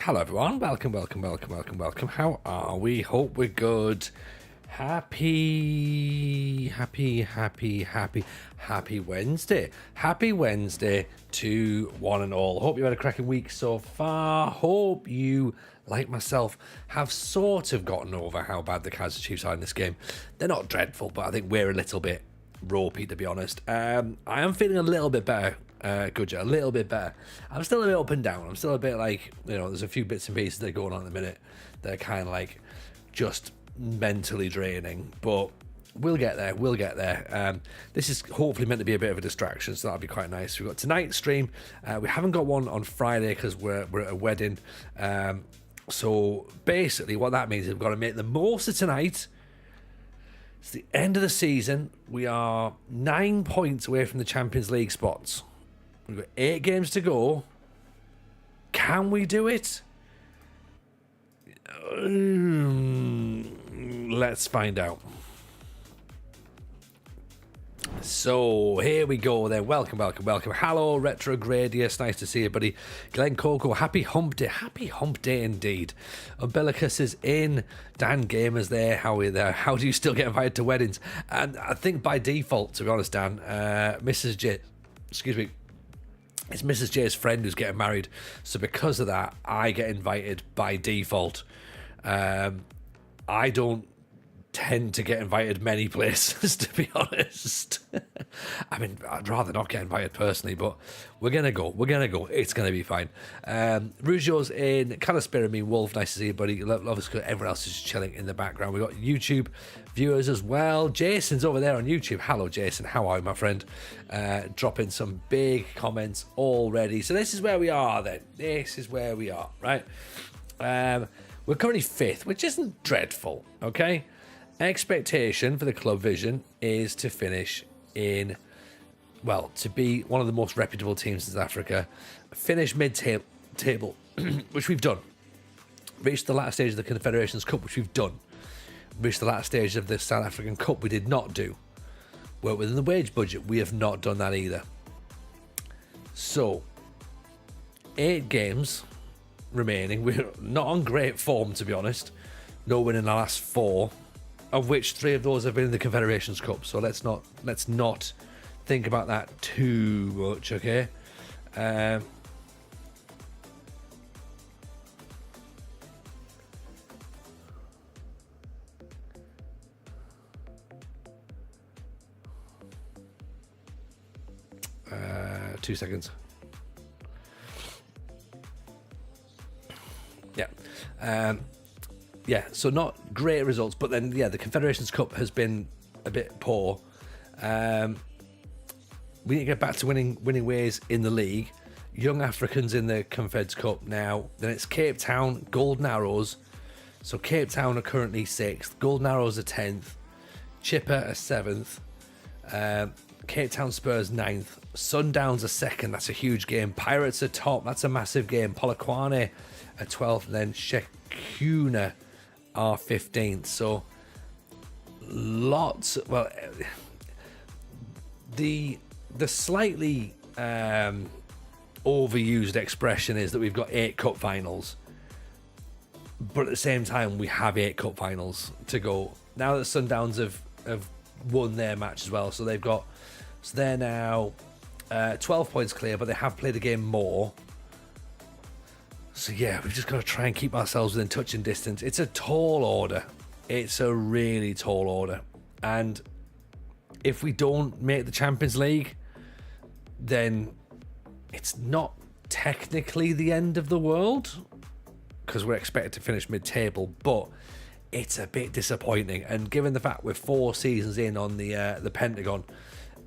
Hello everyone, welcome. How are we? Hope we're good. Happy Wednesday. Happy Wednesday to one and all. Hope you had a cracking week so far. Hope you, like myself, have sort of gotten over how bad the Kaizer Chiefs are in this game. They're not dreadful, but I think we're a little bit ropey, to be honest. I am feeling a little bit better. Good, a little bit better. I'm still a bit up and down. I'm still a bit like, there's a few bits and pieces that are going on at the minute. They're kind of like just mentally draining, but we'll get there. This is hopefully meant to be a bit of a distraction, so that'll be quite nice. We've got tonight's stream. We haven't got one on Friday because we're at a wedding. So basically what that means is we've got to make the most of tonight. It's the end of the season. We are 9 points away from the Champions League spots. We've got 8 games to go. Can we do it? Let's find out. So here we go then. Welcome. Hello, Retrogradius. Nice to see you, buddy. Glenn Coco, happy hump day. Happy hump day indeed. Umbilicus is in. Dan Gamer's there. How are you there? How do you still get invited to weddings? And I think by default, to be honest, Dan, Mrs. J, excuse me, it's Mrs. J's friend who's getting married. So because of that, I get invited by default. I don't tend to get invited many places, to be honest. I mean, I'd rather not get invited personally, but we're gonna go. It's gonna be fine. Rougeau's in. Calispira, me Wolf, nice to see you, buddy. Love us. Everyone else is just chilling in the background. We got YouTube viewers as well. Jason's over there on YouTube. Hello, Jason. How are you, my friend? Dropping some big comments already. So this is where we are then. This is where we are, right? We're currently 5th, which isn't dreadful, okay? Expectation for the club vision is to finish in, well, to be one of the most reputable teams in South Africa, finish mid-table, which we've done. Reach the latter stage of the Confederations Cup, which we've done. Reach the latter stage of the South African Cup, we did not do. Work within the wage budget, we have not done that either. So, 8 games remaining. We're not on great form, to be honest. No win in the last 4. Of which 3 of those have been in the Confederations Cup, so let's not think about that too much, okay? 2 seconds. Yeah, so not great results, but then, the Confederations Cup has been a bit poor. We need to get back to winning ways in the league. Young Africans in the Confeds Cup now. Then it's Cape Town, Golden Arrows. So Cape Town are currently 6th. Golden Arrows are 10th. Chipper are 7th. Cape Town Spurs 9th. Sundowns are 2nd. That's a huge game. Pirates are top. That's a massive game. Polokwane are 12th. And then Shekuna are 15th. So lots. Well, the slightly overused expression is that we've got 8 cup finals, but at the same time we have 8 cup finals to go. Now that Sundowns have won their match as well, so they're now 12 points clear, but they have played a game more. So yeah, we've just got to try and keep ourselves within touching distance. It's a tall order. It's a really tall order. And if we don't make the Champions League, then it's not technically the end of the world, because we're expected to finish mid-table, but it's a bit disappointing. And given the fact we're 4 seasons in on the Pentagon,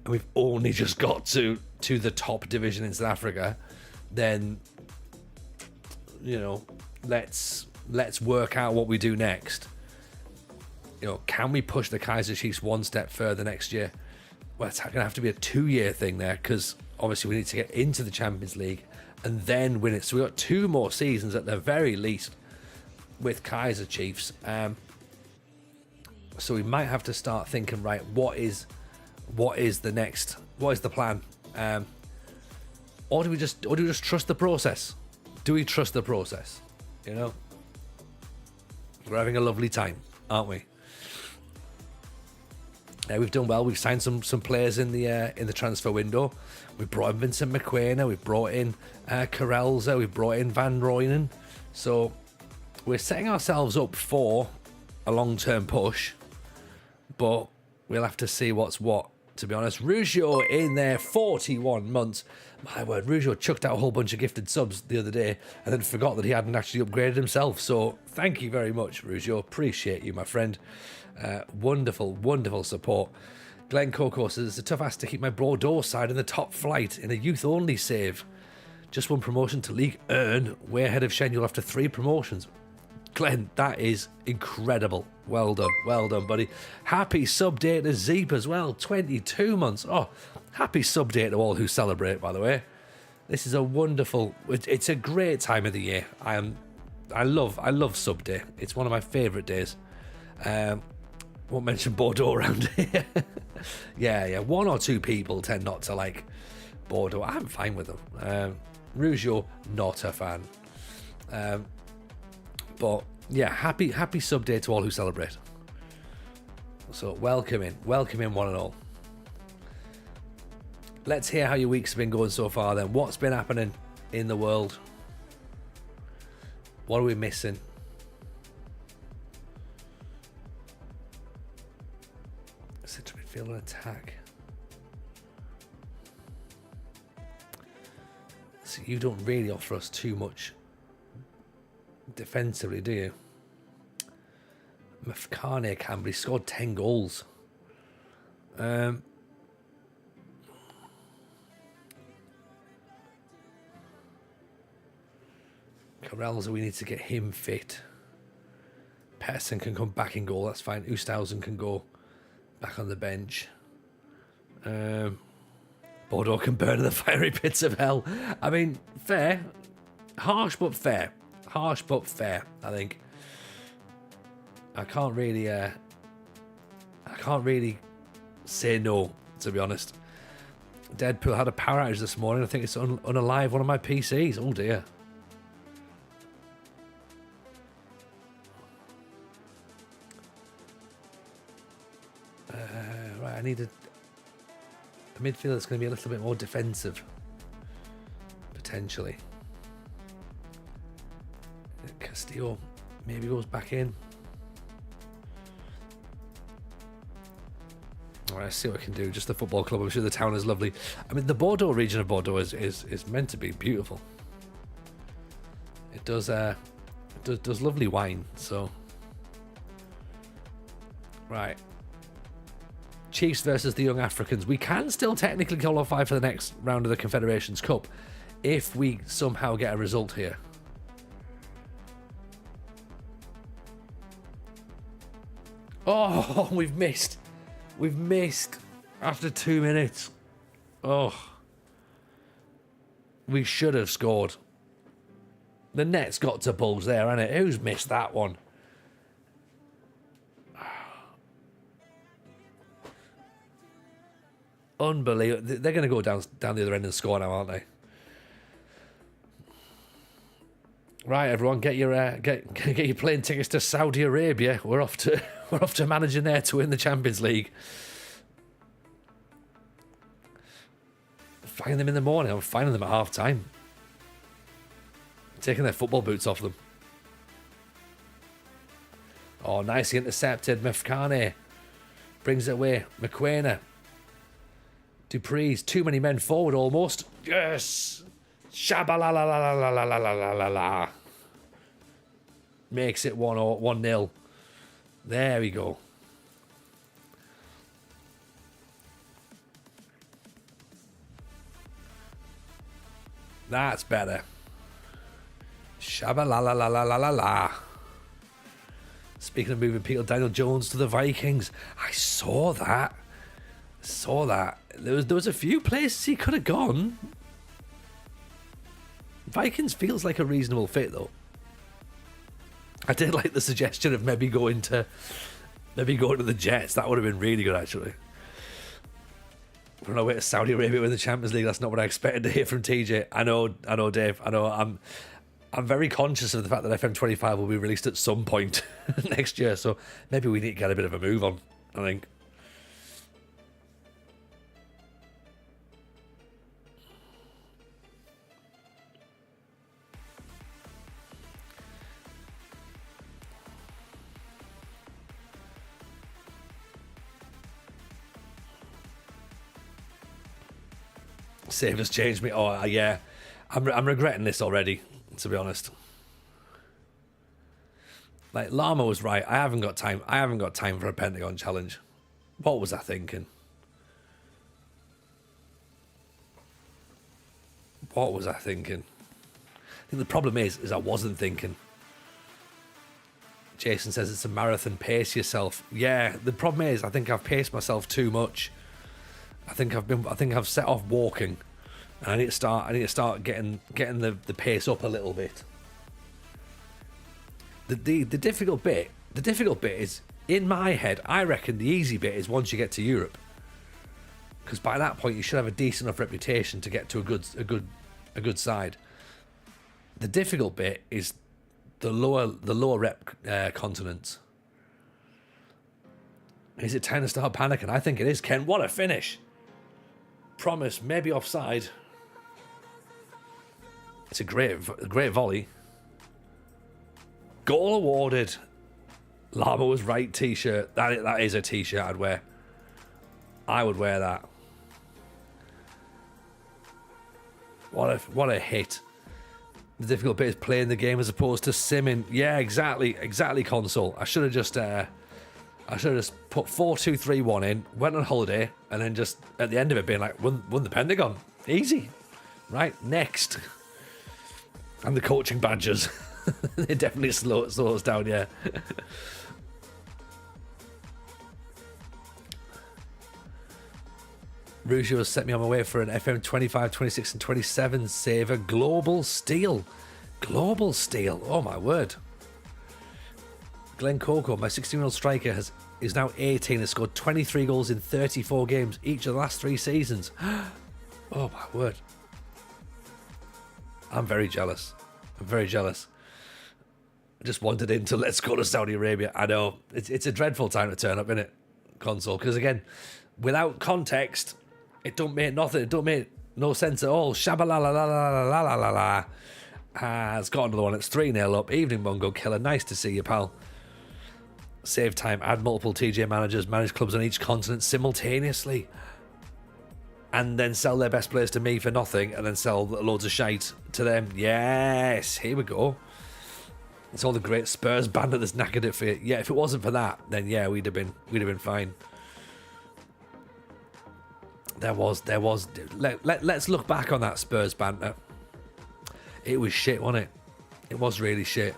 and we've only just got to the top division in South Africa, then let's work out what we do next. Can we push the Kaizer Chiefs one step further next year? Well, it's going to have to be a 2-year thing there, because obviously we need to get into the Champions League and then win it. So we've got 2 more seasons at the very least with Kaizer Chiefs. So we might have to start thinking, right, what is the next? What is the plan? Or do we just trust the process? Do we trust the process? You know, we're having a lovely time, aren't we? We've done well. We've signed some players in the transfer window. We've brought in Vincent McQuaina. We've brought in Kaizer. We've brought in Van Rooyen. So we're setting ourselves up for a long-term push, but we'll have to see what's what, to be honest. Rugio in there, 41 months. My word, Rugio chucked out a whole bunch of gifted subs the other day and then forgot that he hadn't actually upgraded himself. So thank you very much, Rugio. Appreciate you, my friend. Wonderful, wonderful support. Glenn Coco says, it's a tough ask to keep my Bordeaux side in the top flight in a youth-only save. Just one promotion to League Earn, way ahead of schedule after 3 promotions. Glenn, that is incredible. Well done, buddy. Happy sub day to Zeep as well, 22 months. Oh, happy sub day to all who celebrate, by the way. This is a wonderful, it's a great time of the year. I love sub day. It's one of my favourite days. Won't mention Bordeaux around here. yeah, 1 or 2 people tend not to like Bordeaux. I'm fine with them. Rugio, not a fan. But yeah, happy sub day to all who celebrate. So welcome in one and all. Let's hear how your week's been going so far then. What's been happening in the world? What are we missing? Central midfield and attack. So you don't really offer us too much defensively, do you? Mafkane can, but he scored 10 goals. Corrales, we need to get him fit. Pettersson can come back in goal, that's fine. Oosthuizen can go back on the bench. Bordeaux can burn in the fiery pits of hell. I mean, fair. Harsh but fair. Harsh but fair, I think. I can't really say no, to be honest. Deadpool had a power outage this morning. I think it's unalive one of my PCs. Oh dear. Right, I need a midfielder that's going to be a little bit more defensive, potentially. Castillo maybe goes back in. All right, let's see what I can do. Just the football club. I'm sure the town is lovely. I mean, the Bordeaux region of Bordeaux is meant to be beautiful. It does lovely wine. So, right. Chiefs versus the Young Africans. We can still technically qualify for the next round of the Confederations Cup if we somehow get a result here. Oh, we've missed. We've missed after 2 minutes. Oh. We should have scored. The net's got to bulge there, hasn't it? Who's missed that one? Unbelievable. They're going to go down the other end and score now, aren't they? Right, everyone, get your plane tickets to Saudi Arabia. We're off to managing there to win the Champions League. Finding them in the morning. I'm finding them at half time. Taking their football boots off them. Oh, nicely intercepted. Mafkane brings it away. McQuaina. Dupree's too many men forward almost. Yes. Shabba-la-la-la-la-la-la-la-la-la. Makes it 1-0. There we go. That's better. Shabba-la-la-la-la-la-la-la. Speaking of moving people, Daniel Jones to the Vikings. I saw that. There was a few places he could have gone. Vikings feels like a reasonable fit, though. I did like the suggestion of maybe going to the Jets. That would have been really good, actually. We're on our way to Saudi Arabia with the Champions League. That's not what I expected to hear from TJ. I know, Dave. I know. I'm very conscious of the fact that FM25 will be released at some point next year, so maybe we need to get a bit of a move on, I think. Save has changed me. Oh, yeah. I'm regretting this already, to be honest. Like, Llama was right. I haven't got time. I haven't got time for a Pentagon challenge. What was I thinking? What was I thinking? I think the problem is I wasn't thinking. Jason says it's a marathon. Pace yourself. Yeah, the problem is I think I've paced myself too much. I think I've set off walking, and I need to start getting the pace up a little bit. The difficult bit is in my head. I reckon the easy bit is once you get to Europe, because by that point you should have a decent enough reputation to get to a good side. The difficult bit is the lower rep continents. Is it time to start panicking? I think it is, Ken. What a finish! Promise, maybe offside. It's a great volley. Goal awarded. Llama was right. T-shirt. That is a T-shirt I'd wear. I would wear that. What a hit. The difficult bit is playing the game as opposed to simming. Yeah, exactly, console. I should have just put 4-2-3-1 in, went on holiday, and then just at the end of it being like, won the Pentagon. Easy. Right, next. And the coaching badges. They definitely slow us down, yeah. Rugio has set me on my way for an FM 25, 26, and 27 saver. Global Steel. Oh my word. Glenn Coco, my 16-year-old striker, is now 18 and has scored 23 goals in 34 games each of the last 3 seasons. Oh my word. I'm very jealous. I just wandered into let's go to Saudi Arabia. I know. It's a dreadful time to turn up, isn't it? Console. Because again, without context, it don't make nothing. It don't make no sense at all. Shabba-la-la-la-la-la-la-la-la. It's got another one. It's 3-0 up. Evening, Mungo Killer. Nice to see you, pal. Save time. Add multiple TJ managers. Manage clubs on each continent simultaneously. And then sell their best players to me for nothing. And then sell loads of shite to them. Yes. Here we go. It's all the great Spurs banter that's knackered it for you. Yeah, if it wasn't for that, then yeah, we'd have been fine. There was. Let's look back on that Spurs banter. It was shit, wasn't it? It was really shit.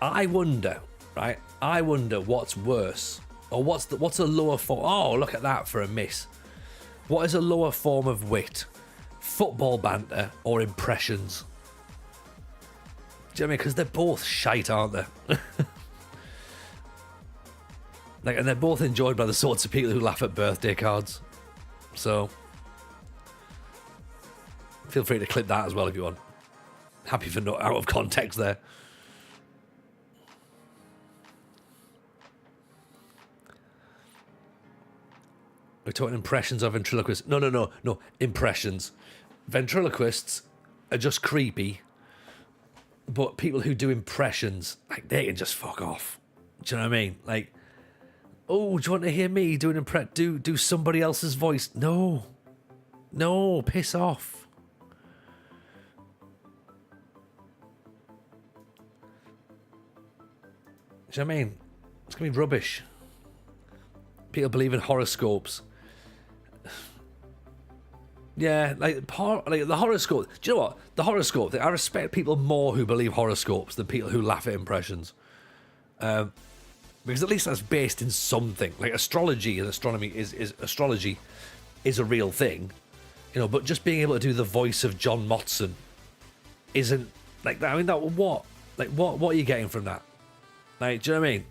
I wonder, right? I wonder what's worse, or what's a lower form. Oh, look at that for a miss. What is a lower form of wit? Football banter or impressions? Do you know what I mean? Because they're both shite, aren't they? And they're both enjoyed by the sorts of people who laugh at birthday cards. So, feel free to clip that as well if you want. Happy for not out of context there. We're talking impressions of ventriloquists. No. Impressions. Ventriloquists are just creepy. But people who do impressions, they can just fuck off. Do you know what I mean? Oh, do you want to hear me do an do somebody else's voice? No, piss off. Do you know what I mean? It's gonna be rubbish. People believe in horoscopes. Yeah, the horoscope. Do you know what? The horoscope. I respect people more who believe horoscopes than people who laugh at impressions. Because at least that's based in something. Astrology and astronomy astrology is a real thing, but just being able to do the voice of John Motson isn't that. I mean, what are you getting from that? Do you know what I mean?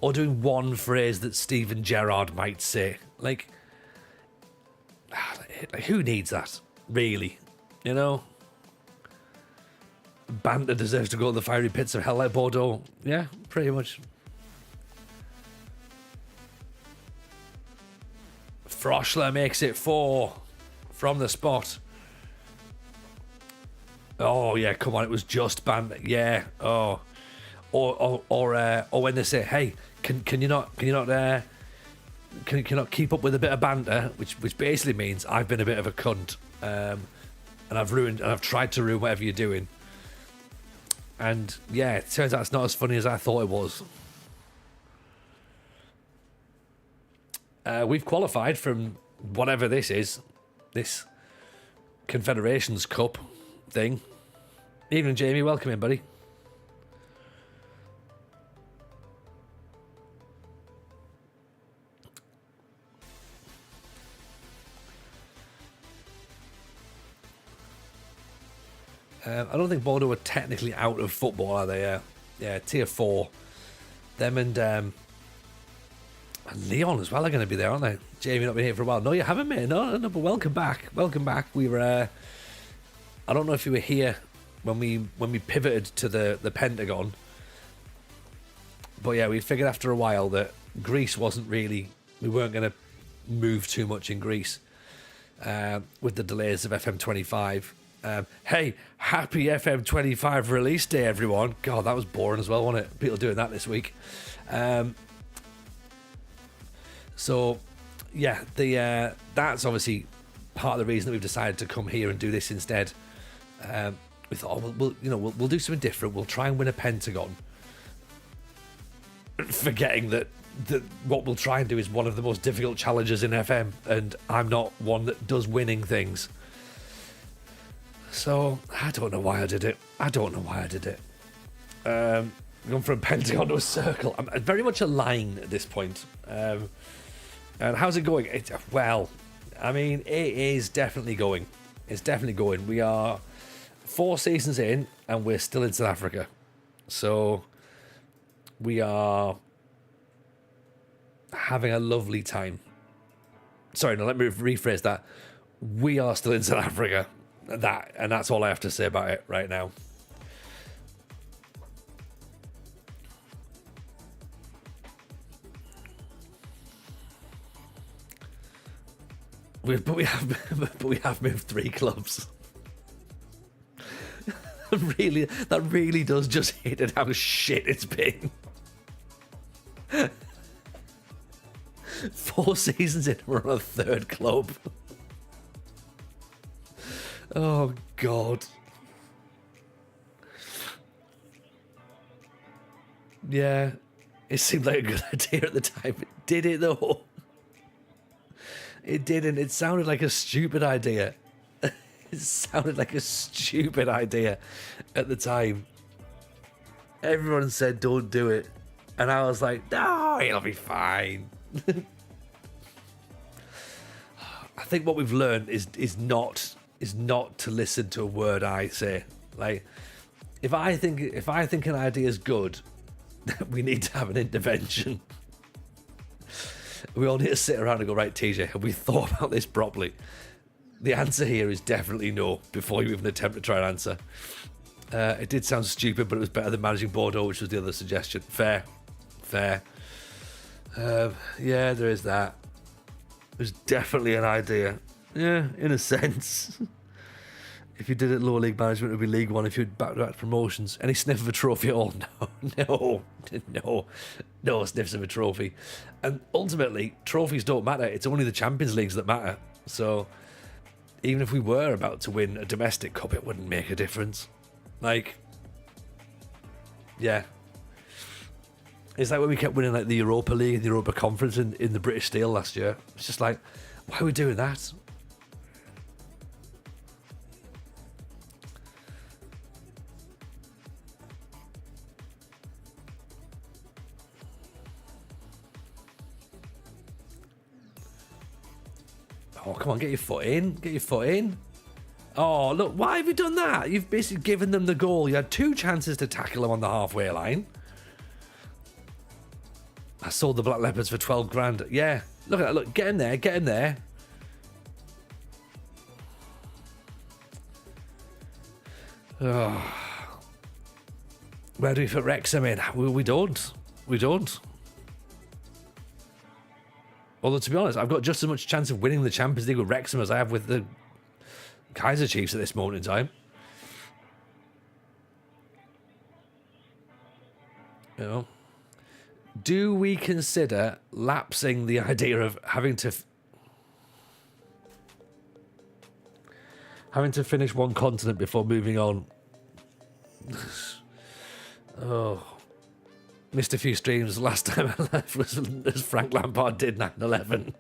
Or doing one phrase that Steven Gerrard might say. Like, who needs that, really? You know? Banter deserves to go to the fiery pits of hell like Bordeaux. Yeah, pretty much. Froschler makes it 4 from the spot. Oh yeah, come on, it was just banter. Yeah. Oh. Or when they say, "Hey, can you not keep up with a bit of banter?" Which basically means I've been a bit of a cunt, and I've tried to ruin whatever you're doing. And yeah, it turns out it's not as funny as I thought it was. We've qualified from whatever this is, this Confederations Cup thing. Evening, Jamie. Welcome in, buddy. I don't think Bordeaux are technically out of football, are they? Yeah, tier 4. Them and Leon as well are going to be there, aren't they? Jamie, not been here for a while. No, you haven't, mate. No, but welcome back. Welcome back. We were. I don't know if you were here when we pivoted to the Pentagon, but yeah, we figured after a while that Greece wasn't really. We weren't going to move too much in Greece with the delays of FM25. Hey, happy FM25 release day, everyone. God, that was boring as well, wasn't it? People doing that this week. So, yeah, that's obviously part of the reason that we've decided to come here and do this instead. We thought, we'll do something different. We'll try and win a Pentagon. Forgetting that what we'll try and do is one of the most difficult challenges in FM, and I'm not one that does winning things. So, I don't know why I did it. Gone from Pentagon to a circle. I'm very much a line at this point. And how's it going? Well, I mean, it is definitely going. It's definitely going. We are 4 seasons in, and we're still in South Africa. So, we are having a lovely time. Sorry, no, let me rephrase that. We are still in South Africa. And that's all I have to say about it right now. But we have moved 3 clubs. That really does just hit at how shit it's been. 4 seasons in, we're on a 3rd club. Oh, God. Yeah, it seemed like a good idea at the time. Did it, though? It didn't. It sounded like a stupid idea. It sounded like a stupid idea at the time. Everyone said, don't do it. And I was like, no, it'll be fine. I think what we've learned is not to listen to a word I say. Like, if I think an idea is good, we need to have an intervention. We all need to sit around and go, right, TJ, have we thought about this properly? The answer here is definitely no, before you even attempt to try and answer. It did sound stupid, but it was better than managing Bordeaux, which was the other suggestion. Fair. Yeah, there is that. There's definitely an idea. Yeah, in a sense. If you did it lower league management, it would be League One. If you had back-to-back promotions, any sniff of a trophy at all? No sniffs of a trophy. And ultimately, trophies don't matter. It's only the Champions Leagues that matter. So, even if we were about to win a domestic cup, it wouldn't make a difference. Like, yeah. It's like when we kept winning like the Europa League and the Europa Conference in the British Steel last year. It's just like, why are we doing that? Oh, come on, get your foot in. Oh, look, why have you done that? You've basically given them the goal. You had 2 chances to tackle them on the halfway line. I sold the Black Leopards for 12 grand. Yeah, look at that. Look, get in there. Oh. Where do we put Wrexham in? We don't. We don't. Although, to be honest, I've got just as much chance of winning the Champions League with Wrexham as I have with the Kaizer Chiefs at this moment in time. You know, do we consider lapsing the idea of having to finish one continent before moving on? Oh, missed a few streams. Last time I left was as Frank Lampard did 9/11.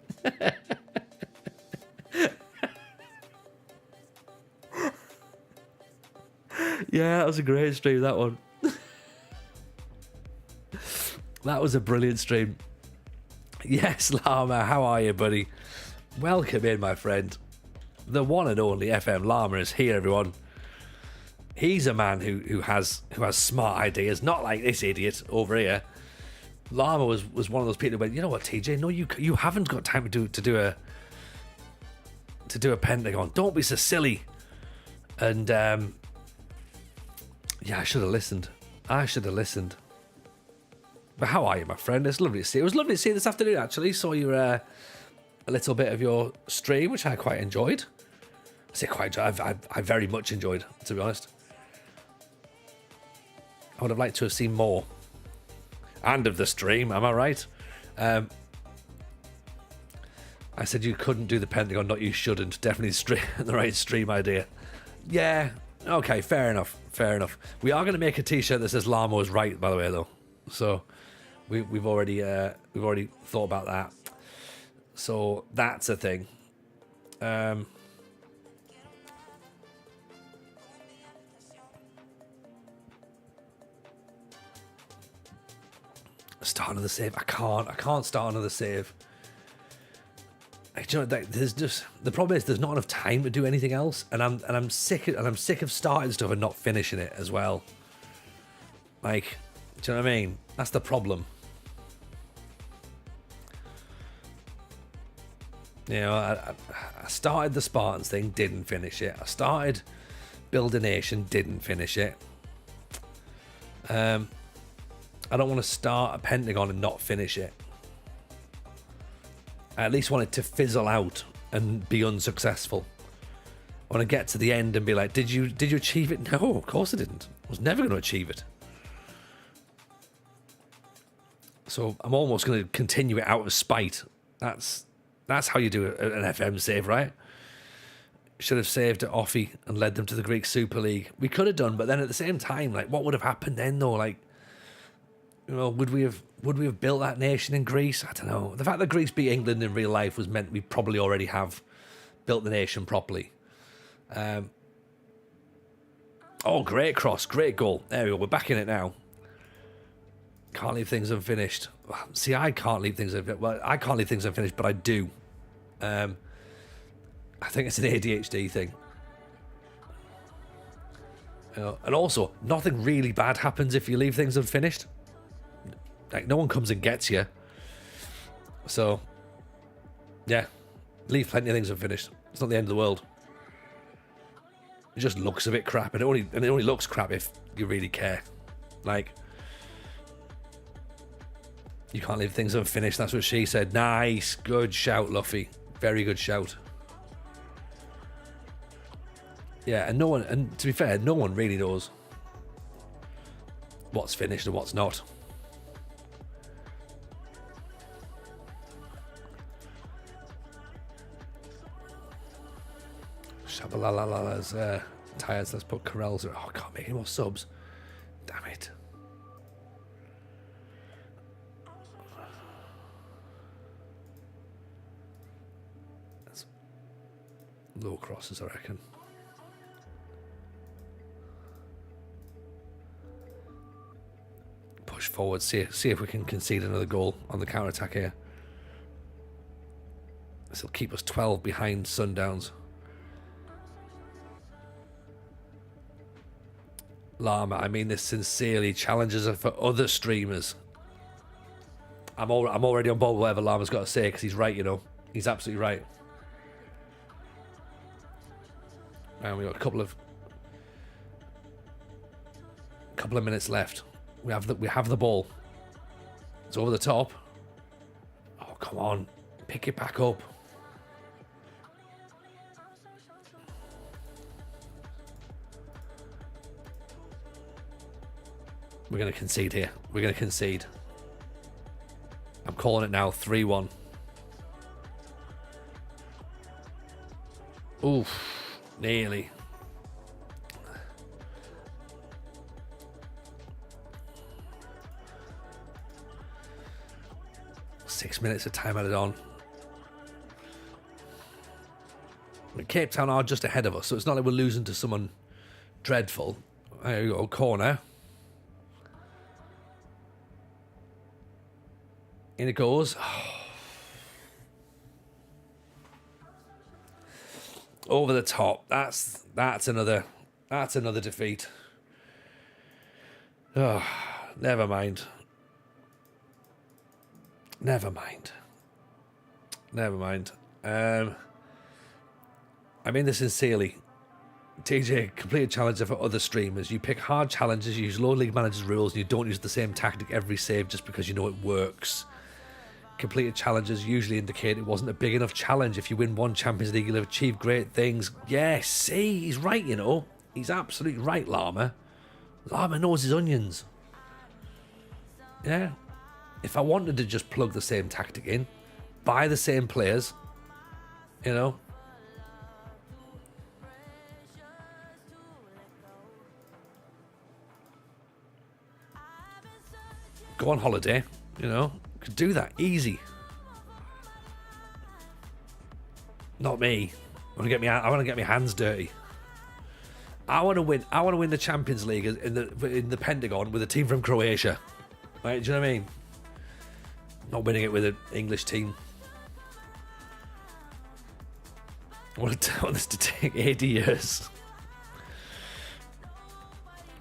Yeah, that was a great stream, that one. That was a brilliant stream. Yes, Llama, how are you, buddy? Welcome in, my friend. The one and only FM Llama is here, everyone. He's a man who has smart ideas, not like this idiot over here. Llama was one of those people who went, you know what, TJ? No, you haven't got time to do a Pentagon. Don't be so silly. And yeah, I should have listened. But how are you, my friend? It's lovely to see you. It was lovely to see you this afternoon, actually. Saw you a little bit of your stream, which I quite enjoyed. I say quite enjoyed. I very much enjoyed, to be honest. I would have liked to have seen more. And of the stream, am I right? I said you couldn't do the Pentagon, not you shouldn't. Definitely the right stream idea. Yeah, okay, fair enough. We are going to make a t-shirt that says Llama was right, by the way, though. So we've already thought about that. So that's a thing. Start another save. I can't start another save. You know, there's just the problem is there's not enough time to do anything else, and I'm sick of starting stuff and not finishing it as well. Like, do you know what I mean? That's the problem. You know, I started the Spartans thing, didn't finish it. I started Build a Nation, didn't finish it. I don't want to start a Pentagon and not finish it. I at least want it to fizzle out and be unsuccessful. I want to get to the end and be like, did you achieve it? No, of course I didn't. I was never going to achieve it. So I'm almost going to continue it out of spite. That's how you do an FM save, right? Should have saved at Offie and led them to the Greek Super League. We could have done, but then at the same time, like, what would have happened then, though? Like, you know, would we have built that nation in Greece? I don't know. The fact that Greece beat England in real life was meant we probably already have built the nation properly. Oh, great cross, great goal. There we go. We're back in it now. Can't leave things unfinished. See, I can't leave things unfinished. Well, I can't leave things unfinished, but I do. I think it's an ADHD thing. You know, and also, nothing really bad happens if you leave things unfinished. Like, no one comes and gets you. So, yeah, leave plenty of things unfinished. It's not the end of the world. It just looks a bit crap, and it only looks crap if you really care. Like, you can't leave things unfinished. That's what she said. Nice, good shout, Luffy. Very good shout. Yeah, and to be fair, no one really knows what's finished and what's not. Shabalalala's tires. Let's put Corrals. Oh, I can't make any more subs. Damn it. That's low crosses, I reckon. Push forward. See if we can concede another goal on the counter attack here. This will keep us 12 behind Sundowns. Llama, I mean this sincerely. Challenges are for other streamers. I'm already on board with whatever Llama's got to say, because he's right, you know. He's absolutely right. And we got a couple of couple of minutes left. We have the ball. It's over the top. Oh, come on. Pick it back up. We're going to concede here. We're going to concede. I'm calling it now. 3-1. Oof. Nearly. Six minutes of time added on. Cape Town are just ahead of us, so it's not like we're losing to someone dreadful. There you go, corner. In it goes. Over the top. That's another defeat. Oh, never mind. Never mind. I mean this sincerely. TJ, complete a challenge for other streamers. You pick hard challenges, you use low league managers rules, and you don't use the same tactic every save just because you know it works. Completed challenges usually indicate it wasn't a big enough challenge. If you win one Champions League, you'll have achieved great things. Yeah, see, he's right, you know. He's absolutely right, Llama. Llama knows his onions. Yeah. If I wanted to just plug the same tactic in, buy the same players, you know. Go on holiday, you know. Could do that easy. Not me. I want to get my hands dirty. I want to win the Champions League in the Pentagon with a team from Croatia. Right? Do you know what I mean? Not winning it with an English team. I want this to take 80 years.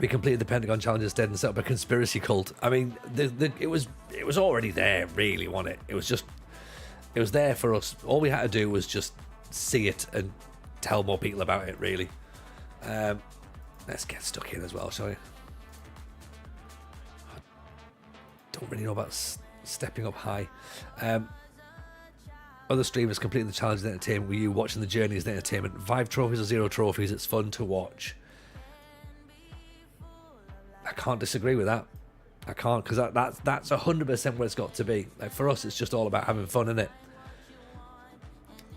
We completed the Pentagon challenge instead and set up a conspiracy cult. I mean, it was already there, really, wasn't it? It was there for us. All we had to do was just see it and tell more people about it, really. Let's get stuck in as well, shall we? I don't really know about stepping up high. Other streamers completing the challenge as entertainment. Were you watching the journey as entertainment? 5 trophies or 0 trophies. It's fun to watch. I can't disagree with that. I can't, because that's 100% where it's got to be. Like, for us, it's just all about having fun, isn't it?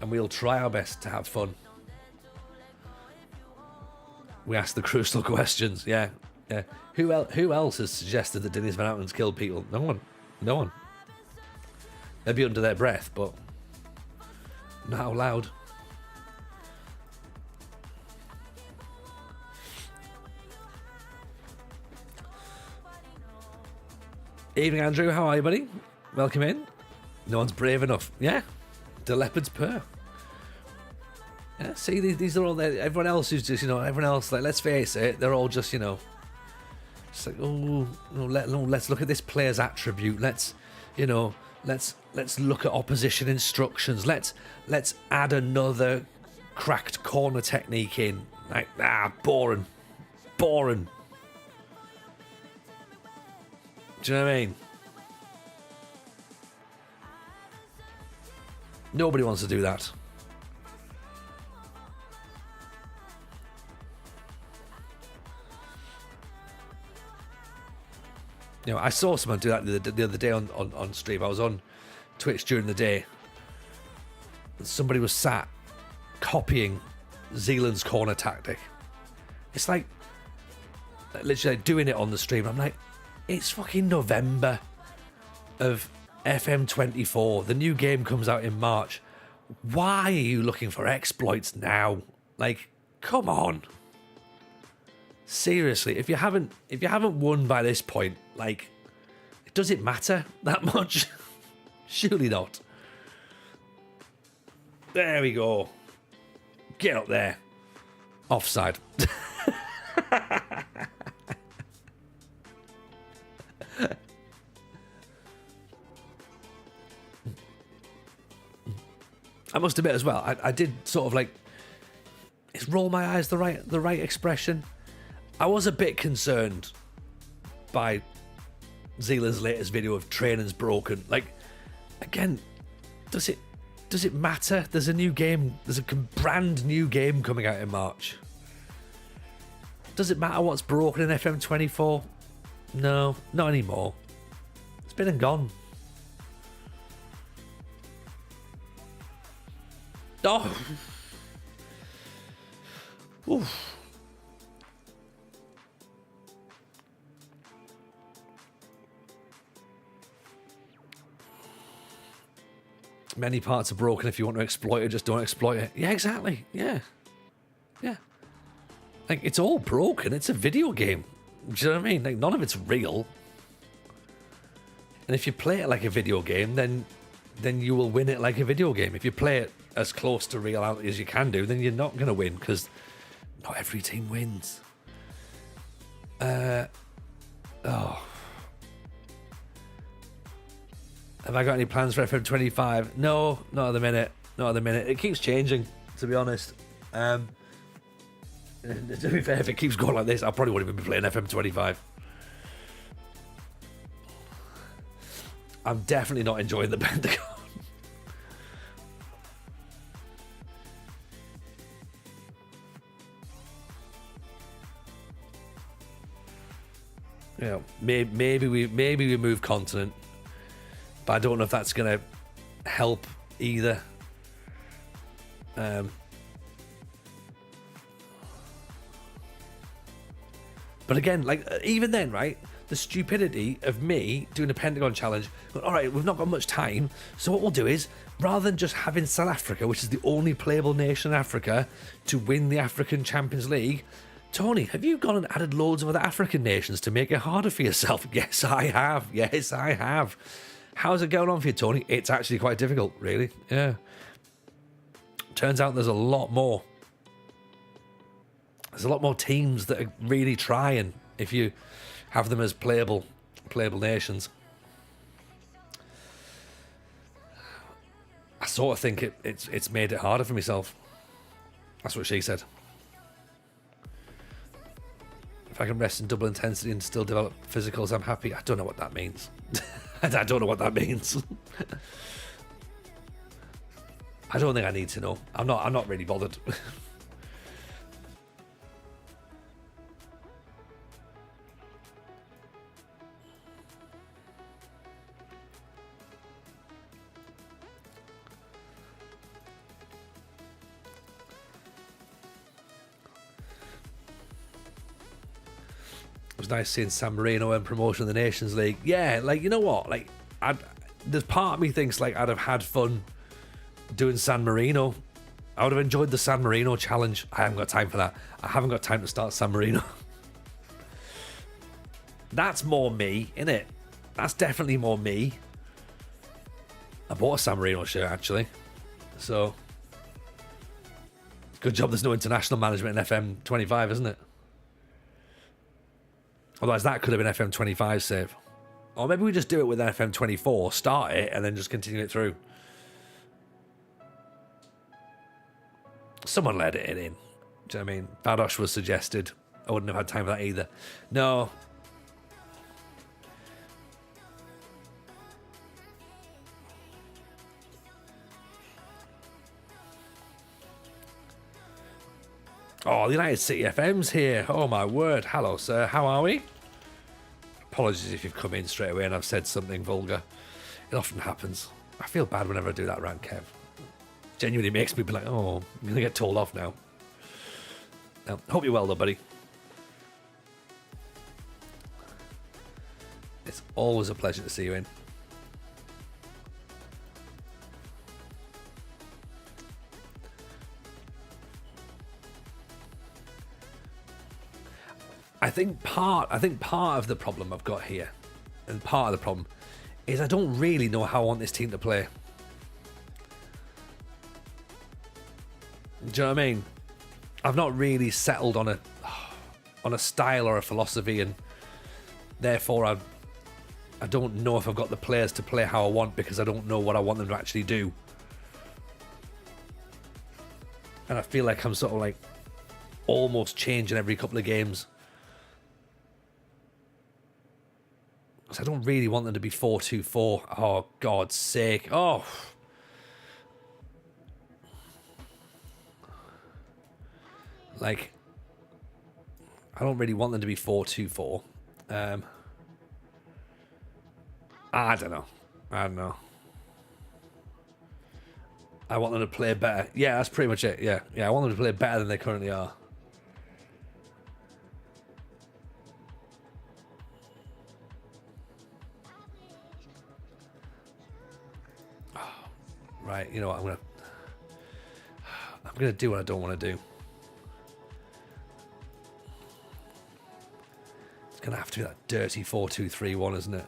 And we'll try our best to have fun. We ask the crucial questions. Yeah. Who else has suggested that Dennis Van Outen's killed people? No one. They'd be under their breath, but not out loud. Evening, Andrew. How are you, buddy? Welcome in. No one's brave enough. Yeah. The leopard's purr. Yeah, see, these are all there. Everyone else who's just, everyone else, like, let's face it, they're all just, just like, let's look at this player's attribute. Let's look at opposition instructions. Let's add another cracked corner technique in. Like, boring. Do you know what I mean? Nobody wants to do that. I saw someone do that the other day on stream. I was on Twitch during the day. And somebody was sat copying Zealand's corner tactic. It's like literally doing it on the stream. I'm like, it's fucking November of FM24. The new game comes out in March. Why are you looking for exploits now? Like, come on. Seriously, if you haven't won by this point, like, does it matter that much? Surely not. There we go. Get up there. Offside. I must admit as well, I did sort of like, is roll my eyes the right expression? I was a bit concerned by Zealand's latest video of training's broken. Like, again, does it matter? There's a new game. There's a brand new game coming out in March. Does it matter what's broken in FM24? No, not anymore. It's been and gone. Oh. Oof. Many parts are broken. If you want to exploit it, just don't exploit it. Yeah, exactly. Yeah. Yeah. Like, it's all broken. It's a video game. Do you know what I mean? Like, none of it's real. And if you play it like a video game, then you will win it like a video game. If you play it as close to reality as you can do, then you're not going to win, because not every team wins. Oh. Have I got any plans for FM25? No, not at the minute. Not at the minute. It keeps changing, to be honest. To be fair, if it keeps going like this, I probably won't even be playing FM25. I'm definitely not enjoying the Pentagon. You know, maybe we move continent, but I don't know if that's going to help either. But again, like, even then, right, the stupidity of me doing a Pentagon challenge, but all right, we've not got much time, so what we'll do is, rather than just having South Africa, which is the only playable nation in Africa, to win the African Champions League, Tony, have you gone and added loads of other African nations to make it harder for yourself? Yes, I have. Yes, I have. How's it going on for you, Tony? It's actually quite difficult, really. Yeah. Turns out there's a lot more. There's a lot more teams that are really trying if you have them as playable nations. I sort of think it's made it harder for myself. That's what she said. If I can rest in double intensity and still develop physicals, I'm happy. I don't know what that means. I don't know what that means. I don't think I need to know. I'm not really bothered. It was nice seeing San Marino in promotion of the Nations League. Yeah, like, you know what? Like, there's part of me thinks like I'd have had fun doing San Marino. I would have enjoyed the San Marino challenge. I haven't got time for that. I haven't got time to start San Marino. That's more me, innit? That's definitely more me. I bought a San Marino shirt, actually. So, good job there's no international management in FM25, isn't it? Otherwise, that could have been FM25's save. Or maybe we just do it with FM24, start it, and then just continue it through. Someone let it in. Do you know what I mean? Badosh was suggested. I wouldn't have had time for that either. No. Oh, the United City FM's here. Oh, my word. Hello, sir. How are we? Apologies if you've come in straight away and I've said something vulgar. It often happens. I feel bad whenever I do that rant, Kev. Genuinely makes me be like, oh, I'm going to get told off now. Hope you're well, though, buddy. It's always a pleasure to see you in. I think part of the problem I've got here, and part of the problem, is I don't really know how I want this team to play. Do you know what I mean? I've not really settled on a style or a philosophy, and therefore I don't know if I've got the players to play how I want, because I don't know what I want them to actually do. And I feel like I'm sort of like almost changing every couple of games. I don't really want them to be 4-2-4. Oh, God's sake. Oh. Like, I don't really want them to be 4-2-4. I don't know. I want them to play better. Yeah, that's pretty much it. Yeah, I want them to play better than they currently are. Oh, right, you know what? I'm gonna do what I don't want to do. It's gonna have to be that dirty 4-2-3-1, isn't it?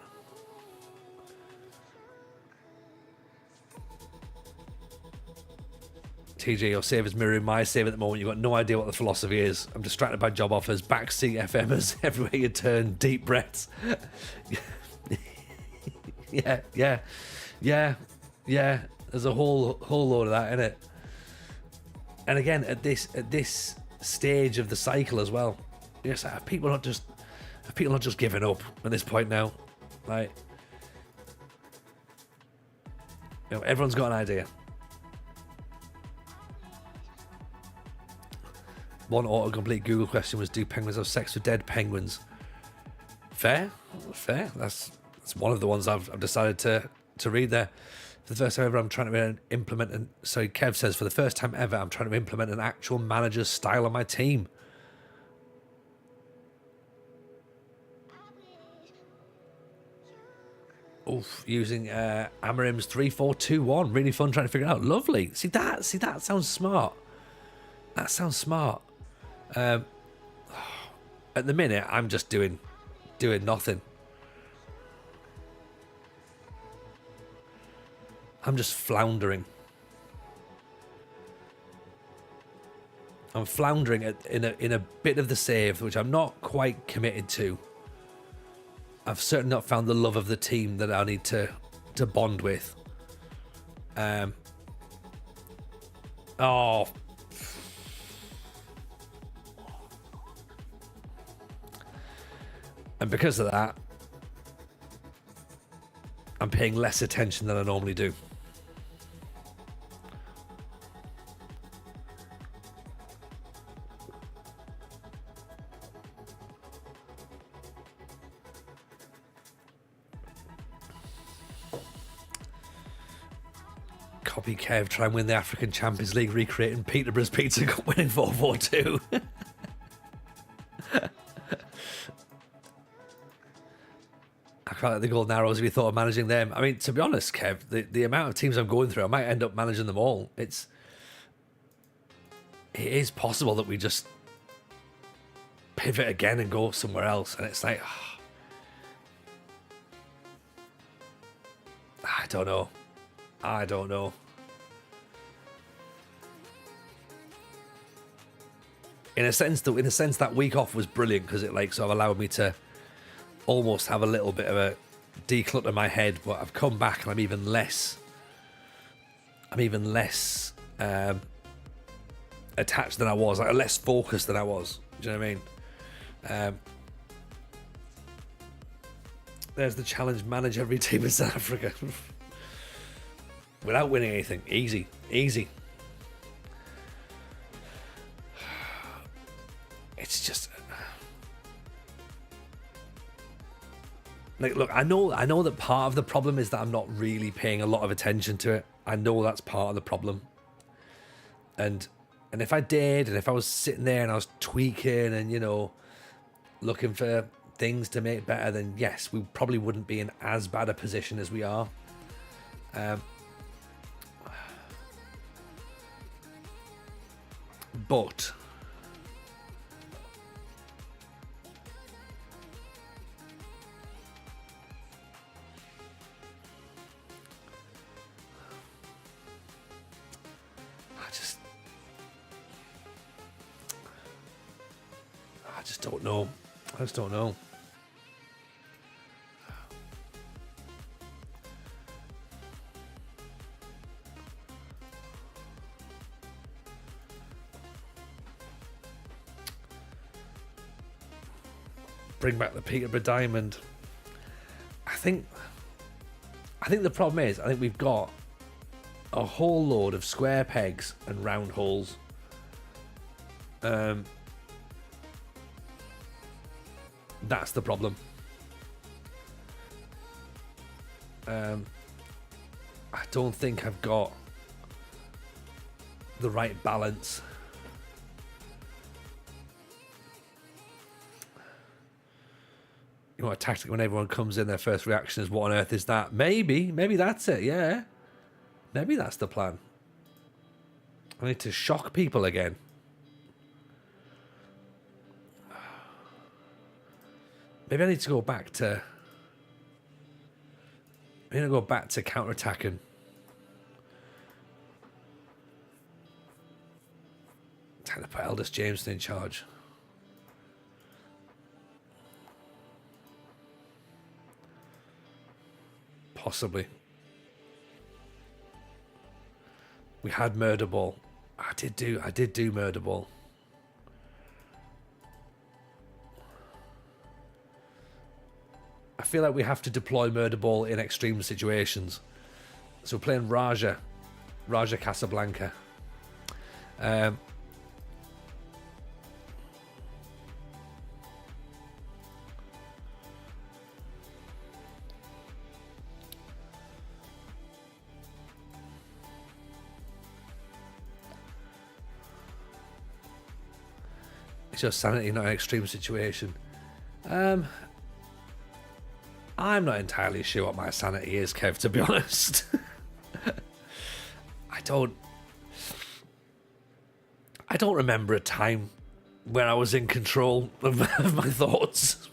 TJ, your save is mirroring my save at the moment. You've got no idea what the philosophy is. I'm distracted by job offers, backseat FMers, everywhere you turn, deep breaths. yeah. There's a whole load of that in it. And again, at this stage of the cycle as well, yes, have people not just giving up at this point now? Like, you know, everyone's got an idea. One autocomplete Google question was, do penguins have sex with dead penguins? Fair. That's one of the ones I've decided to read there. For the first time ever, I'm trying to implement, and sorry, Kev says, for the first time ever, I'm trying to implement an actual manager's style on my team. Oof, using Amarim's 3-4-2-1. Really fun trying to figure it out. Lovely. See that sounds smart. That sounds smart. At the minute, I'm just doing nothing. I'm just floundering. I'm floundering in a bit of the save, which I'm not quite committed to. I've certainly not found the love of the team that I need to bond with. Oh. And because of that, I'm paying less attention than I normally do. Copy Kev, try and win the African Champions League, recreating Peterborough's Pizza Cup, winning 4-4-2. I can't let the Golden Arrows if you thought of managing them. I mean, to be honest, Kev, the amount of teams I'm going through, I might end up managing them all. It is possible that we just pivot again and go somewhere else. And it's like, I don't know. In a sense, that week off was brilliant because it like sort of allowed me to almost have a little bit of a declutter my head. But I've come back and I'm even less attached than I was, like less focused than I was. Do you know what I mean? There's the challenge: manage every team in South Africa without winning anything. Easy. It's just like, look, I know that part of the problem is that I'm not really paying a lot of attention to it. I know that's part of the problem. And if I did, and if I was sitting there and I was tweaking and, you know, looking for things to make better, then yes, we probably wouldn't be in as bad a position as we are. But I just don't know. Bring back the Peterborough Diamond. think the problem is, I think we've got a whole load of square pegs and round holes. That's the problem. I don't think I've got the right balance. You know, a tactic when everyone comes in, their first reaction is, what on earth is that? Maybe that's it, yeah. Maybe that's the plan. I need to shock people again. Maybe I need to go back to... I'm going to go back to counter-attacking. Time to put Eldest Jameson in charge. Possibly. We had Murder Ball. I did do Murder Ball. I feel like we have to deploy Murder Ball in extreme situations. So we're playing Raja Casablanca. It's just sanity, not an extreme situation. I'm not entirely sure what my sanity is, Kev, to be honest. I don't remember a time when I was in control of my thoughts.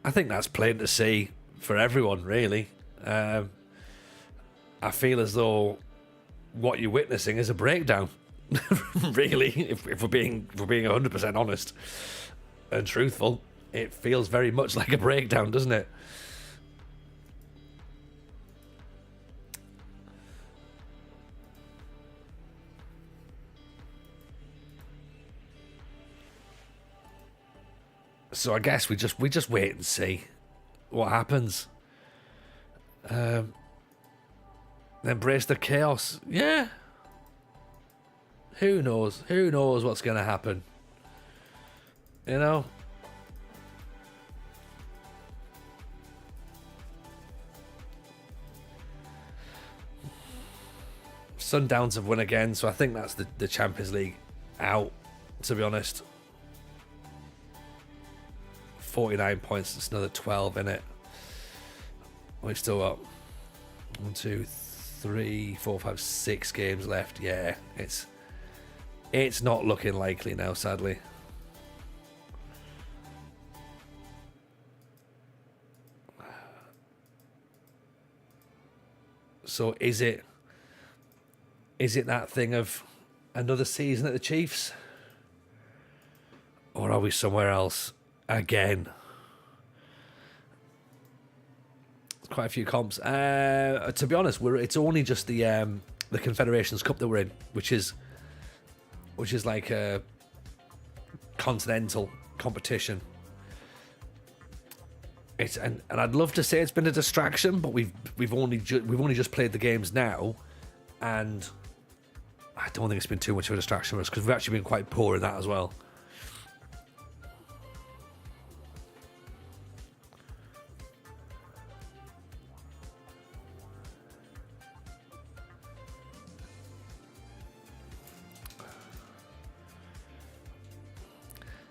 I think that's plain to see for everyone, really. I feel as though what you're witnessing is a breakdown. Really, if we're being 100% honest and truthful, it feels very much like a breakdown, doesn't it? So I guess we just wait and see what happens. Embrace the chaos. Yeah. Who knows? Who knows what's going to happen? You know? Sundowns have won again, so I think that's the Champions League out, to be honest. 49 points, it's another 12 in it. We've still got 1, 2, 3, 4, 5, 6 games left. Yeah, it's not looking likely now, sadly. So is it that thing of another season at the Chiefs? Or are we somewhere else again? Quite a few comps. To be honest, it's only just the Confederations Cup that we're in, which is like a continental competition. And I'd love to say it's been a distraction, but we've only just played the games now, and I don't think it's been too much of a distraction for us because we've actually been quite poor in that as well.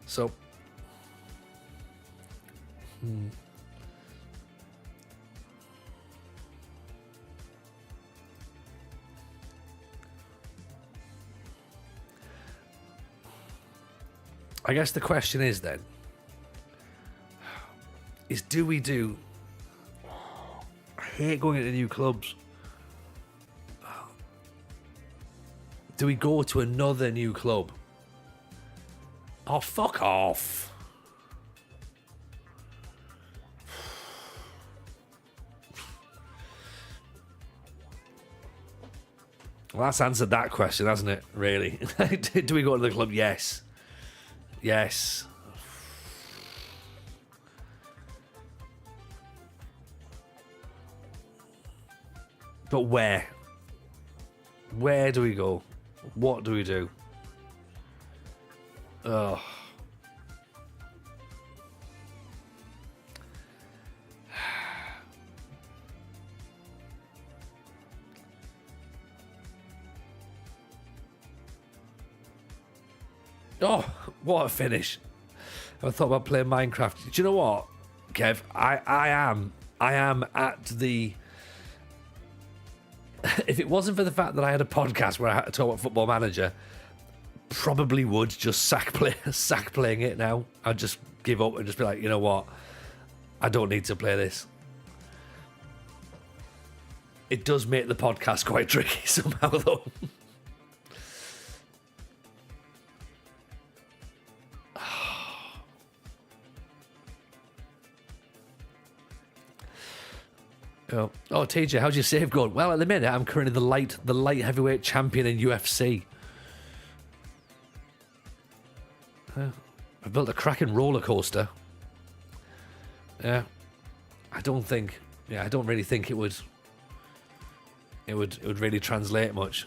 So, I guess the question is then, do we do... I hate going into new clubs. Do we go to another new club? Oh, fuck off. Well, that's answered that question, hasn't it, really? Do we go to the club? Yes. Yes. But where? Where do we go? What do we do? Oh. Oh, what a finish. I thought about playing Minecraft. Do you know what, Kev? I am at the... If it wasn't for the fact that I had a podcast where I had to talk about Football Manager, probably would just sack playing it now. I'd just give up and just be like, you know what? I don't need to play this. It does make the podcast quite tricky somehow, though. Oh, TJ, how's your save going? Well, at the minute, I'm currently the light heavyweight champion in UFC. I've built a cracking roller coaster. Yeah, I don't really think it would really translate much.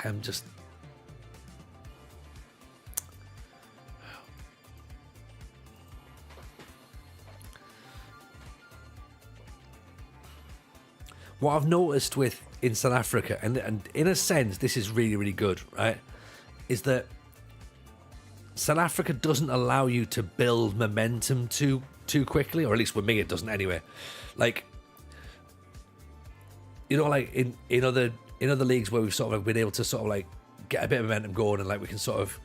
I'm just... What I've noticed in South Africa, and in a sense this is really, really good, right, is that South Africa doesn't allow you to build momentum too quickly, or at least with me it doesn't anyway. Like, you know, like in other leagues where we've sort of been able to sort of like get a bit of momentum going, and like we can sort of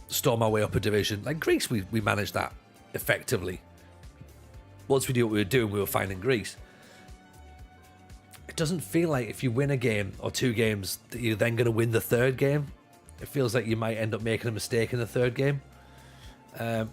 storm our way up a division. Like Greece, we managed that effectively. Once we knew what we were doing, we were fine in Greece. It doesn't feel like if you win a game or two games that you're then going to win the third game. It feels like you might end up making a mistake in the third game. How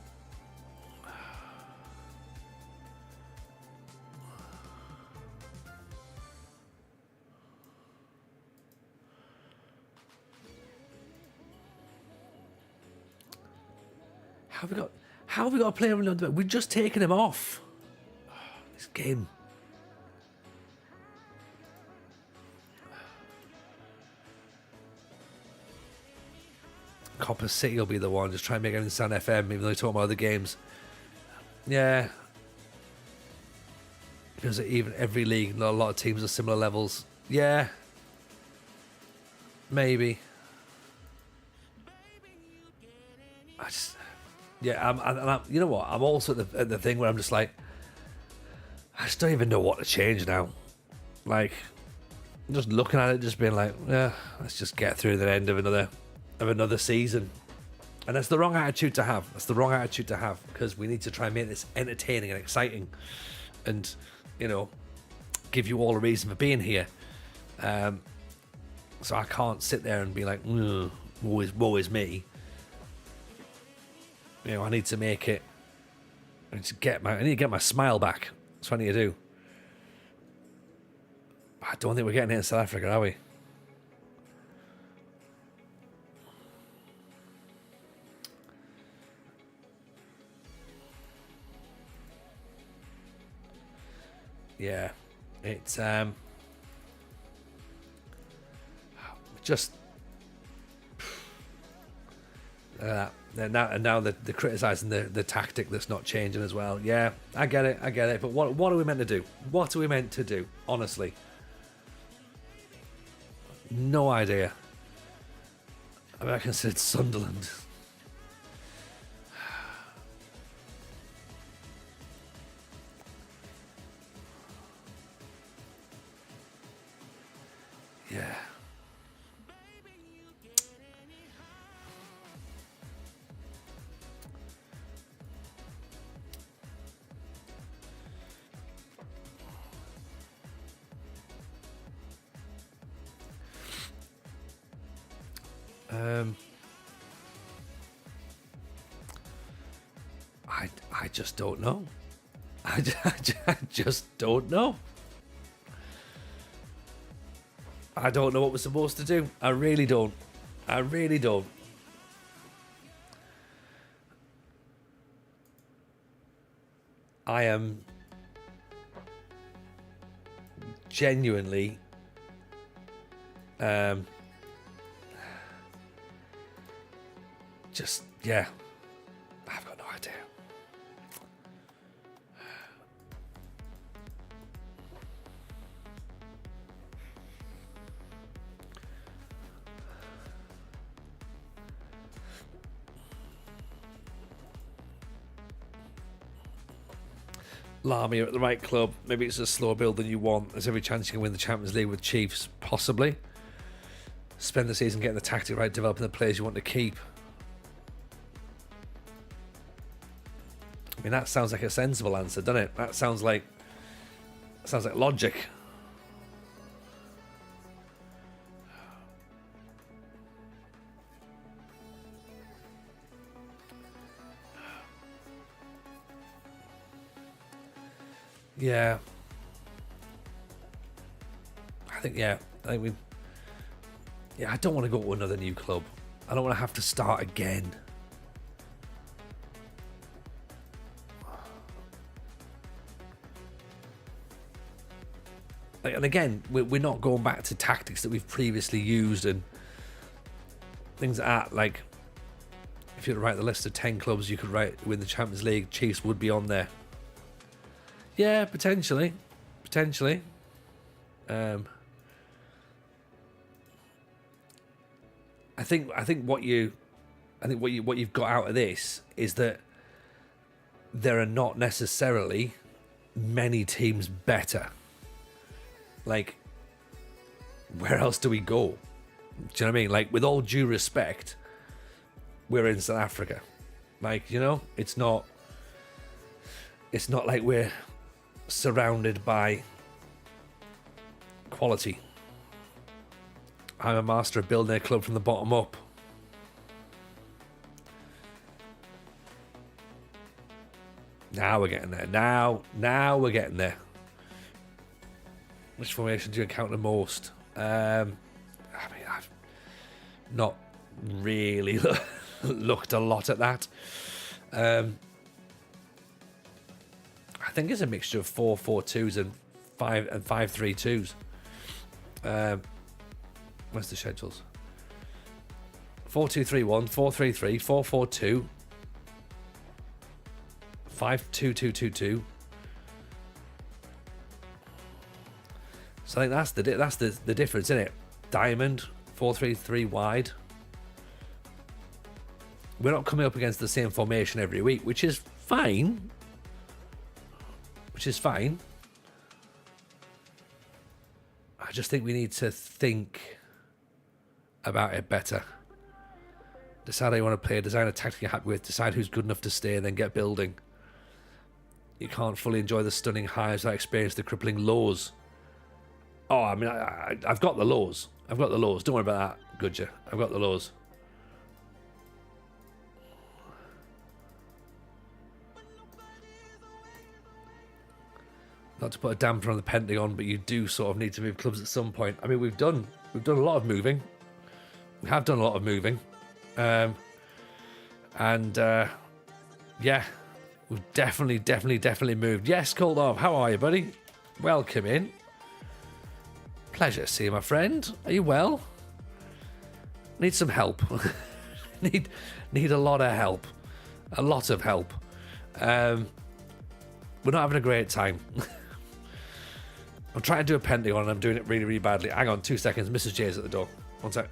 have we got a player on the... We've just taken him off. This game. Copper City will be the one. Just try and make everything sound FM, even though we're talking about other games. Yeah. Because even every league, a lot of teams are similar levels. Yeah. Maybe. I'm you know what? I'm also at the thing where I'm just like, I just don't even know what to change now. Like, I'm just looking at it, just being like, yeah, let's just get through the end of another season. And that's the wrong attitude to have. Because we need to try and make this entertaining and exciting, and you know, give you all a reason for being here. So I can't sit there and be like, woe is me. You know, I need to make it. I need to get my smile back. That's what I need to do. I don't think we're getting it in South Africa, are we? Yeah, it's just now they're criticising the tactic that's not changing as well. Yeah, I get it. But what are we meant to do? What are we meant to do? Honestly, no idea. I mean, I considered Sunderland. Yeah. I just don't know. I just don't know. I don't know what we're supposed to do. I really don't. I really don't. I am genuinely just, yeah, I've got no idea. Lamy, you're at the right club. Maybe it's a slower build than you want. There's every chance you can win the Champions League with Chiefs, possibly. Spend the season getting the tactic right, developing the players you want to keep. I mean, that sounds like a sensible answer, doesn't it? That sounds like logic. Yeah. I think we. Yeah, I don't want to go to another new club. I don't want to have to start again. And again, we're not going back to tactics that we've previously used and things like that. Like, if you were to write the list of 10 clubs you could win the Champions League, Chiefs would be on there. Yeah, potentially. I think what you've got out of this is that there are not necessarily many teams better. Like, where else do we go? Do you know what I mean? Like, with all due respect, we're in South Africa. Like, you know, it's not like we're surrounded by quality. I'm a master of building a club from the bottom up. Now we're getting there. Now we're getting there. Which formation do you encounter most? I mean, I've not really looked a lot at that. I think it's a mixture of 4-4-2s and 5-3-2s. Where's the schedules? 4-2-3-1, 4-3-3, 4-4-2, 5-2-2-2-2. So I think that's the difference, isn't it? Diamond, 4-3-3 wide. We're not coming up against the same formation every week, which is fine. I just think we need to think about it better. Decide how you want to play, design a tactic you're happy with, decide who's good enough to stay, and then get building. You can't fully enjoy the stunning highs without experience the crippling lows. Oh, I mean, I've got the lows. Don't worry about that, Goodger. I've got the lows. Not to put a damper on the Pentagon, but you do sort of need to move clubs at some point. I mean, we've done a lot of moving. We have done a lot of moving. Yeah, we've definitely moved. Yes, Koldov, how are you, buddy? Welcome in. Pleasure to see you, my friend. Are you well? Need some help. need a lot of help. A lot of help. We're not having a great time. I'm trying to do a Pentagon and I'm doing it really, really badly. Hang on 2 seconds. Mrs. J's at the door. 1 sec.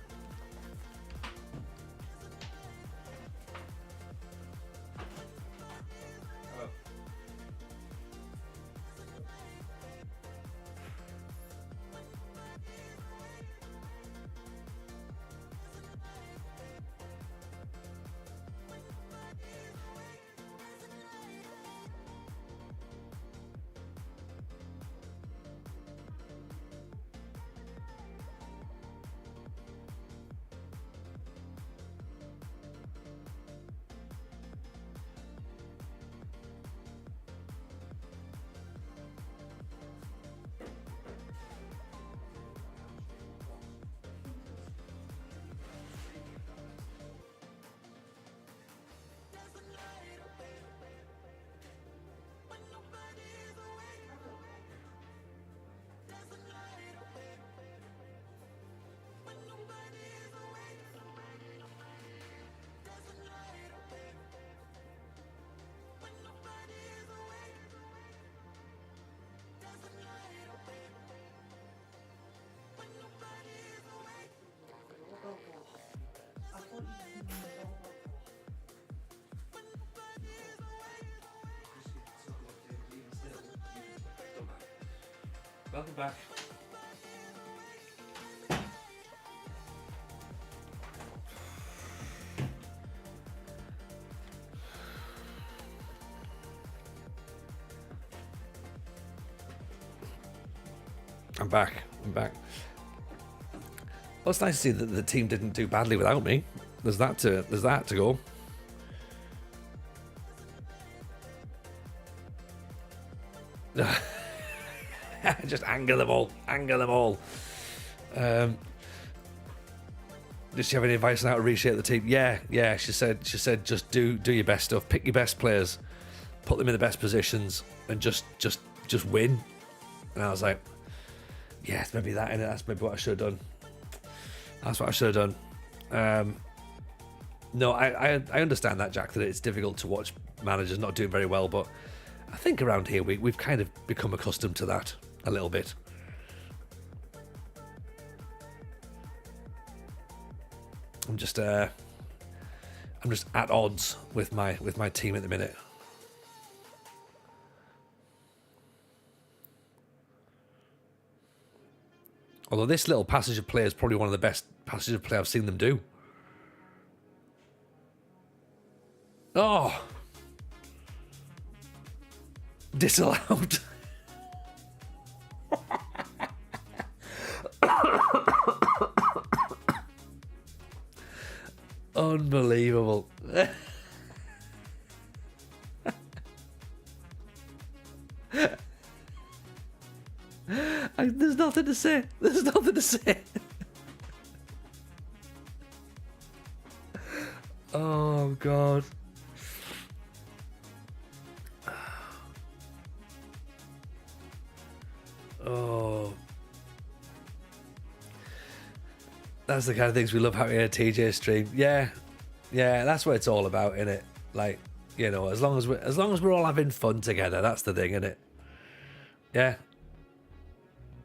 Welcome back. I'm back. Well, it's nice to see that the team didn't do badly without me. There's that to go. Just anger them all. Did she have any advice on how to reshape the team? Yeah. She said just do your best stuff. Pick your best players, put them in the best positions, and just win. And I was like, yeah, it's maybe that in it. That's maybe what I should have done. No, I understand that, Jack, that it's difficult to watch managers not doing very well, but I think around here we've kind of become accustomed to that a little bit. I'm just at odds with my team at the minute. Although this little passage of play is probably one of the best passages of play I've seen them do. Oh! Disallowed. Unbelievable. There's nothing to say. Oh, God. Oh. That's the kind of things we love having a TJ stream. Yeah, that's what it's all about, innit? Like, you know, as long as we're all having fun together, that's the thing, innit? Yeah.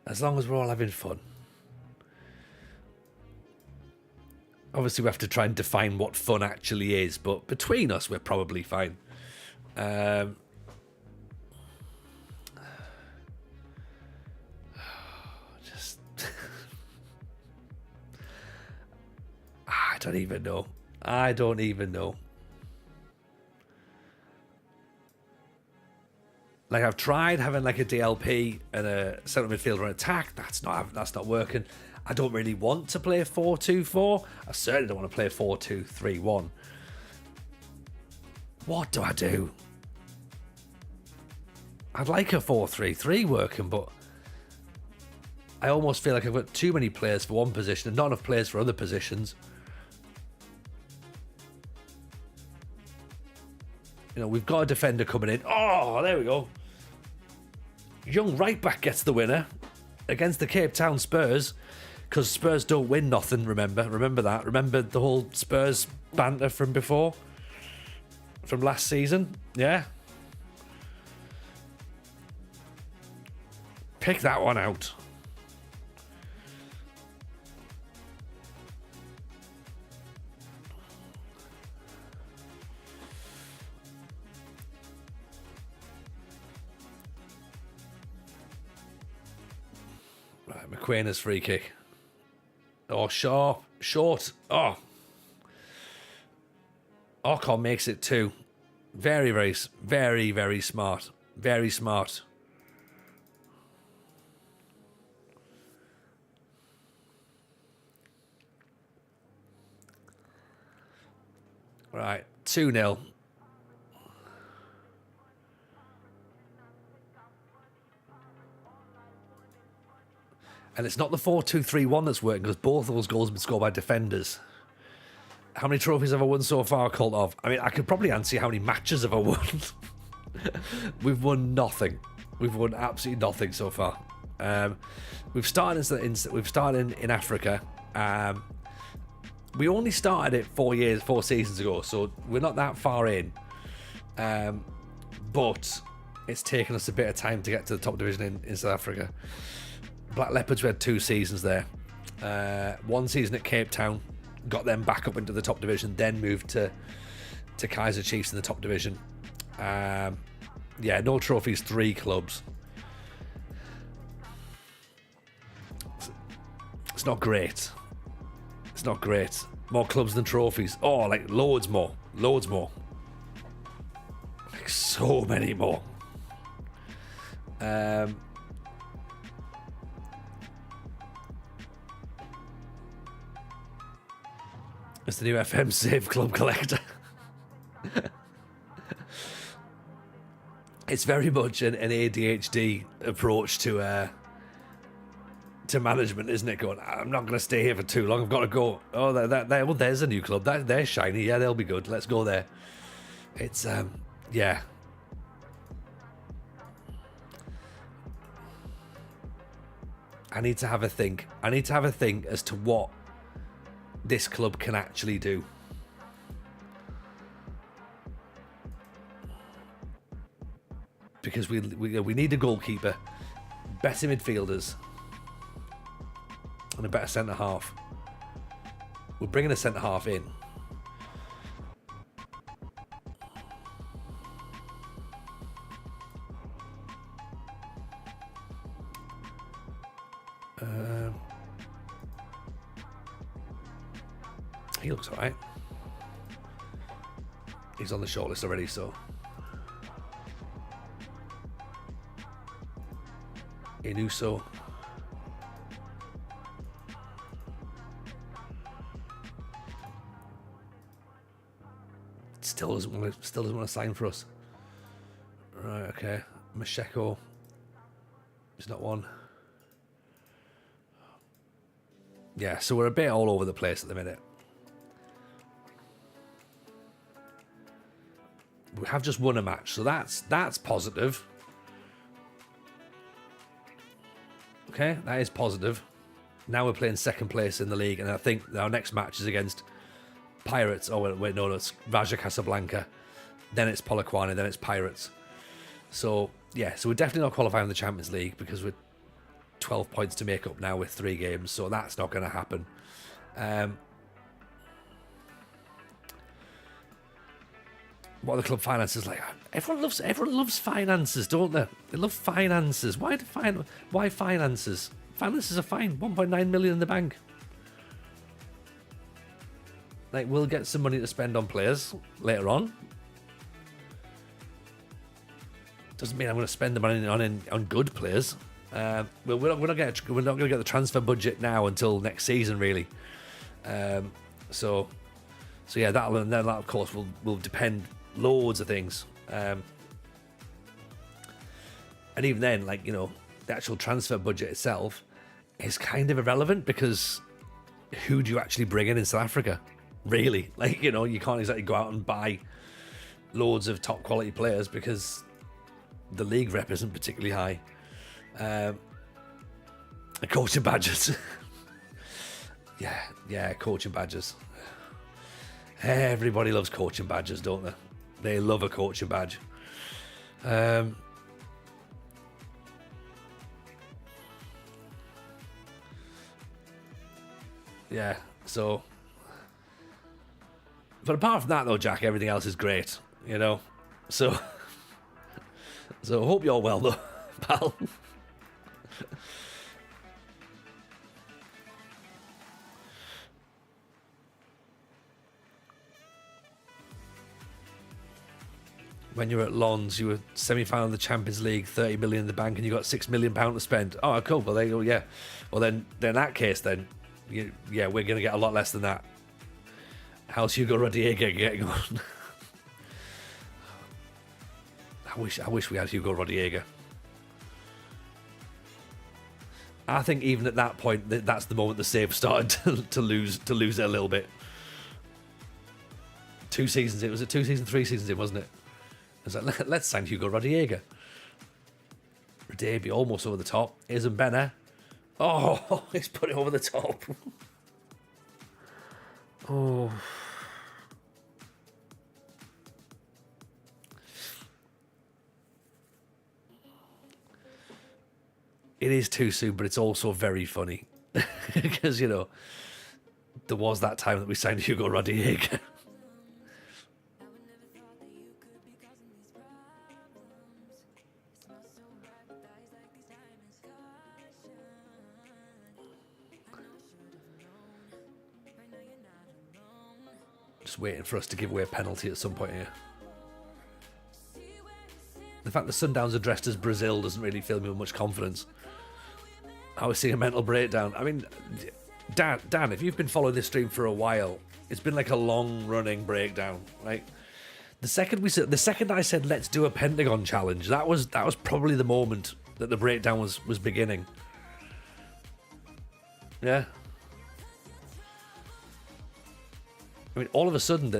As long as we're all having fun. Obviously, we have to try and define what fun actually is, but between us, we're probably fine. Just... I don't even know. Like, I've tried having like a DLP and a central midfielder on attack. That's not working. I don't really want to play 4-2-4. I certainly don't want to play 4-2-3-1. What do I do? I'd like a 4-3-3 working, but I almost feel like I've got too many players for one position and not enough players for other positions. You know, we've got a defender coming in. Oh, there we go. Young right back gets the winner against the Cape Town Spurs, because Spurs don't win nothing, remember that. Remember the whole Spurs banter from before? From last season? Yeah. Pick that one out. Right, McQueen's free kick. Oh, sharp. Short. Oh. Ocon makes it 2. Very, very, very, very smart. Very smart. Right, 2-0. And it's not the 4-2-3-1 that's working, because both of those goals have been scored by defenders. How many trophies have I won so far, Cult of? I mean, I could probably answer you how many matches have I won. We've won nothing. We've won absolutely nothing so far. We've started in Africa. We only started it 4 seasons ago, so we're not that far in. But it's taken us a bit of time to get to the top division in South Africa. Black Leopards, we had 2 seasons there. 1 season at Cape Town, got them back up into the top division, then moved to Kaizer Chiefs in the top division. Yeah, no trophies, 3 clubs. It's not great. It's not great. More clubs than trophies. Oh, like loads more. Loads more. Like so many more. It's the new FM Save Club Collector. It's very much an ADHD approach to management, isn't it? Going, I'm not going to stay here for too long. I've got to go. Oh, well, there's a new club. They're shiny. Yeah, they'll be good. Let's go there. It's yeah. I need to have a think. I need to have a think as to what this club can actually do. Because we need a goalkeeper, better midfielders, and a better centre half. We're bringing a centre half in. He looks alright. He's on the shortlist already, so. Inuso. Still doesn't want to sign for us. Right, okay. Masheko is not one. Yeah, so we're a bit all over the place at the minute. We have just won a match, so that's positive. Okay, that is positive. Now we're playing second place in the league, and I think our next match is against Pirates. Oh, wait, no, it's Raja Casablanca. Then it's Polokwane, then it's Pirates. So, yeah, so we're definitely not qualifying for the Champions League because we're 12 points to make up now with 3 games, so that's not going to happen. What are the club finances like? Everyone loves finances, don't they? They love finances. Why finances? Finances are fine. 1.9 million in the bank. Like, we'll get some money to spend on players later on. Doesn't mean I'm going to spend the money on good players. We're not going to get the transfer budget now until next season, really. So yeah, that of course will depend loads of things. And even then, like, you know, the actual transfer budget itself is kind of irrelevant because who do you actually bring in South Africa? Really? Like, you know, you can't exactly go out and buy loads of top quality players because the league rep isn't particularly high. And coaching badges. yeah, coaching badges. Everybody loves coaching badges, don't they? They love a coaching badge. Yeah, so. But apart from that, though, Jack, everything else is great, you know? So I hope you're well, though, pal. When you were at Lons, you were semi-final of the Champions League, 30 million in the bank, and you got £6 million to spend. Oh, cool. Well, there you go. Yeah. Well, then in that case, then, we're going to get a lot less than that. How's Hugo Rodriguez getting on? I wish we had Hugo Rodriguez. I think even at that point, that's the moment the save started to lose it a little bit. 2 seasons. It was 2 seasons, 3 seasons. It wasn't it. I was like, let's sign Hugo Rodriguez. Rodriguez almost over the top. Isn't Benner? Oh, he's put it over the top. Oh. It is too soon, but it's also very funny. Because, you know, there was that time that we signed Hugo Rodriguez. Just waiting for us to give away a penalty at some point here. The fact that Sundowns are dressed as Brazil doesn't really fill me with much confidence. I was seeing a mental breakdown. I mean, Dan, if you've been following this stream for a while, it's been like a long-running breakdown. Like the second I said let's do a Pentagon challenge, that was probably the moment that the breakdown was beginning. Yeah. I mean, all of a sudden,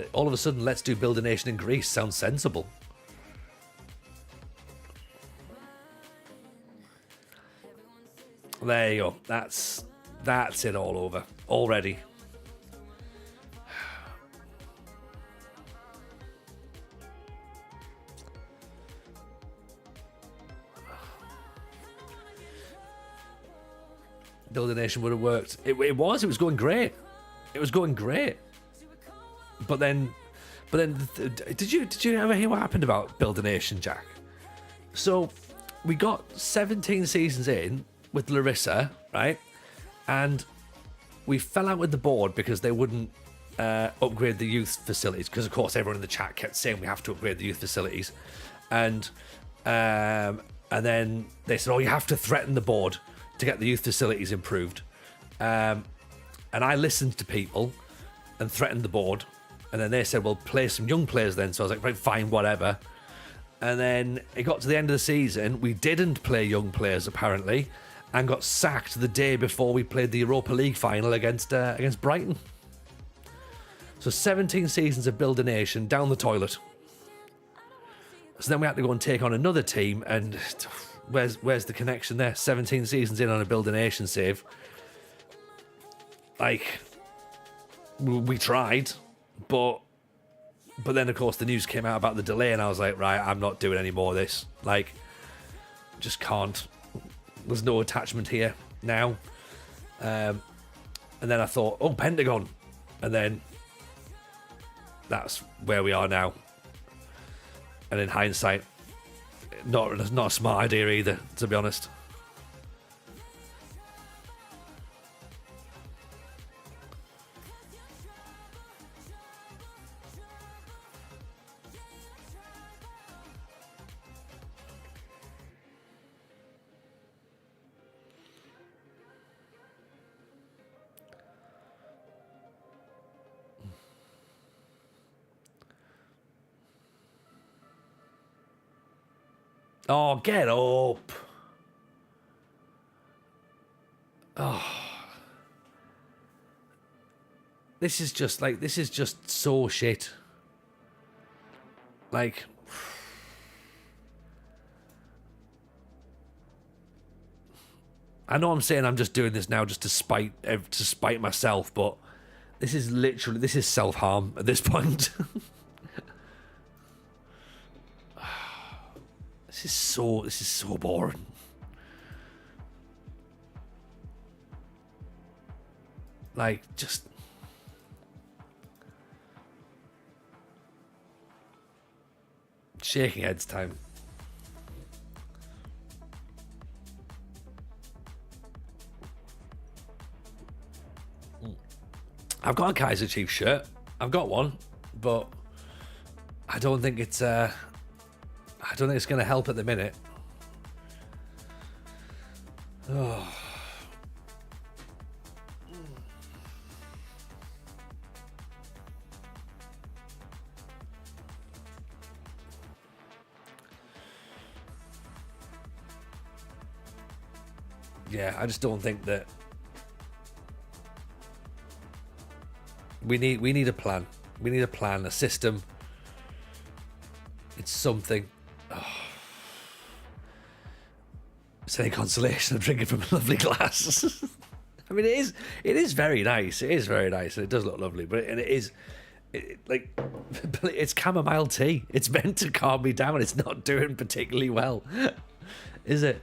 let's do Build a Nation in Greece sounds sensible. There you go. That's it all over already. Build a Nation would have worked. It was going great. It was going great. But then, did you ever hear what happened about Build a Nation, Jack? So we got 17 seasons in with Larissa, right? And we fell out with the board because they wouldn't upgrade the youth facilities. Because of course everyone in the chat kept saying we have to upgrade the youth facilities, and then they said, "Oh, you have to threaten the board to get the youth facilities improved." And I listened to people and threatened the board, and then they said, "Well, play some young players then." So I was like, "Right, fine, whatever." And then it got to the end of the season. We didn't play young players apparently, and got sacked the day before we played the Europa League final against Brighton. So 17 seasons of Build a Nation down the toilet. So then we had to go and take on another team, and where's the connection there? 17 seasons in on a Build a Nation save. Like, we tried, but then of course the news came out about the delay, and I was like, right, I'm not doing any more of this. Like, just can't. There's no attachment here now. And then I thought, oh, Pentagon. And then that's where we are now. And in hindsight, not a smart idea either, to be honest. Oh, get up. Oh. This is just so shit. Like, I know I'm saying I'm just doing this now just to spite myself, but this is self-harm at this point. This is so boring. Like, just shaking heads time. I've got a Kaizer Chiefs shirt. I've got one, but I don't think it's going to help at the minute. Oh. Yeah, I just don't think that we need a plan. We need a plan, a system. It's something. Oh. It's any consolation, I'm drinking from a lovely glass. I mean, it is very nice. It is very nice, and it does look lovely. But it's chamomile tea. It's meant to calm me down. It's not doing particularly well, is it?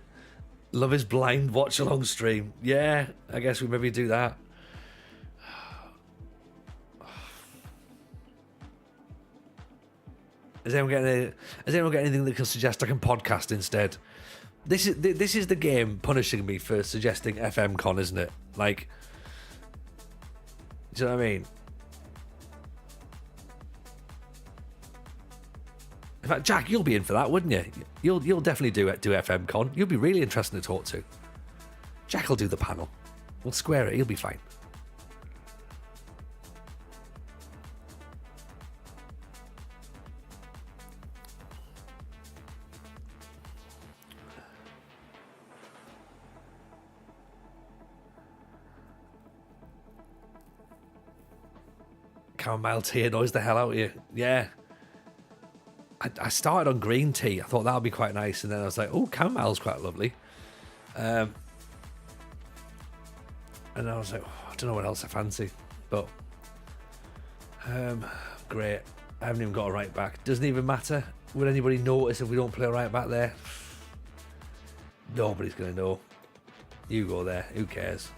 Love is Blind watch along stream. Yeah, I guess we maybe do that. Has anyone got anything that can suggest I can podcast instead? This is the game punishing me for suggesting FM Con, isn't it? Like, do you know what I mean? fact, Jack, you'll be in for that, wouldn't you? You'll definitely do FM Con. You'll be really interesting to talk to. Jack will do the panel. We'll square it. He'll be fine. Chamomile tea annoys the hell out of you. Yeah. I started on green tea. I thought that would be quite nice. And then I was like, oh, chamomile's quite lovely. And I was like, oh, I don't know what else I fancy. But, great. I haven't even got a right back. Doesn't even matter. Would anybody notice if we don't play a right back there? Nobody's going to know. You go there. Who cares?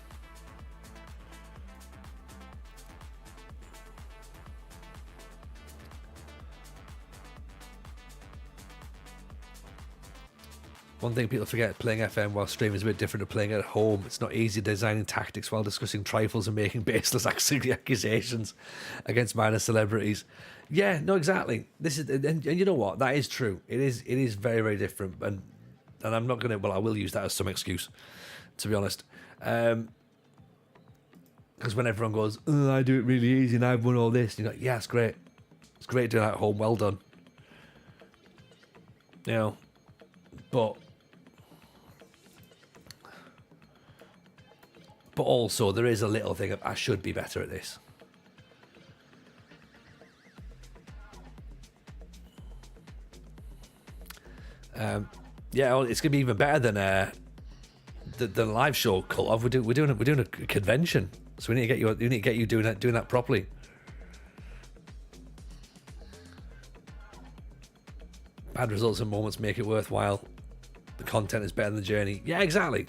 One thing people forget, playing FM while streaming is a bit different to playing at home. It's not easy designing tactics while discussing trifles and making baseless accusations against minor celebrities. Yeah, no, exactly. This is, and you know what? That is true. It is very, very different. And I'm not going to, well, I will use that as some excuse, to be honest. Because when everyone goes, oh, I do it really easy and I've won all this, you're like, yeah, it's great. It's great doing that at home. Well done. You know, but also there is a little thing of I should be better at this. Yeah, well, it's gonna be even better than the live show cut off. We're doing a convention, so we need to get you doing that properly. Bad results and moments make it worthwhile. The content is better than the journey. Yeah, exactly.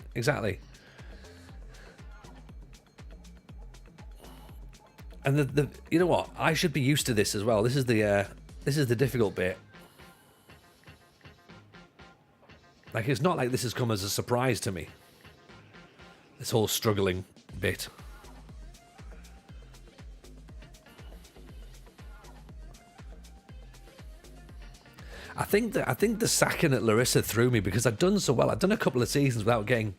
And the you know what? I should be used to this as well. This is the difficult bit. Like, it's not like this has come as a surprise to me. This whole struggling bit. I think the sacking at Larissa threw me because I'd done so well. I'd done a couple of seasons without getting.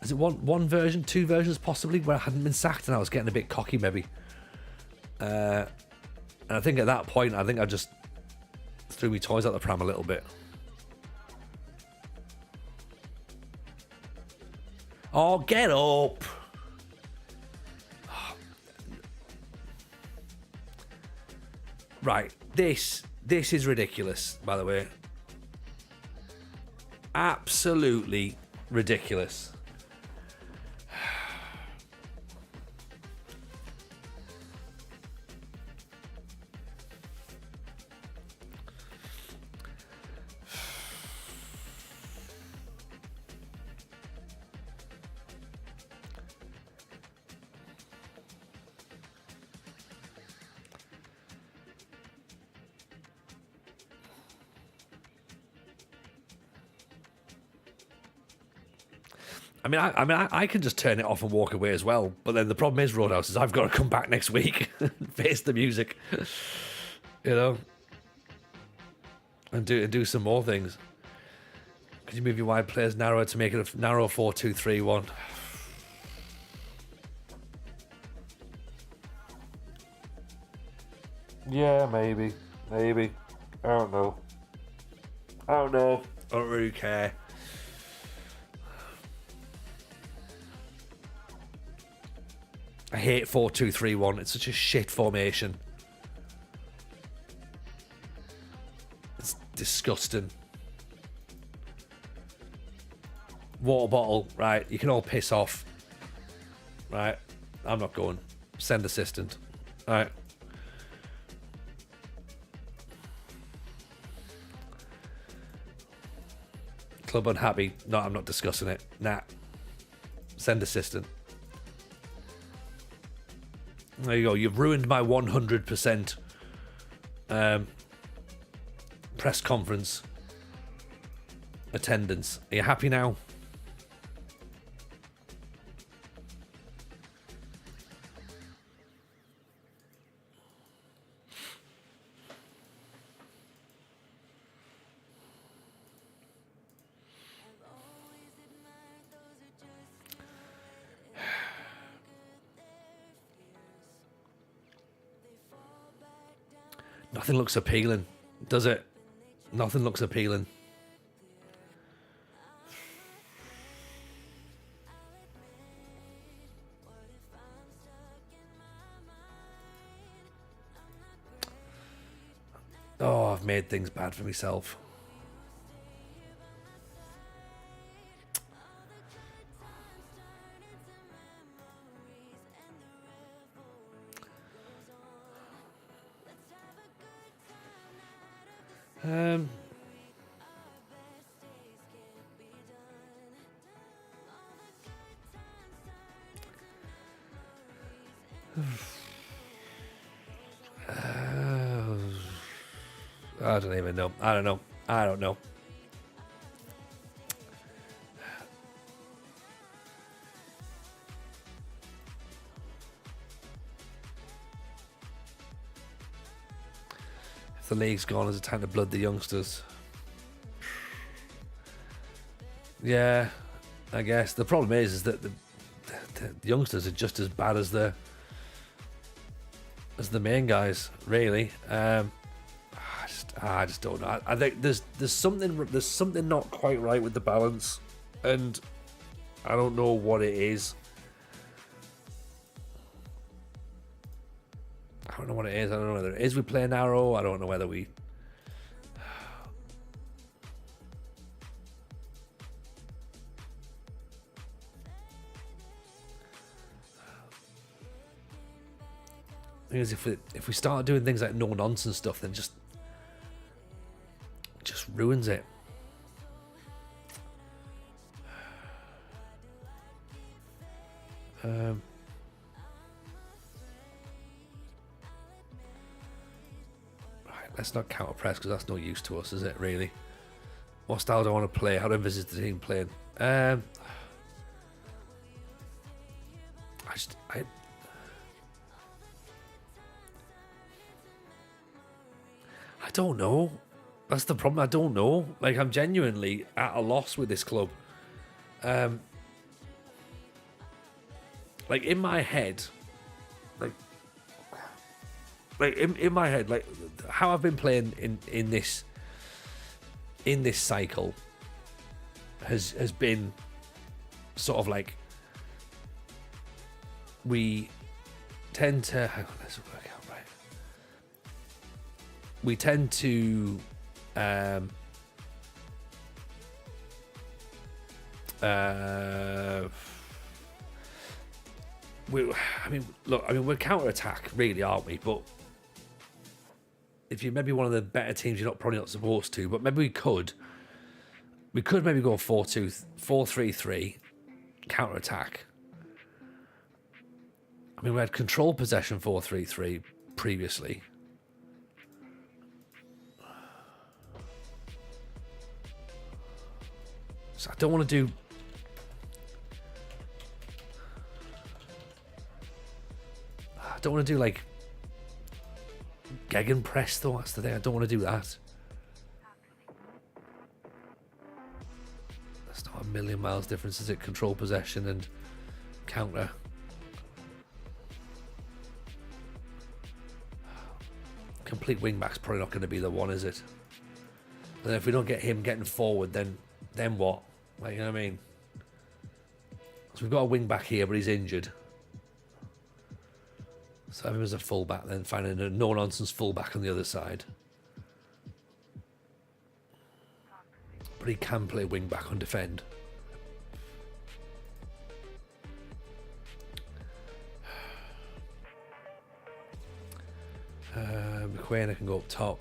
Is it one version, two versions possibly, where I hadn't been sacked and I was getting a bit cocky maybe. And I think at that point, I just threw me toys out the pram a little bit. Oh, get up! Right, this is ridiculous, by the way. Absolutely ridiculous. I can just turn it off and walk away as well. But then the problem is, Roadhouse, is I've got to come back next week and face the music, you know, and do some more things. Could you move your wide players narrower to make it a narrow 4-2-3-1? Yeah, maybe. I don't know. I don't really care. I hate 4-2-3-1. It's such a shit formation. It's disgusting. Water bottle, right? You can all piss off. Right? I'm not going. Send assistant. Right. Club unhappy. No, I'm not discussing it. Nah. Send assistant. There you go. You've ruined my 100% press conference attendance. Are you happy now? Nothing looks appealing, does it? Nothing looks appealing. Oh, I've made things bad for myself. I don't even know. I don't know. I don't know. If the league's gone, is it time to blood the youngsters? Yeah, I guess. The problem is that the youngsters are just as bad as the main guys, really. I just don't know. I think there's something not quite right with the balance, and I don't know what it is. I don't know what it is. I don't know whether it is we play narrow. I don't know whether we. The thing is, if we start doing things like no nonsense stuff, then just ruins it. Right, let's not counter press because that's no use to us, is it? Really? What style do I want to play? How do I envisage the team playing? I don't know. That's the problem. I don't know. Like, I'm genuinely at a loss with this club. Like, in my head, like in my head, like how I've been playing in this cycle has been sort of like we tend to. Hang on, let's work out right. We tend to. We're counter-attack, really, aren't we? But if you're maybe one of the better teams, you're probably not supposed to. But maybe we could maybe go 4-3-3, counter-attack. I mean, we had control possession 4-3-3 previously. So I don't want to do. I don't want to do like gegenpress though. That's the thing. I don't want to do that. That's not a million miles difference, is it? Control possession and counter. Complete wingback's probably not going to be the one, is it? And if we don't get him getting forward, then what? Like, you know what I mean? So we've got a wing back here, but he's injured. So have him as a fullback, then finding a no-nonsense fullback on the other side. But he can play wing back on defend. McQueen can go up top.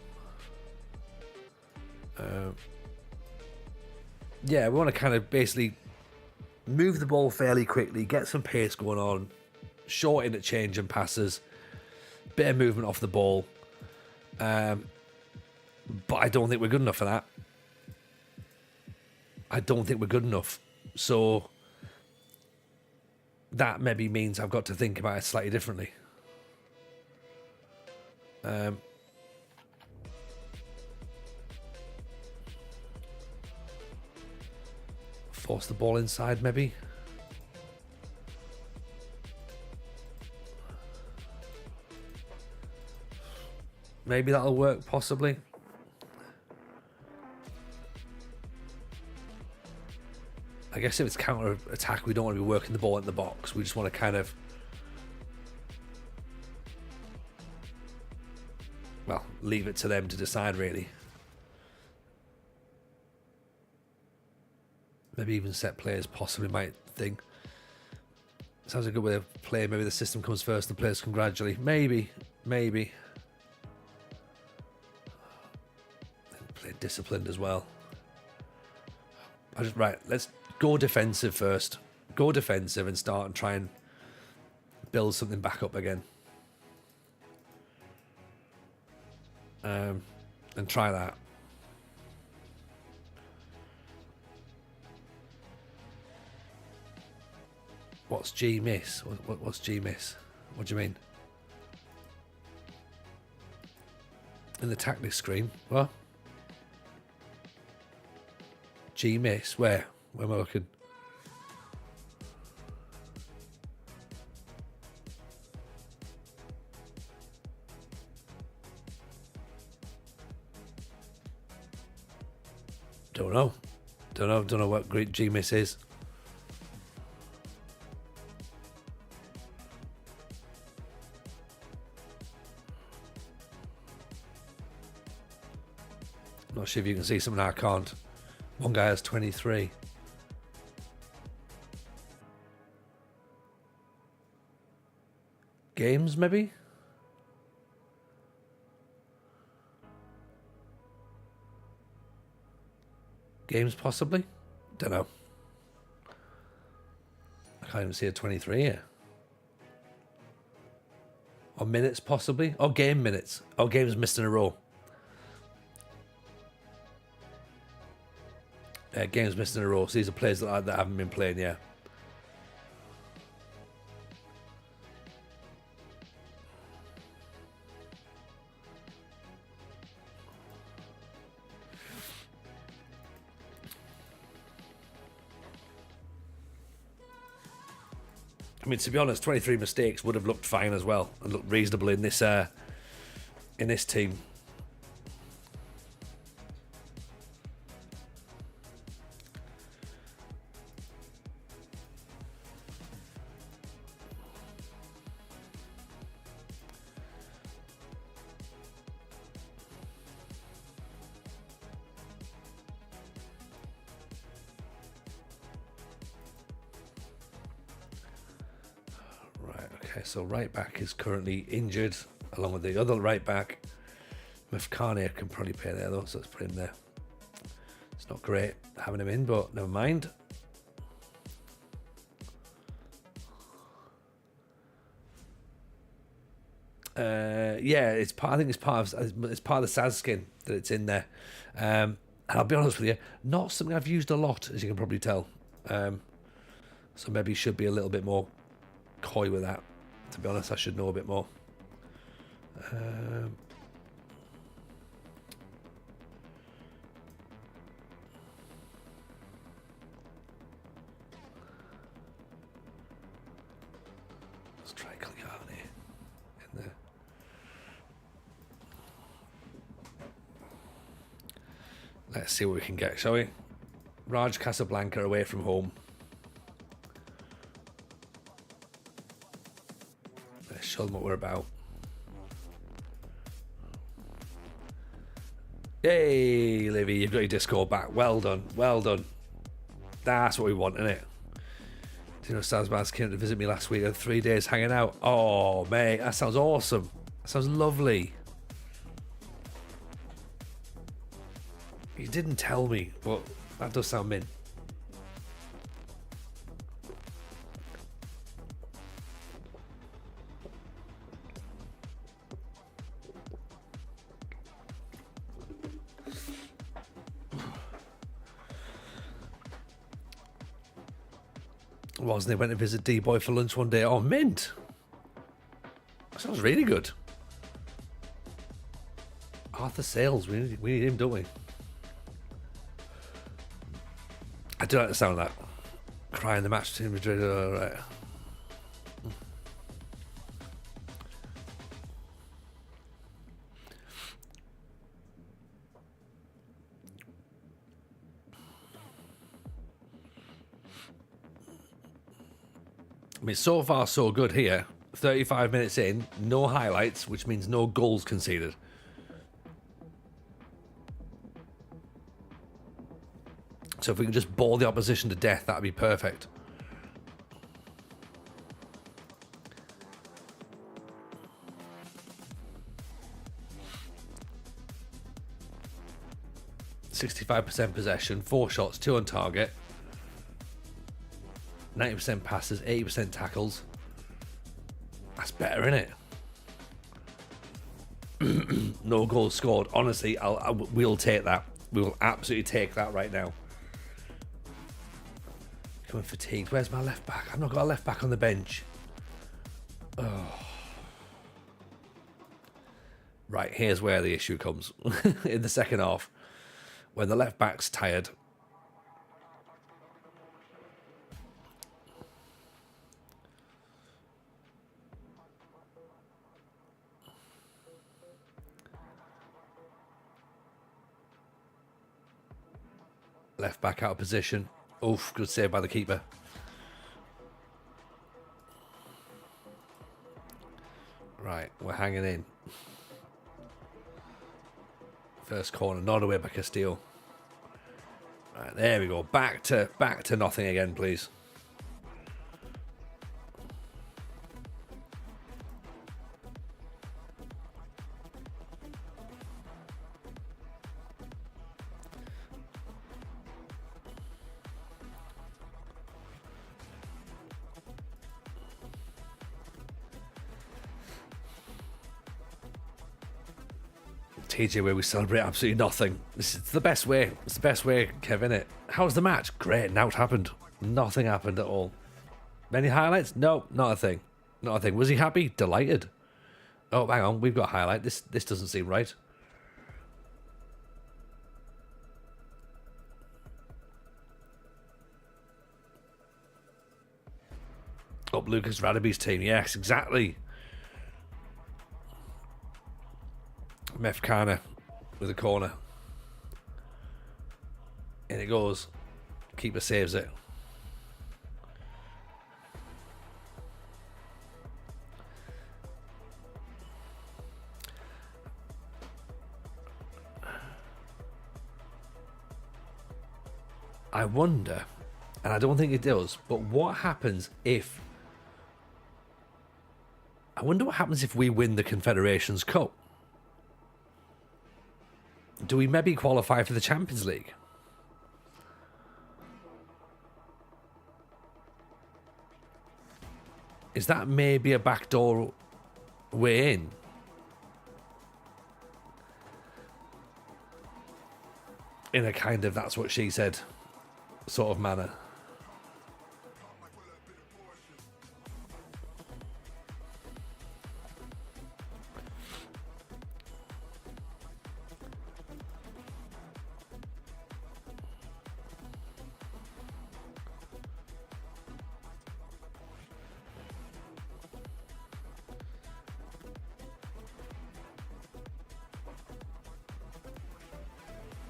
Yeah, we want to kind of basically move the ball fairly quickly, get some pace going on, shorten at change and passes, bit of movement off the ball. But I don't think we're good enough for that. I don't think we're good enough. So that maybe means I've got to think about it slightly differently. Force the ball inside, maybe. Maybe that'll work, possibly. I guess if it's counter-attack, we don't want to be working the ball in the box. We just want to kind of... well, leave it to them to decide, really. Maybe even set players possibly might think. Sounds like a good way of playing. Maybe the system comes first, the players come gradually. Maybe. Play disciplined as well. Right, let's go defensive first. Go defensive and start and try and build something back up again. And try that. What's G miss? What's G miss? What do you mean? In the tactics screen. What? G miss? Where? Where am I looking? Don't know. Don't know what great G miss is. Not sure if you can see something I can't. One guy has 23. Games, maybe? Games, possibly? Don't know. I can't even see a 23 here. Or minutes, possibly? Or game minutes. Oh, games missed in a row. Games missed in a row. So these are players that haven't been playing yet. I mean, to be honest, 23 mistakes would have looked fine as well and looked reasonable in this team. So right back is currently injured, along with the other right back. Mafkane can probably play there though, so let's put him there. It's not great having him in, but never mind. Yeah, I think it's part of the Saz skin that it's in there. And I'll be honest with you, not something I've used a lot, as you can probably tell. So maybe should be a little bit more coy with that. To be honest, I should know a bit more. Let's try Cagliari in there. Let's see what we can get, shall we? Raj Casablanca away from home. Show them what we're about. Yay, Livy, you've got your Discord back. Well done, well done. That's what we want, isn't it? Do you know Sazbaz came to visit me last week? I had 3 days hanging out. Oh, mate, that sounds awesome. That sounds lovely. You didn't tell me, but that does sound mint. Wasn't they went to visit D-Boy for lunch one day? Oh, mint. That sounds really good. Arthur Sales, we need him, don't we? I do like the sound of that. Crying the match between Madrid. Right. mean, so far so good here. 35 minutes in, no highlights, which means no goals conceded. So if we can just bore the opposition to death, that'd be perfect. %65 possession, 4 shots, 2 on target, 90% passes, 80% tackles. That's better, isn't it? No goals scored. Honestly, we'll take that. We will absolutely take that right now. Becoming fatigued. Where's my left back? I've not got a left back on the bench. Oh. Right, here's where the issue comes. In the second half, when the left back's tired. Left back out of position. Oof, good save by the keeper. Right, we're hanging in. First corner, not away by Castillo. Right, there we go. Back to nothing again, please. TJ, where we celebrate absolutely nothing. This is the best way. It's the best way, Kevin. It. How's the match? Great. Now it happened. Nothing happened at all. Any highlights? No, not a thing. Not a thing. Was he happy? Delighted. Oh, hang on. We've got a highlight. This doesn't seem right. Oh, Lucas Radaby's team. Yes, exactly. Mefkana with a corner. In it goes. Keeper saves it. I wonder, and I don't think it does, but what happens if... I wonder what happens if we win the Confederations Cup. Do we maybe qualify for the Champions League? Is that maybe a backdoor way in? In a kind of that's what she said sort of manner.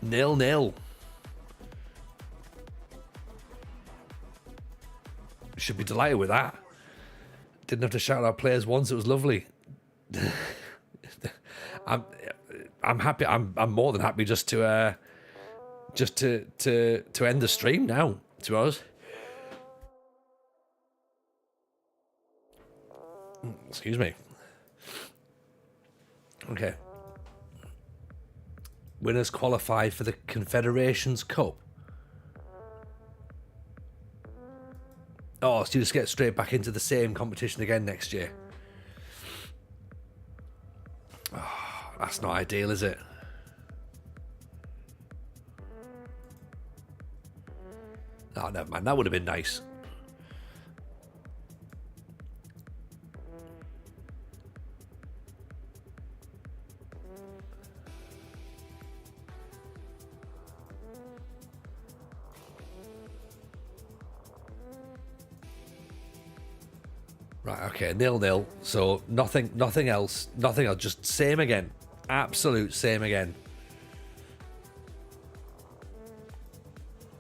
Nil-nil. Should be delighted with that. Didn't have to shout out players once. It was lovely. I'm happy. I'm more than happy just to end the stream now. To be honest. Excuse me. Okay. Winners qualify for the Confederations Cup. Oh, so you just get straight back into the same competition again next year. Oh, that's not ideal, is it? Oh, never mind. That would have been nice. Right, okay, 0-0. So nothing else, just same again. Absolute same again.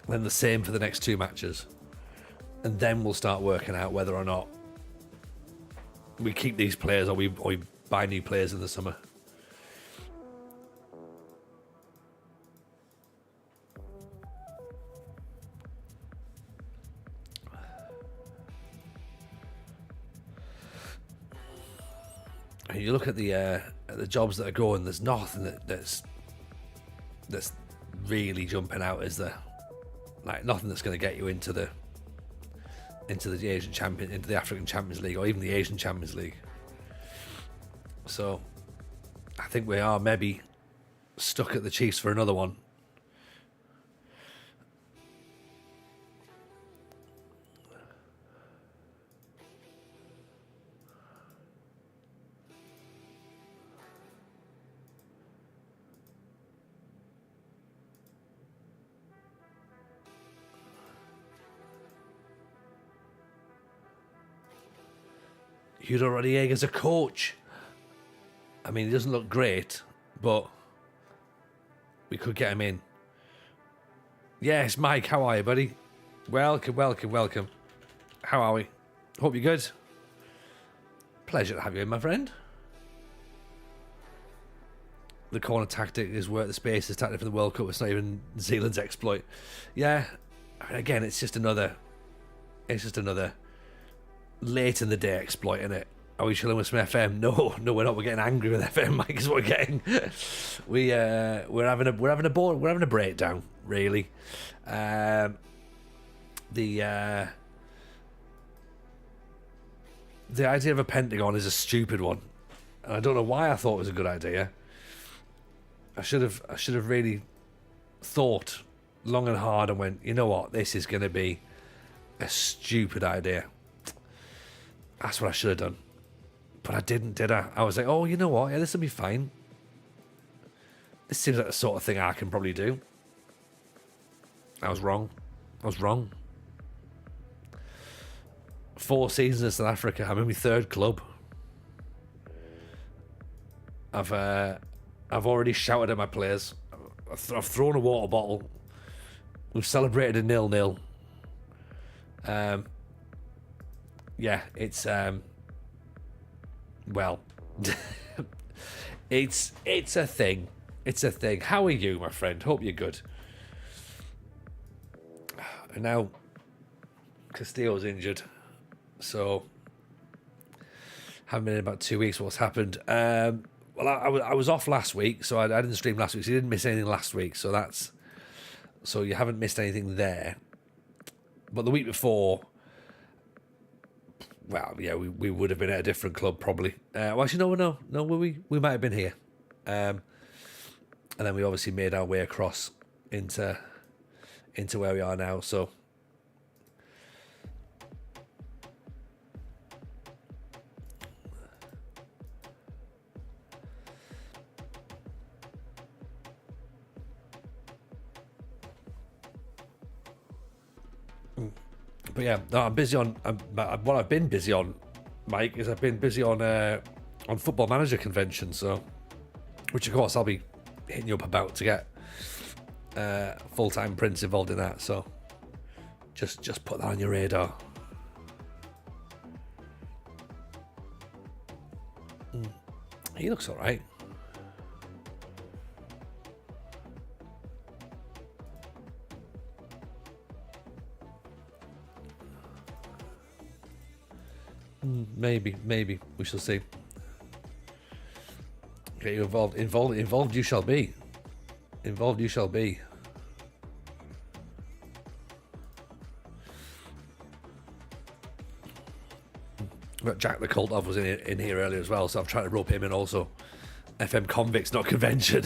Then the same for the next 2 matches. And then we'll start working out whether or not we keep these players or we buy new players in the summer. And you look at the jobs that are going, there's nothing that's really jumping out, is there? Like nothing that's going to get you into the Asian champion, into the African Champions League, or even the Asian Champions League. So I think we are maybe stuck at the Chiefs for another one. Hugo Rodriguez as a coach. I mean, he doesn't look great, but we could get him in. Yes, Mike, how are you, buddy? Welcome. How are we? Hope you're good. Pleasure to have you in, my friend. The corner tactic is work the spaces tactic for the World Cup. It's not even Zealand's exploit. Yeah, again, it's just another late in the day exploit, innit? Are we chilling with some FM? No, we're not. We're getting angry with FM, Mike. Is what we're getting. We're having a breakdown, really. The idea of a Pentagon is a stupid one, and I don't know why I thought it was a good idea. I should have really thought long and hard and went, you know what, this is going to be a stupid idea. That's what I should have done. But I didn't, did I? I was like, oh, you know what? Yeah, this will be fine. This seems like the sort of thing I can probably do. I was wrong. 4 seasons in South Africa. I'm in my 3rd club. I've already shouted at my players. I've thrown a water bottle. We've celebrated a 0-0. Yeah, it's well, it's a thing. It's a thing. How are you, my friend? Hope you're good. And now Castillo's injured, so haven't been in about 2 weeks. What's happened? Well, I was off last week, so I didn't stream last week. So you didn't miss anything last week. So you haven't missed anything there. But the week before, well, yeah, we would have been at a different club probably. Well, actually, no, we might have been here. And then we obviously made our way across into where we are now. So but yeah, no, I'm busy on what I've been busy on, Mike, is I've been busy on Football Manager convention, so which of course I'll be hitting you up about to get full-time Prince involved in that. So just put that on your radar. He looks all right. Maybe we shall see. Get you involved you shall be. Involved you shall be. But Jack the Cult was in here earlier as well, so I'm trying to rope him in also. FM Convicts, not convention.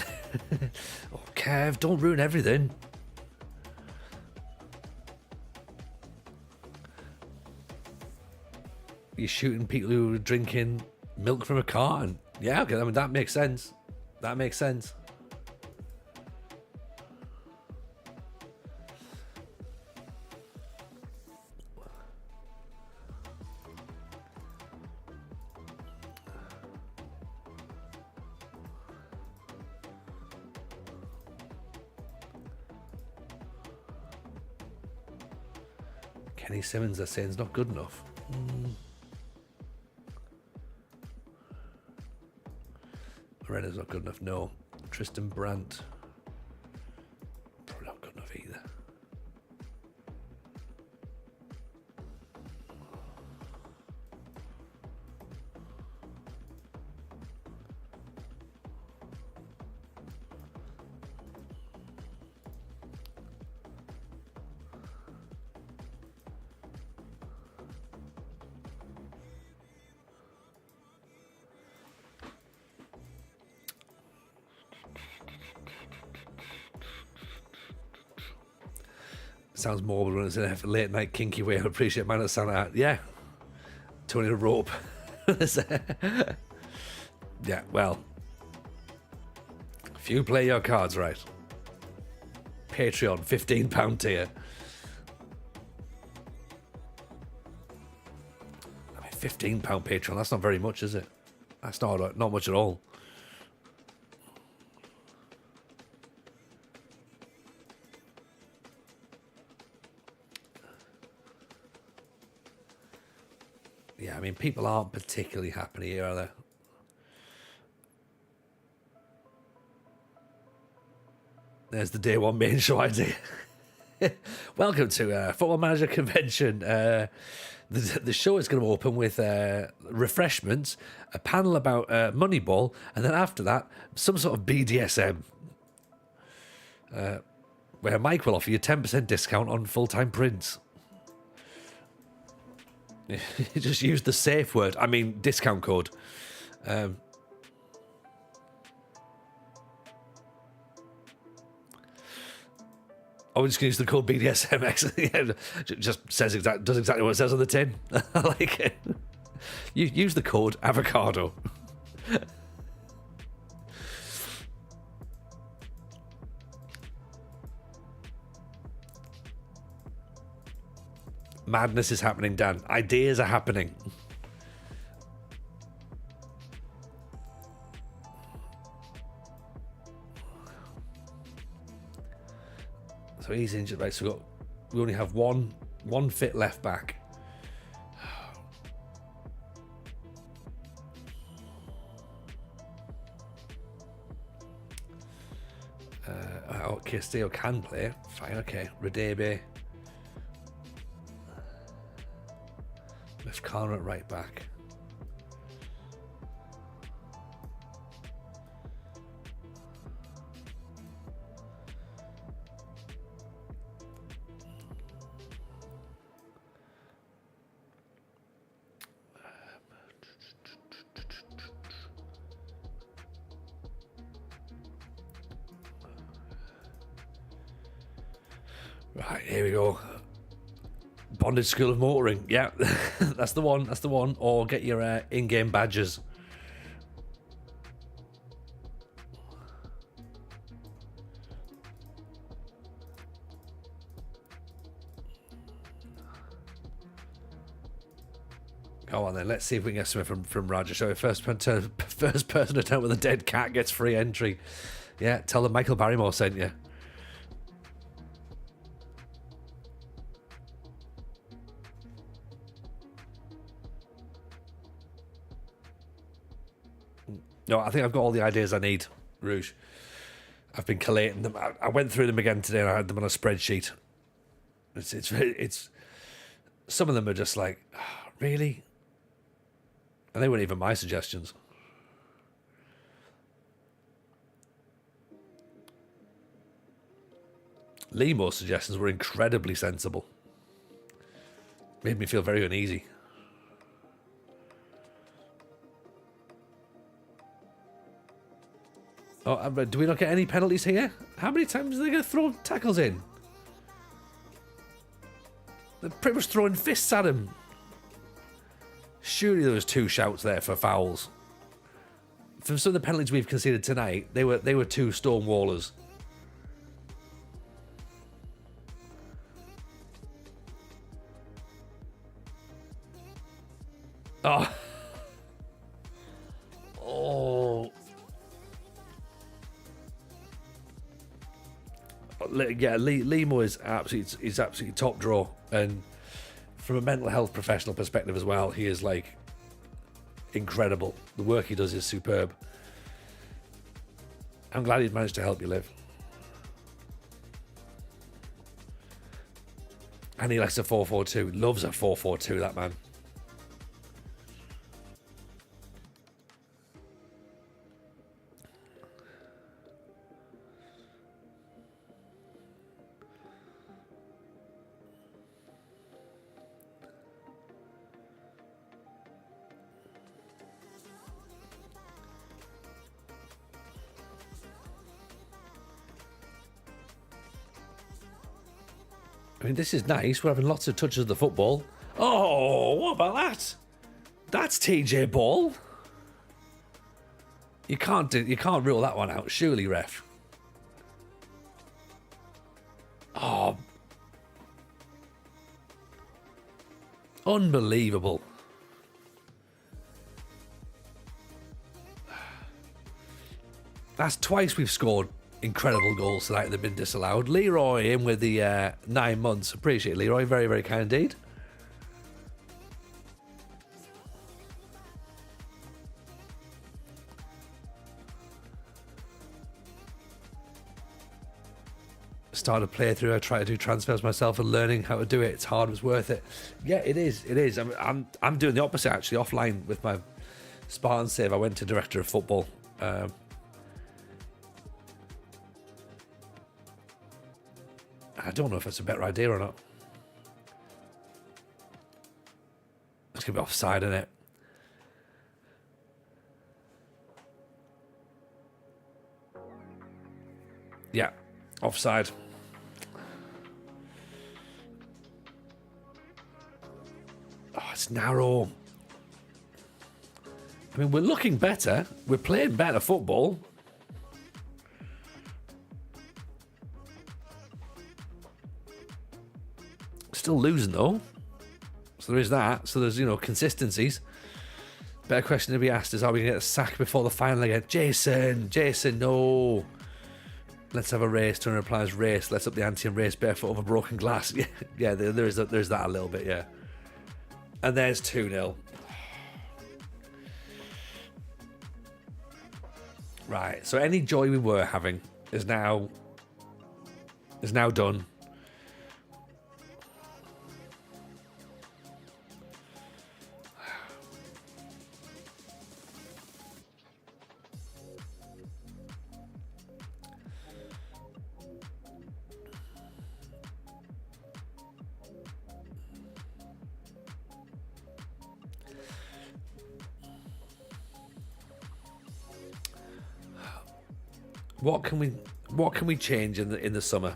Oh, Kev, don't ruin everything. You're shooting people who are drinking milk from a carton. Yeah, okay, I mean, that makes sense. That makes sense. Kenny Simmons, they're saying, is not good enough. Pereira's not good enough. No. Tristan Brandt. Probably not good enough either. Sounds morbid when it's in a late night kinky way. I appreciate man that sound out. Yeah. Tony the rope. Yeah, well. If you play your cards right. Patreon, £15 tier. I mean, £15 Patreon, that's not very much, is it? That's not much at all. Yeah, I mean, people aren't particularly happy here, are they? There's the day one main show idea. Welcome to Football Manager Convention. The show is going to open with refreshments, a panel about Moneyball, and then after that, some sort of BDSM. Where Mike will offer you 10% discount on full-time prints. You just use the safe word. I mean, discount code. Oh, we're just going to use the code BDSM. Just does exactly what it says on the tin. I like it. You use the code avocado. Madness is happening, Dan. Ideas are happening. So he's injured, right? So we only have one fit left back. Castillo can play. Fine, okay. Radebe. Left corner at right back. Right, here we go. Bondage School of Motoring. Yeah, that's the one. That's the one. Or get your in-game badges. Go on then. Let's see if we can get something from Roger. So first person to tell with a dead cat gets free entry. Yeah, tell them Michael Barrymore sent you. No, I think I've got all the ideas I need, Rouge. I've been collating them. I went through them again today and I had them on a spreadsheet. It's some of them are just like, oh, really? And they weren't even my suggestions. Limo's suggestions were incredibly sensible. Made me feel very uneasy. Oh, do we not get any penalties here? How many times are they going to throw tackles in? They're pretty much throwing fists at him. Surely there was 2 shouts there for fouls. From some of the penalties we've conceded tonight, they were 2 stonewallers. Oh. Oh. Yeah, Limo is absolutely top draw, and from a mental health professional perspective as well, he is like incredible. The work he does is superb. I'm glad he's managed to help you live. And he likes a 4-4-2. Loves a 4-4-2, that man. I mean, this is nice. We're having lots of touches of the football. Oh, what about that? That's TJ Ball. You can't rule that one out, surely, ref. Oh, unbelievable. That's twice we've scored incredible goals tonight that have been disallowed. Leroy in with the 9 months. Appreciate it, Leroy. Very, very kind indeed. Started a playthrough. I try to do transfers myself and learning how to do it. It's hard, it was worth it. Yeah, it is. It is. I'm doing the opposite actually. Offline with my Spartan save, I went to director of football. I don't know if it's a better idea or not. It's going to be offside, isn't it? Yeah, offside. Oh, it's narrow. I mean, we're looking better. We're playing better football. Still losing though, so there is that. So there's consistencies. Better question to be asked is, are we gonna get a sack before the final again? Jason, no. Let's have a race. Turner replies, race. Let's up the ante and race barefoot over broken glass. Yeah, there's that a little bit, yeah. And there's 2-0. Right. So any joy we were having is now done. What can we change in the summer?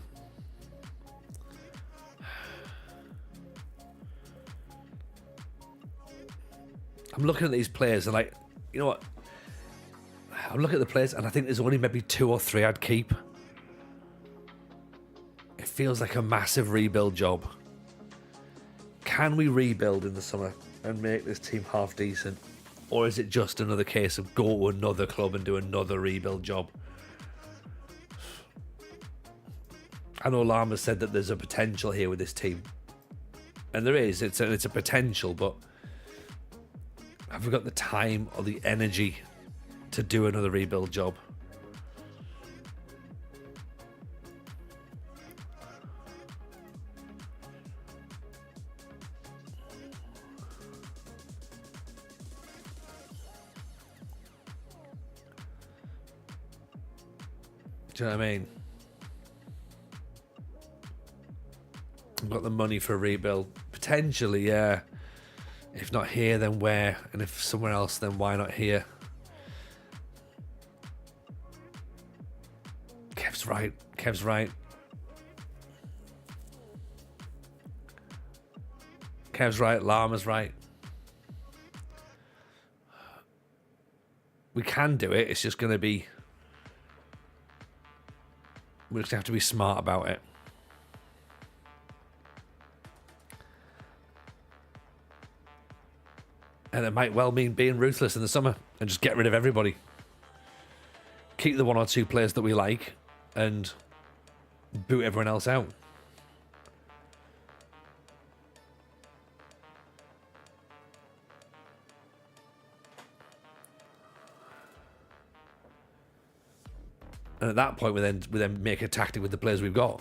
I'm looking at these players and like, you know what? I'm looking at the players and I think there's only maybe 2 or 3 I'd keep. It feels like a massive rebuild job. Can we rebuild in the summer and make this team half decent? Or is it just another case of go to another club and do another rebuild job? I know Lama said that there's a potential here with this team. And there is. It's a potential, but have we got the time or the energy to do another rebuild job? Do you know what I mean? I've got the money for a rebuild. Potentially, yeah. If not here, then where? And if somewhere else, then why not here? Kev's right. Kev's right. Lama's right. We can do it. It's just going to be... We're just going to have to be smart about it. And it might well mean being ruthless in the summer and just get rid of everybody. Keep the 1 or 2 players that we like and boot everyone else out. And at that point, we then make a tactic with the players we've got.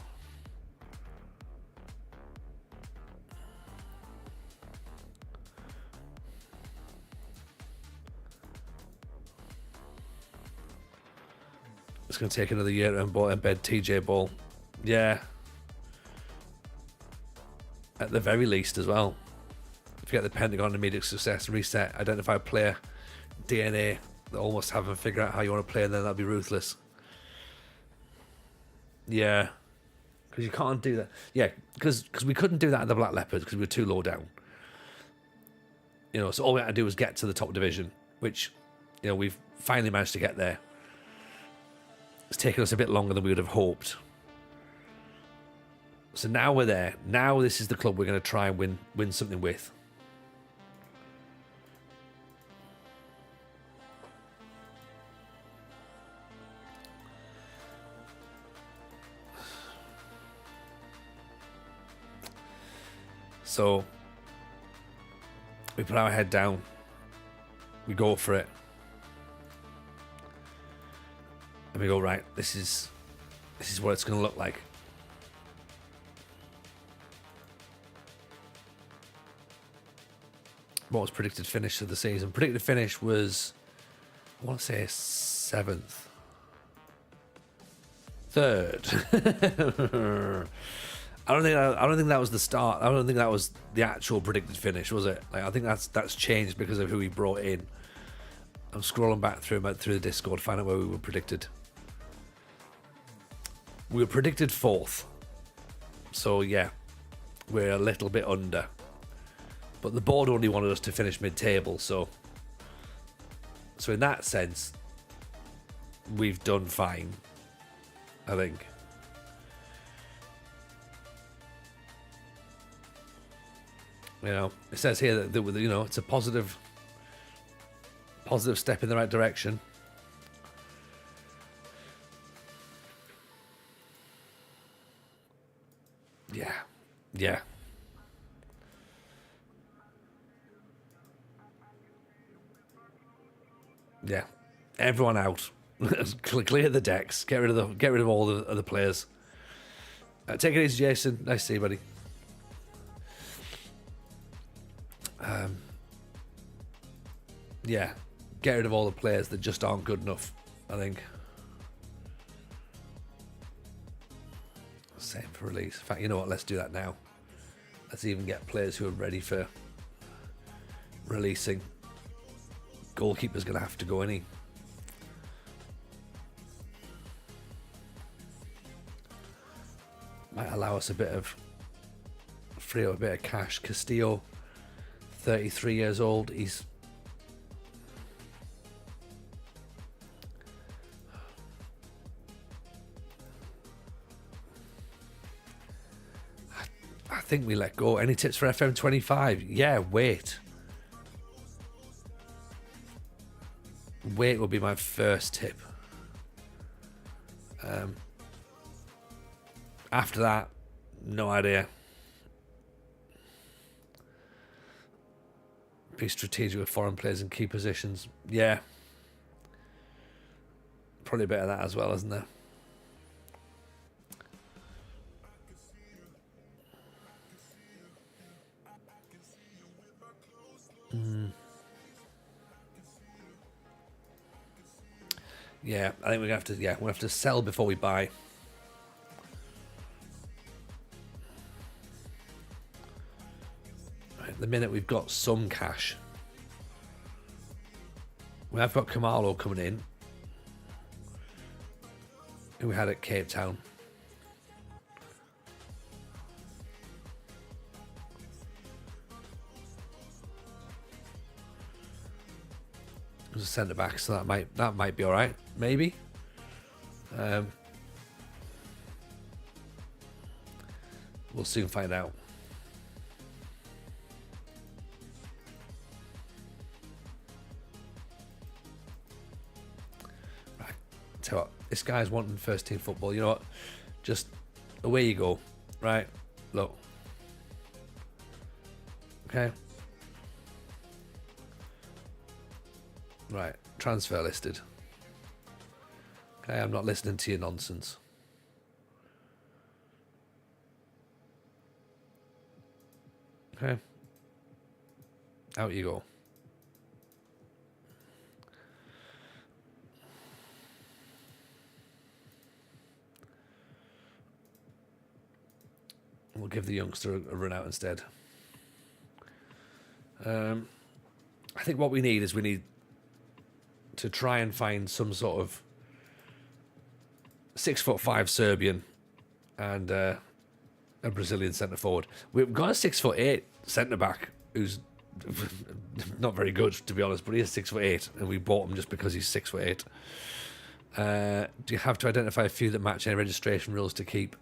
It's going to take another year to embed TJ Ball. Yeah. At the very least as well. If you get the Pentagon immediate success, reset, identify player DNA that almost haven't figured out how you want to play, and then that'd be ruthless. Yeah. Because you can't do that. Yeah, because we couldn't do that at the Black Leopards because we were too low down. You know, so all we had to do was get to the top division, which, you know, we've finally managed to get there. It's taken us a bit longer than we would have hoped. So now we're there. Now this is the club we're going to try and win something with. So we put our head down. We go for it. And we go, right, this is what it's going to look like. What was predicted finish of the season? Predicted finish was, I want to say, 7th. 3rd. I don't think that was the start. I don't think that was the actual predicted finish, was it? Like, I think that's changed because of who we brought in. I'm scrolling back through the Discord, find out where we were predicted. We were predicted 4th. So yeah, we're a little bit under. But the board only wanted us to finish mid-table, so in that sense, we've done fine, I think. You know, it says here that you know, it's a positive step in the right direction. Yeah. Yeah. Everyone out. Clear the decks. Get rid of all the other players. Take it easy, Jason. Nice to see you, buddy. Yeah. Get rid of all the players that just aren't good enough, I think. Same for release. In fact, you know what? Let's do that now. Let's even get players who are ready for releasing. Goalkeeper's going to have to go, isn't he? Might allow us a bit of free up a bit of cash. Castillo, 33 years old. I think we let go. Any tips for FM25? Yeah, wait. Wait will be my first tip. After that, no idea. Be strategic with foreign players in key positions. Yeah. Probably a bit of that as well, isn't there? Yeah, I think we're gonna have to. Yeah, we'll have to sell before we buy. Right, at the minute we've got some cash. We have got Kamalo coming in, who we had at Cape Town. As a centre back, so that might be all right, maybe. We'll soon find out. Right, tell you what, this guy's wanting first team football. You know what? Just away you go. Right, look. Okay. Right, transfer listed. Okay, I'm not listening to your nonsense. Okay. Out you go. We'll give the youngster a run out instead. I think what we need to try and find some sort of 6'5" Serbian and a Brazilian centre forward. We've got a 6'8" centre back who's not very good, to be honest, but he is 6'8", and we bought him just because he's 6'8". Do you have to identify a few that match any registration rules to keep?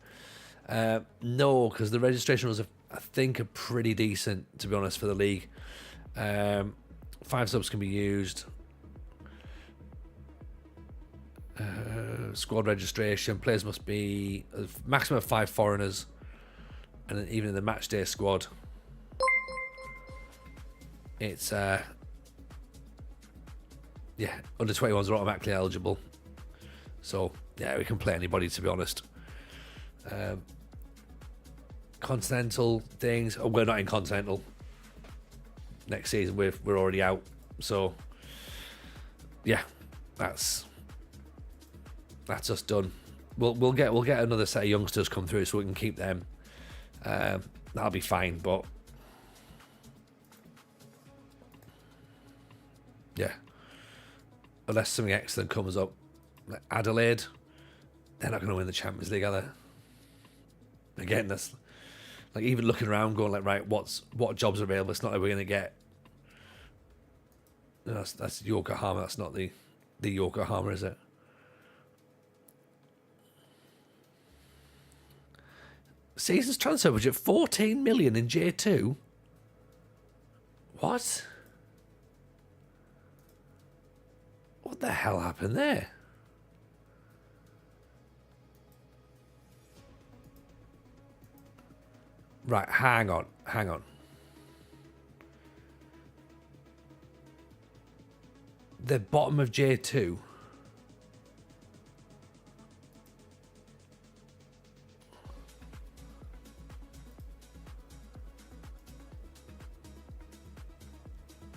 No, because the registration rules, I think, are pretty decent, to be honest, for the league. 5 subs can be used. Squad registration, players must be a maximum of 5 foreigners, and then even in the match day squad, it's under 21s are automatically eligible. So yeah, we can play anybody, to be honest. Continental things. Oh, we're not in continental next season. We're already out. So yeah, that's us done. We'll get another set of youngsters come through so we can keep them. That'll be fine. But yeah, unless something excellent comes up, like Adelaide, they're not going to win the Champions League, are they? Again, that's like even looking around, going like, right, what jobs are available? It's not like we're going to get. No, that's Yokohama. That's not the Yokohama, is it? Season's transfer budget 14 million in J2. What? What the hell happened there? Right, hang on. The bottom of J2.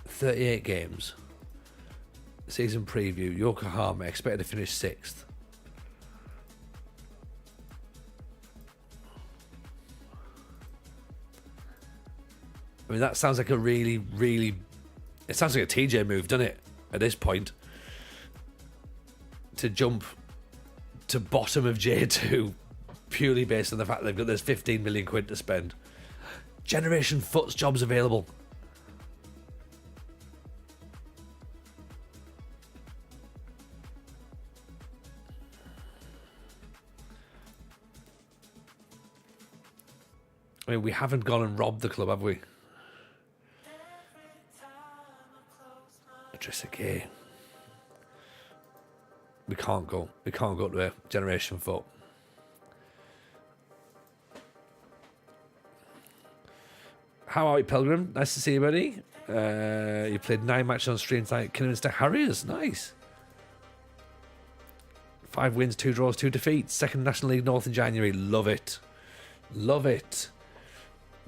$38 games. Season preview. Yokohama expected to finish 6th. I mean, that sounds like a really, really... It sounds like a TJ move, doesn't it? At this point. To jump to bottom of J2 purely based on the fact that there's 15 million quid to spend. Generation Foot's jobs available. I mean, we haven't gone and robbed the club, have we? Again. We can't go to a Generation Foot. How are you, Pilgrim? Nice to see you, buddy. You played 9 matches on stream tonight. Kidderminster Harriers. Nice. 5 wins, 2 draws, 2 defeats. Second National League North in January. Love it.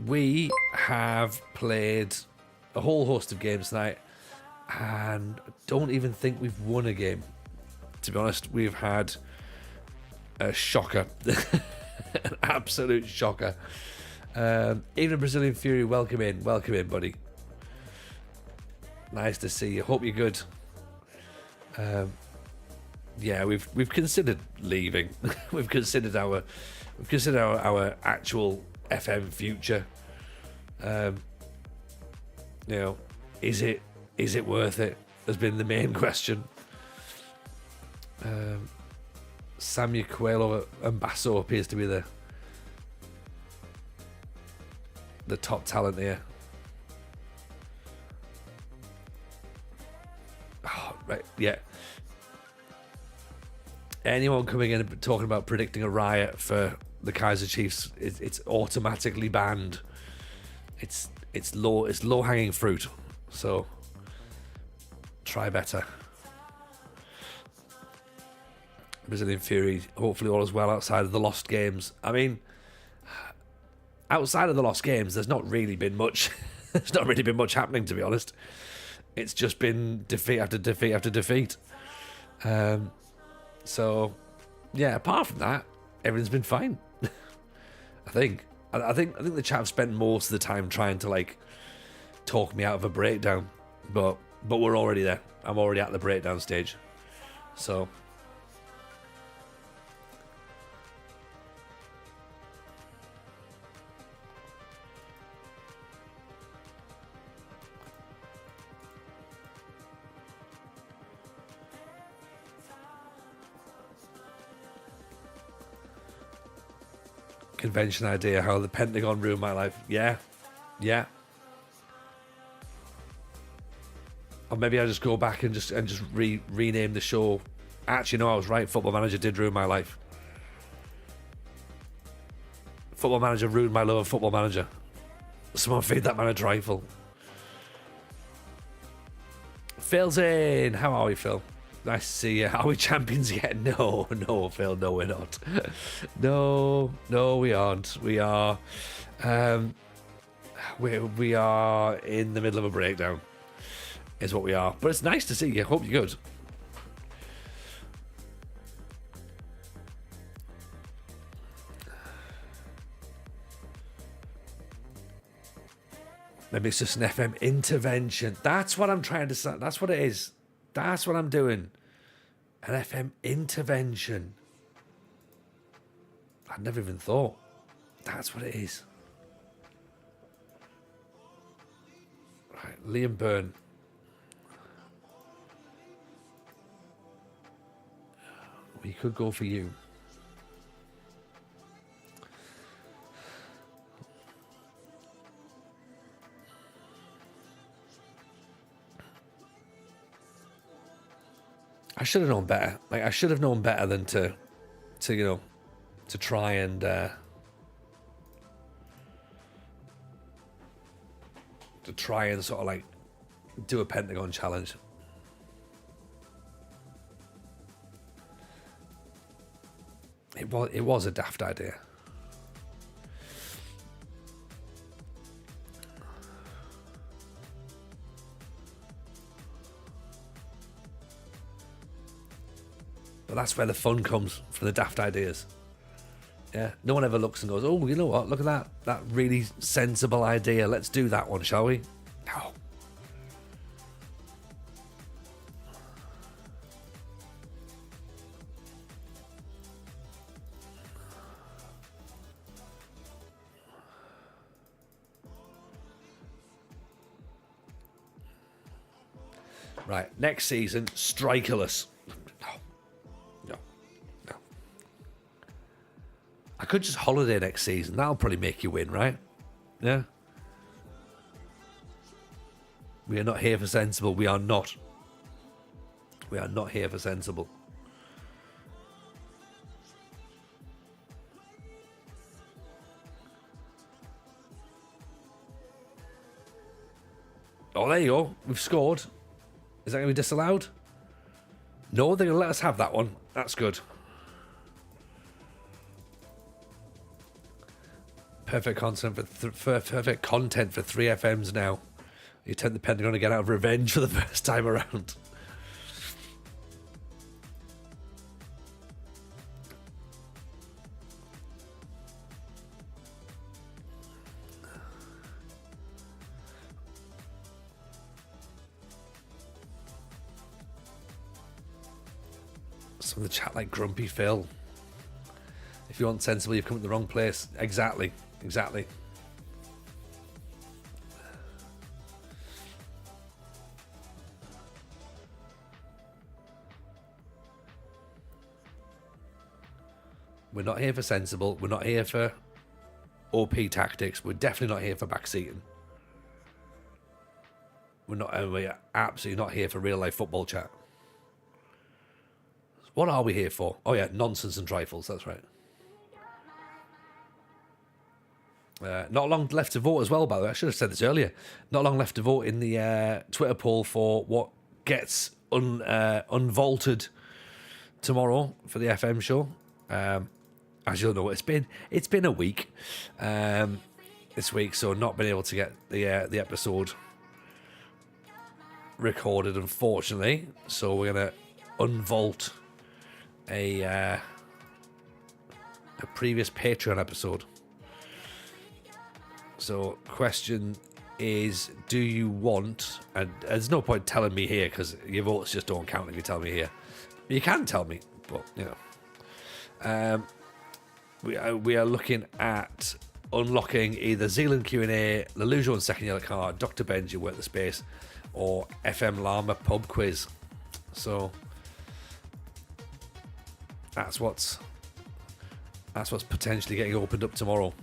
We have played a whole host of games tonight, and don't even think we've won a game. To be honest, we've had a shocker. An absolute shocker. Even a Brazilian Fury, welcome in, buddy. Nice to see you. Hope you're good. Yeah, we've considered leaving. we've considered our actual FM future. Is it worth it? Has been the main question. Samuel Coelho and Basso appears to be the top talent here. Oh, right, yeah. Anyone coming in and talking about predicting a riot for the Kaizer Chiefs, it's automatically banned. It's low hanging fruit. So try better. Brazilian Fury, hopefully all is well outside of the lost games. I mean, outside of the lost games, there's not really been much. There's not really been much happening, to be honest. It's just been defeat after defeat after defeat. So, yeah, apart from that, everything's been fine. I think the chap spent most of the time trying to like talk me out of a breakdown, but we're already there. I'm already at the breakdown stage. So convention idea, how the Pentagon ruined my life. Yeah. Or maybe I just go back and just rename the show. Actually, no, I was right. Football Manager did ruin my life. Football Manager ruined my love of Football Manager. Someone feed that man a trifle. Phil's in. How are we, Phil? Nice to see you. Are we champions yet? No, Phil. No, we're not. No, we aren't. We are. We are in the middle of a breakdown. Is what we are. But it's nice to see you. Hope you're good. Maybe it's just an FM intervention. That's what I'm trying to say. That's what it is. That's what I'm doing. An FM intervention. I'd never even thought. That's what it is. Right, Liam Byrne. We could go for you. I should have known better. Like, I should have known better than to you know, to try and sort of like do a Pentagon challenge. It was a daft idea. But that's where the fun comes, from the daft ideas. Yeah, no one ever looks and goes, oh, you know what, look at that really sensible idea. Let's do that one, shall we? No. Right, next season, strikerless. No. I could just holiday next season. That'll probably make you win, right? Yeah. We are not here for sensible. We are not. We are not here for sensible. Oh, there you go. We've scored. Is that going to be disallowed? No, they're going to let us have that one. That's good. Perfect content for perfect content for 3FMs now. You tempt the Pentagon to get out of revenge for the first time around. Some of the chat like Grumpy Phil. If you want sensible, you've come to the wrong place. Exactly. We're not here for sensible. We're not here for OP tactics. We're definitely not here for backseating. We're absolutely not here for real life football chat. What are we here for? Oh yeah, nonsense and trifles. That's right. Not long left to vote as well, by the way. I should have said this earlier. Not long left to vote in the Twitter poll for what gets unvaulted tomorrow for the FM show. As you'll know, it's been a week this week, so not been able to get the episode recorded, unfortunately. So we're gonna unvault a previous Patreon episode. So question is, do you want, and there's no point telling me here because your votes just don't count if you tell me here. You can tell me, but you know, we are looking at unlocking either Zealand Q&A, Lelujo and Second Yellow Card, Dr. Benji Work the Space, or FM Llama Pub Quiz. So that's what's potentially getting opened up tomorrow.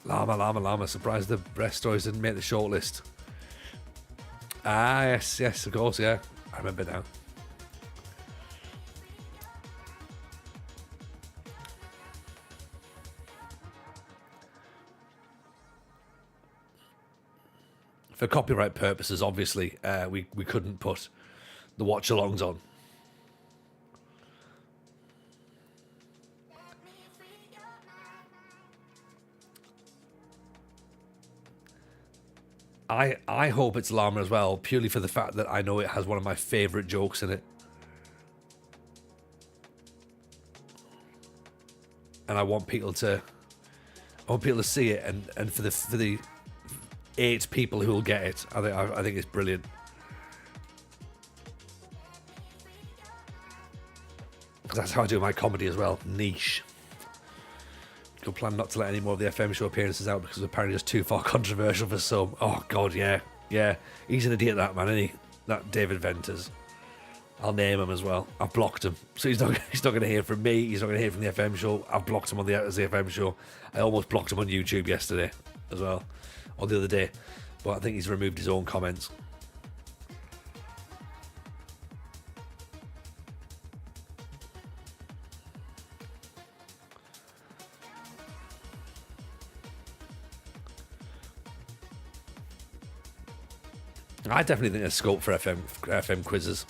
Llama. Surprised the breast stories didn't make the shortlist. Ah, yes, of course, yeah. I remember now. For copyright purposes, obviously, we couldn't put the watch-alongs on. I hope it's Llama as well, purely for the fact that I know it has one of my favourite jokes in it. And I want people to see it, and for the 8 people who will get it, I think it's brilliant. Because that's how I do my comedy as well, niche. Good plan not to let any more of the FM show appearances out because apparently just too far controversial for some. Oh god, yeah. He's an idiot, that man, isn't he? That David Venters. I'll name him as well. I've blocked him, so he's not going to hear from me. He's not going to hear from the FM show. I've blocked him on the FM show. I almost blocked him on YouTube yesterday as well, or the other day, but I think he's removed his own comments. I definitely think there's scope for FM quizzes.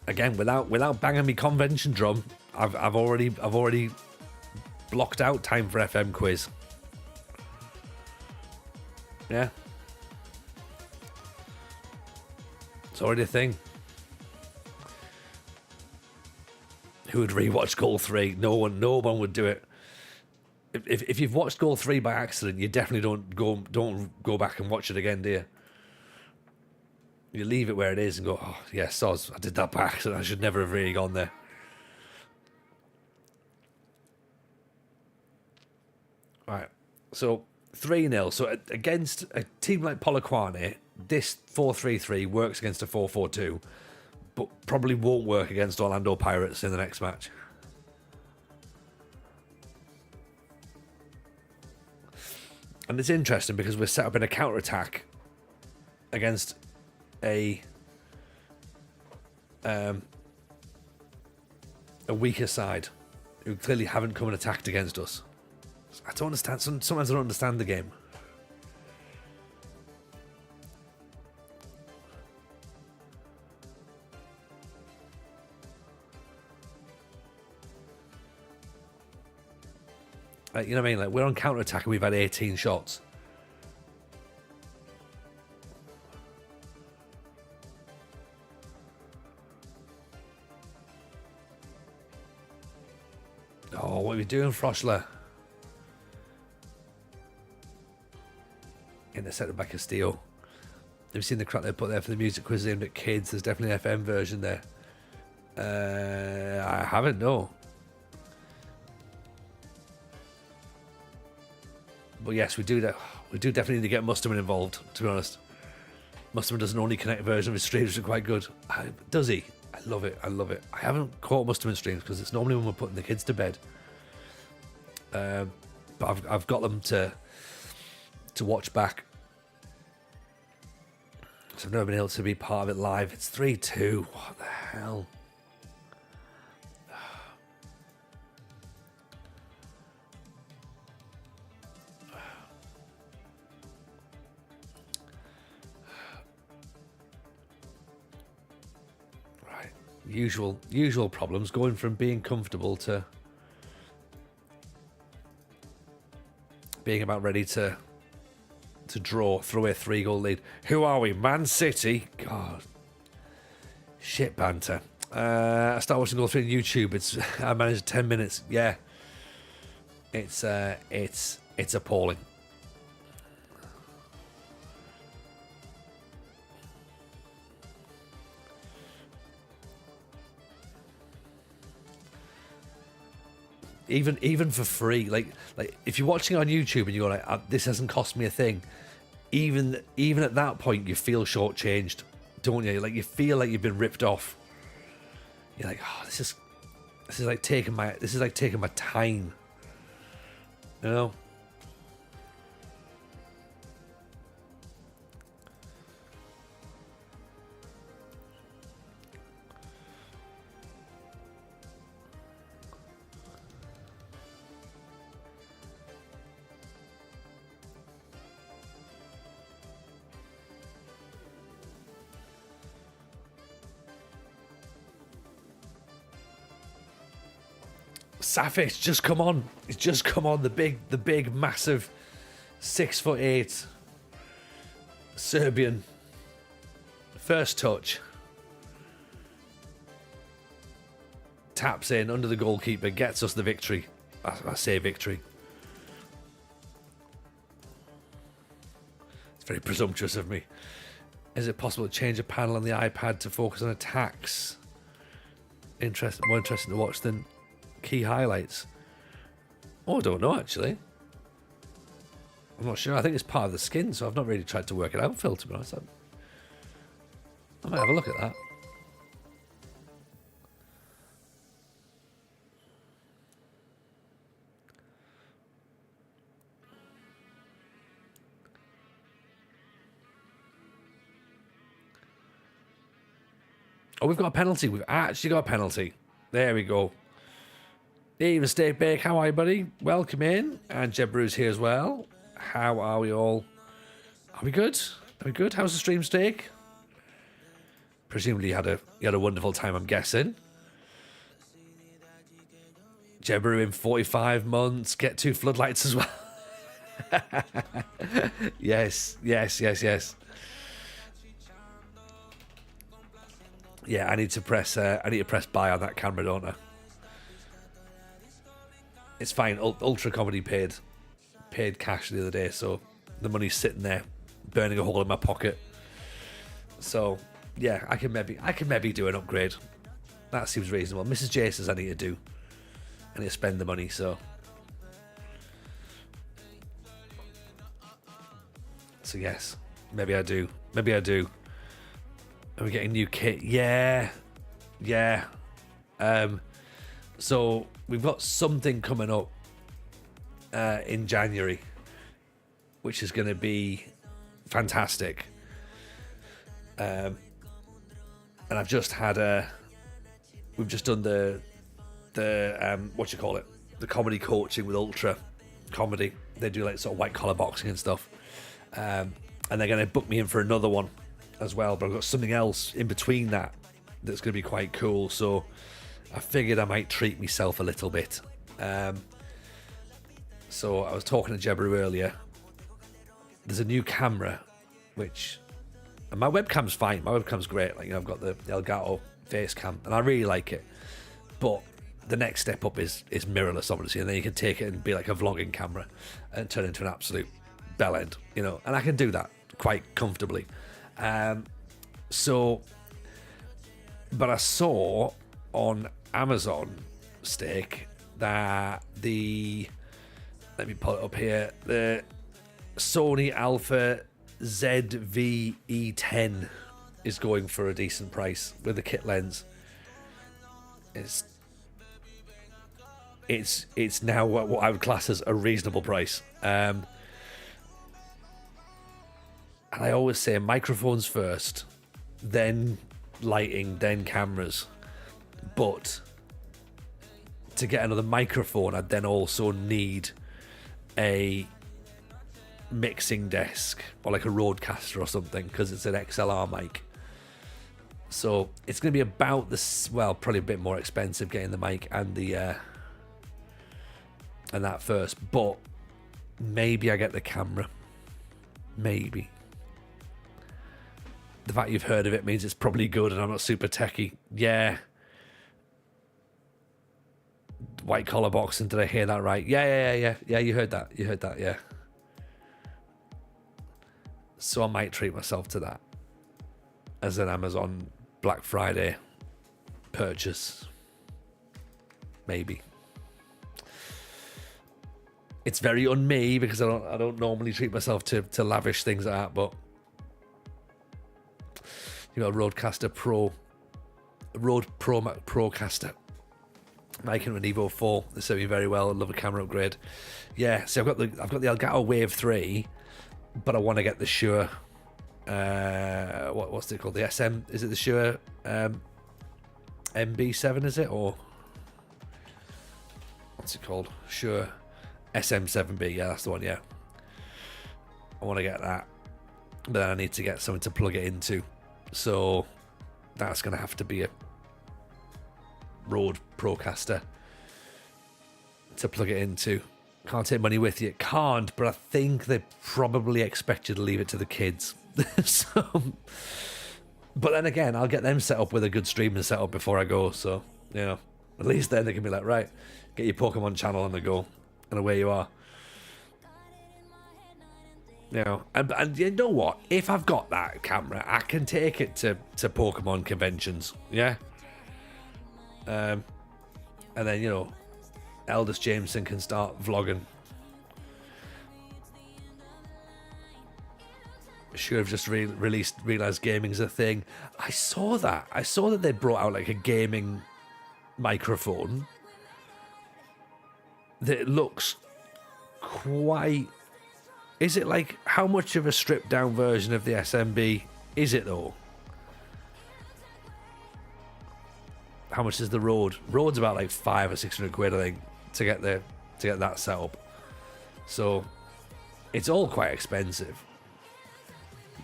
Again, without banging me convention drum, I've already blocked out time for FM quiz. Yeah, it's already a thing. Who would rewatch Goal 3? No one would do it. If you've watched Goal 3 by accident, you definitely don't go back and watch it again, do you? You leave it where it is and go, oh, yeah, soz, I did that by accident. I should never have really gone there. Right, so 3-0. So against a team like Polokwane, this 4-3-3 works against a 4-4-2, but probably won't work against Orlando Pirates in the next match. And it's interesting because we're set up in a counter-attack against a weaker side who clearly haven't come and attacked against us. I don't understand. Sometimes I don't understand the game. Like, you know what I mean? Like, we're on counter-attack and we've had 18 shots. Oh, what are we doing, Froschler? Intercepted by Castillo. Have you seen the crap they put there for the music quiz aimed at kids? There's definitely an FM version there. I haven't, no. But yes, we do definitely need to get Musterman involved, to be honest. Musterman does an only connect version of his streams, which are quite good. Does he? I love it. I haven't caught Musterman streams because it's normally when we're putting the kids to bed. But I've got them to watch back. So I've never been able to be part of it live. It's 3-2. What the hell? Usual problems, going from being comfortable to being about ready to throw a 3-goal lead. Who are we? Man City? God. Shit banter. I started watching all 3 on YouTube. I managed 10 minutes. Yeah. It's appalling. Even for free, like if you're watching on YouTube and you're like, this hasn't cost me a thing, even at that point you feel shortchanged, don't you? Like you feel like you've been ripped off. You're like, oh, this is like taking my time, you know. Safic, just come on. Just come on. The big, massive 6'8" Serbian. First touch. Taps in under the goalkeeper, gets us the victory. I say victory. It's very presumptuous of me. Is it possible to change a panel on the iPad to focus on attacks? More interesting to watch than key highlights. Oh, I don't know actually. I'm not sure. I think it's part of the skin, so I've not really tried to work it out, Phil, to be honest. I might have a look at that. Oh, we've got a penalty. We've actually got a penalty. There we go. Hey, Mistake Bake, how are you, buddy? Welcome in. And Jeb Bruce here as well. How are we all? Are we good? Are we good? How's the stream, Steak? Presumably you had a wonderful time, I'm guessing. Jeb Bruce in 45 months. Get 2 floodlights as well. Yes. Yeah, I need to press buy on that camera, don't I? It's fine. Ultra Comedy paid cash the other day, so the money's sitting there, burning a hole in my pocket. So yeah, I can maybe do an upgrade. That seems reasonable. Mrs. J says I need to spend the money. So yes, maybe I do. Are we getting new kit? Yeah. So we've got something coming up in January, which is going to be fantastic. And I've just had we've just done the the comedy coaching with Ultra Comedy. They do like sort of white collar boxing and stuff, and they're going to book me in for another one as well. But I've got something else in between that's going to be quite cool. So I figured I might treat myself a little bit. So I was talking to Jebru earlier. There's a new camera, and my webcam's fine. My webcam's great. Like, I've got the Elgato face cam, and I really like it. But the next step up is mirrorless, obviously, and then you can take it and be like a vlogging camera and turn it into an absolute bell end, and I can do that quite comfortably. But I saw on Amazon, Steak, that let me pull it up here, the Sony Alpha ZV-E10 is going for a decent price with the kit lens. It's now what I would class as a reasonable price. And I always say microphones first, then lighting, then cameras. But to get another microphone, I'd then also need a mixing desk or like a Rodecaster or something, because it's an XLR mic. So it's going to be about this. Well, probably a bit more expensive getting the mic and the and that first. But maybe I get the camera. Maybe. The fact you've heard of it means it's probably good, and I'm not super techie. Yeah. White collar boxing. Did I hear that right? Yeah. You heard that. Yeah. So I might treat myself to that as an Amazon Black Friday purchase. Maybe. It's very un-me because I don't normally treat myself to lavish things like that, but you got a Rodecaster Procaster mic and an Evo 4. They serve me very well. I love a camera upgrade. Yeah, so I've got the Elgato Wave 3, but I want to get the Shure. What's it called? The SM? Is it the Shure MB7? Is it, or what's it called? Shure SM7B. Yeah, that's the one. Yeah, I want to get that, but then I need to get something to plug it into. So that's going to have to be a Rode Procaster to plug it into. Can't take money with you. Can't, but I think they probably expect you to leave it to the kids. So, but then again, I'll get them set up with a good streaming setup before I go. So, you know, at least then they can be like, right, get your Pokemon channel on the go, and away you are. You know, and you know what? If I've got that camera, I can take it to Pokemon conventions. Yeah. And then, you know, Eldest Jameson can start vlogging. Sure, I've just realised gaming's a thing. I saw that they brought out like a gaming microphone that looks quite... Is it like, how much of a stripped down version of the SMB is it though? How much is the Rode? Rode's about like 500 or 600 quid, I think, to get that set up. So it's all quite expensive.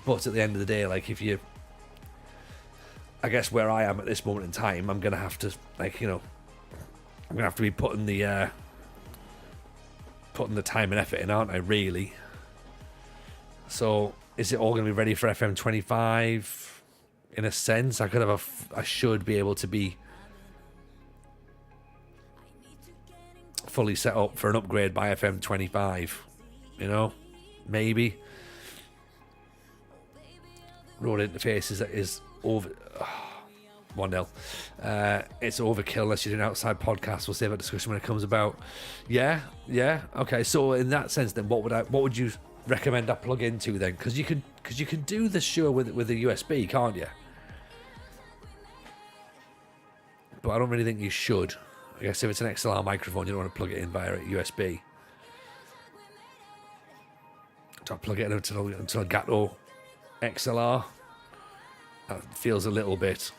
But at the end of the day, like, if you, I guess where I am at this moment in time, I'm gonna have to, like, you know, I'm gonna have to be putting the time and effort in, aren't I? Really. So is it all gonna be ready for FM25? In a sense, I should be able to be fully set up for an upgrade by FM25. You know, maybe. Rode interface is over 1-0. It's overkill unless you're doing outside podcast. We'll save that discussion when it comes about. Yeah. Okay, so in that sense, then what would you recommend I plug into then? Because you can do the Shure with a USB, can't you? But I don't really think you should. I guess if it's an XLR microphone, you don't want to plug it in via USB. Do I plug it in until Elgato XLR? That feels a little bit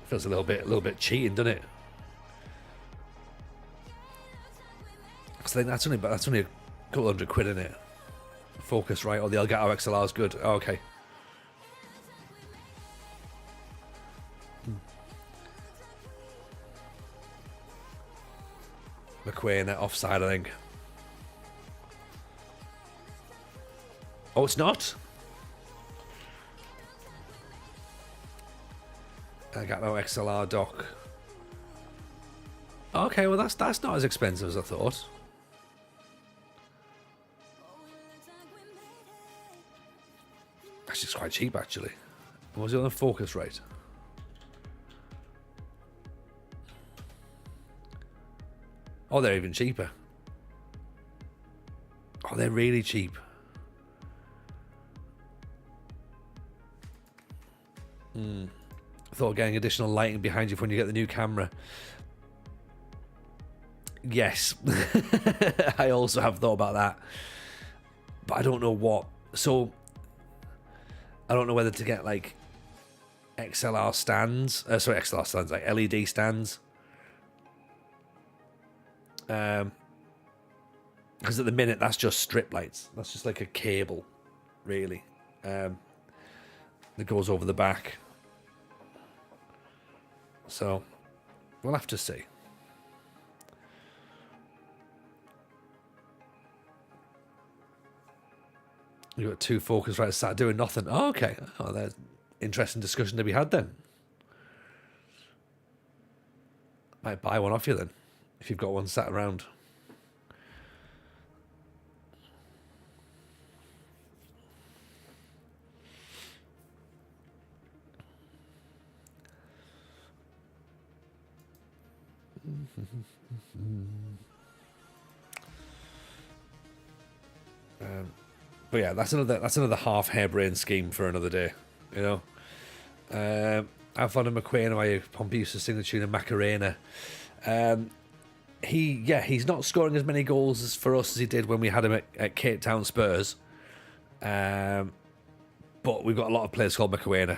bit cheating, doesn't it? I think that's only a couple hundred quid in it. Focusrite or the Elgato XLR is good. Oh, okay. McQueen offside, I think. Oh, it's not? I got no XLR dock. Okay, well that's not as expensive as I thought. That's just quite cheap, actually. What was the other Focusrite? Oh, they're even cheaper. Oh, they're really cheap. I thought getting additional lighting behind you when you get the new camera. Yes. I also have thought about that. But I don't know what. So, I don't know whether to get like XLR stands. XLR stands, like LED stands. Because at the minute, that's just strip lights. That's just like a cable, really. that goes over the back. So we'll have to see. You've got 2 Focusrites sat doing nothing. Oh, okay. Oh, there's interesting discussion to be had then. Might buy one off you then, if you've got one sat around. But yeah, that's another half harebrained scheme for another day, you know. Alfon and McQueen, who Pompey used to sing the tune of Macarena. He's not scoring as many goals as for us as he did when we had him at Cape Town Spurs. But we've got a lot of players called McQueen,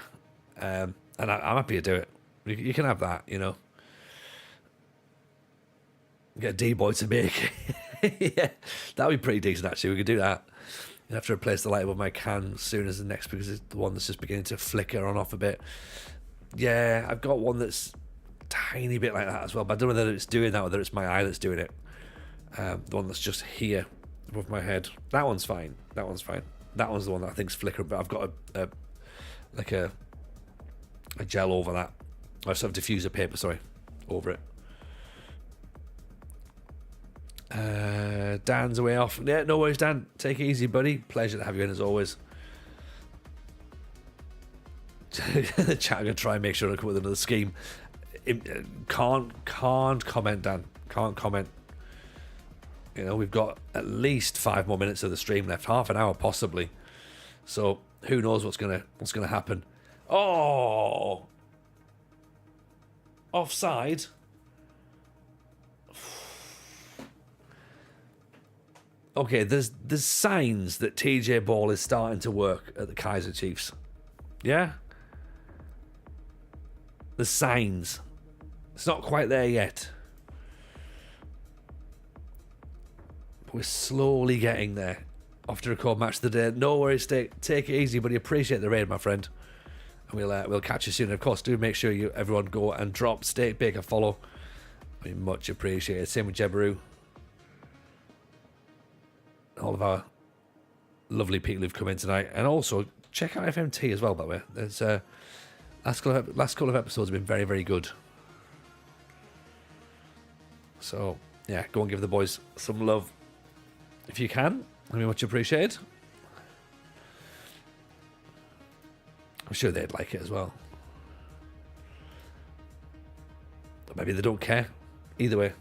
and I'm happy to do it. You can have that, you know. Get a D-boy to make. Yeah, that'd be pretty decent actually. We could do that. You have to replace the light above my can as soon as the next, because it's the one that's just beginning to flicker on off a bit. Yeah, I've got one that's a tiny bit like that as well, but I don't know whether it's doing that or whether it's my eye that's doing it. The one that's just here above my head. That one's fine. That one's fine. That one's the one that I think's flickering, but I've got a gel over that. Or sort of diffuser paper, sorry, over it. Dan's away off. Yeah, no worries, Dan. Take it easy, buddy. Pleasure to have you in as always. The chat are gonna try and make sure I come up with another scheme. Can't comment, Dan. Can't comment. You know, we've got at least 5 more minutes of the stream left, half an hour possibly. So who knows what's gonna happen? Oh, offside. Okay, there's signs that TJ Ball is starting to work at the Kaizer Chiefs. Yeah? There's signs. It's not quite there yet. But we're slowly getting there. Off to record match of the day. No worries, take it easy, buddy. Appreciate the raid, my friend. And we'll catch you soon. Of course, do make sure everyone go and drop Steak Bake a follow. I mean, much appreciated. Same with Jebaru. All of our lovely people who've come in tonight, and also check out FMT as well. By the way, there's last couple of episodes have been very, very good. So yeah, go and give the boys some love if you can. I mean, much appreciated. I'm sure they'd like it as well. But maybe they don't care. Either way.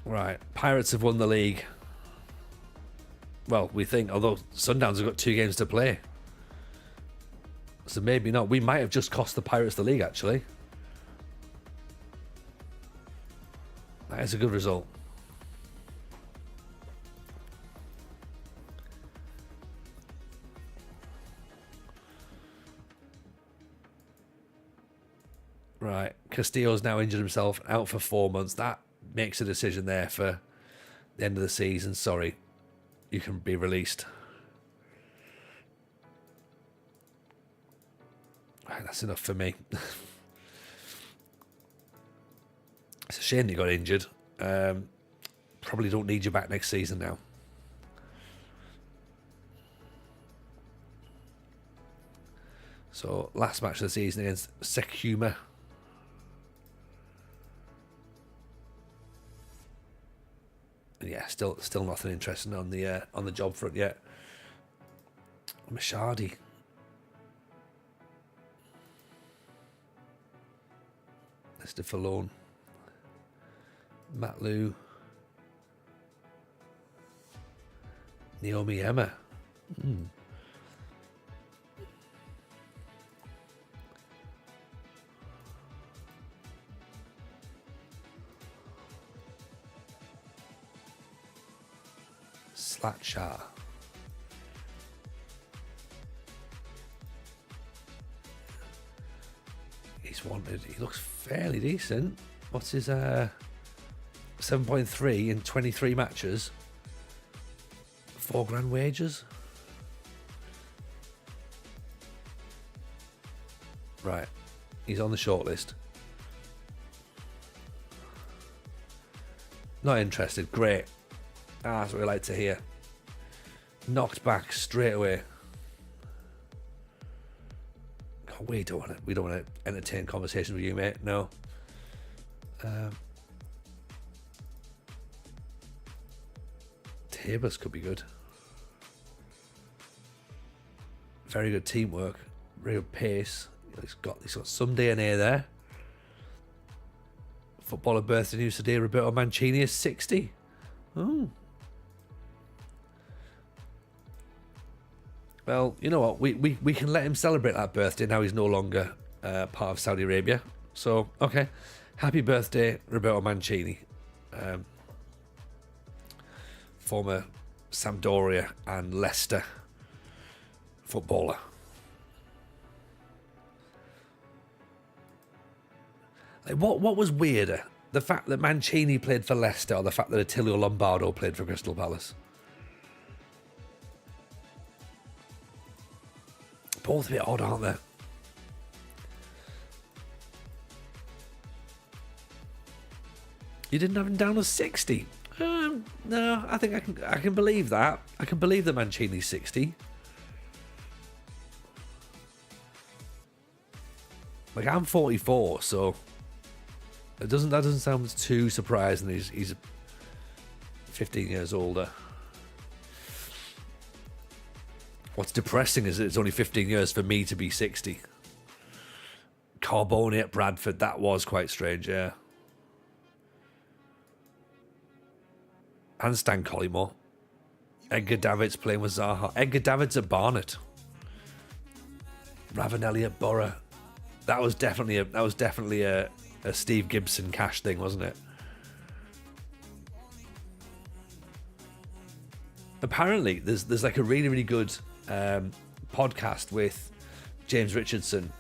Right, Pirates have won the league. Well, we think, although Sundowns have got 2 games to play. So maybe not. We might have just cost the Pirates the league, actually. That is a good result. Right, Castillo's now injured himself, out for 4 months. That makes a decision there for the end of the season. Sorry, you can be released. Right, that's enough for me. It's a shame you got injured. Probably don't need you back next season now. So last match of the season against Sekuma. Yeah, still nothing interesting on the job front yet. Mashadi. Mr. Falone. Matlu. Naomi Emma. Slatshar. he's wanted. He looks fairly decent. What's his 7.3 in 23 matches? $4,000 wages. Right, he's on the shortlist. Not interested. Great. That's what we like to hear. Knocked back straight away. Oh, we don't want to entertain conversations with you, mate. No. Tabus could be good. Very good teamwork. Very good pace. He's got some DNA there. Footballer birthday news today. Roberto Mancini is 60. Oh. Well, you know what? We can let him celebrate that birthday now he's no longer part of Saudi Arabia. So, okay. Happy birthday, Roberto Mancini. Former Sampdoria and Leicester footballer. Like, what was weirder? The fact that Mancini played for Leicester or the fact that Attilio Lombardo played for Crystal Palace? Both a bit odd, aren't they? You didn't have him down as 60? No, I think I can believe that. I can believe that Mancini's 60. Like, I'm 44, so that doesn't sound too surprising. He's 15 years older. What's depressing is that it's only 15 years for me to be 60. Carbone at Bradford, that was quite strange, yeah. And Stan Collymore. Edgar Davids playing with Zaha. Edgar Davids at Barnet. Ravanelli at Borough. That was definitely a Steve Gibson cash thing, wasn't it? Apparently, there's like a really, really good podcast with James Richardson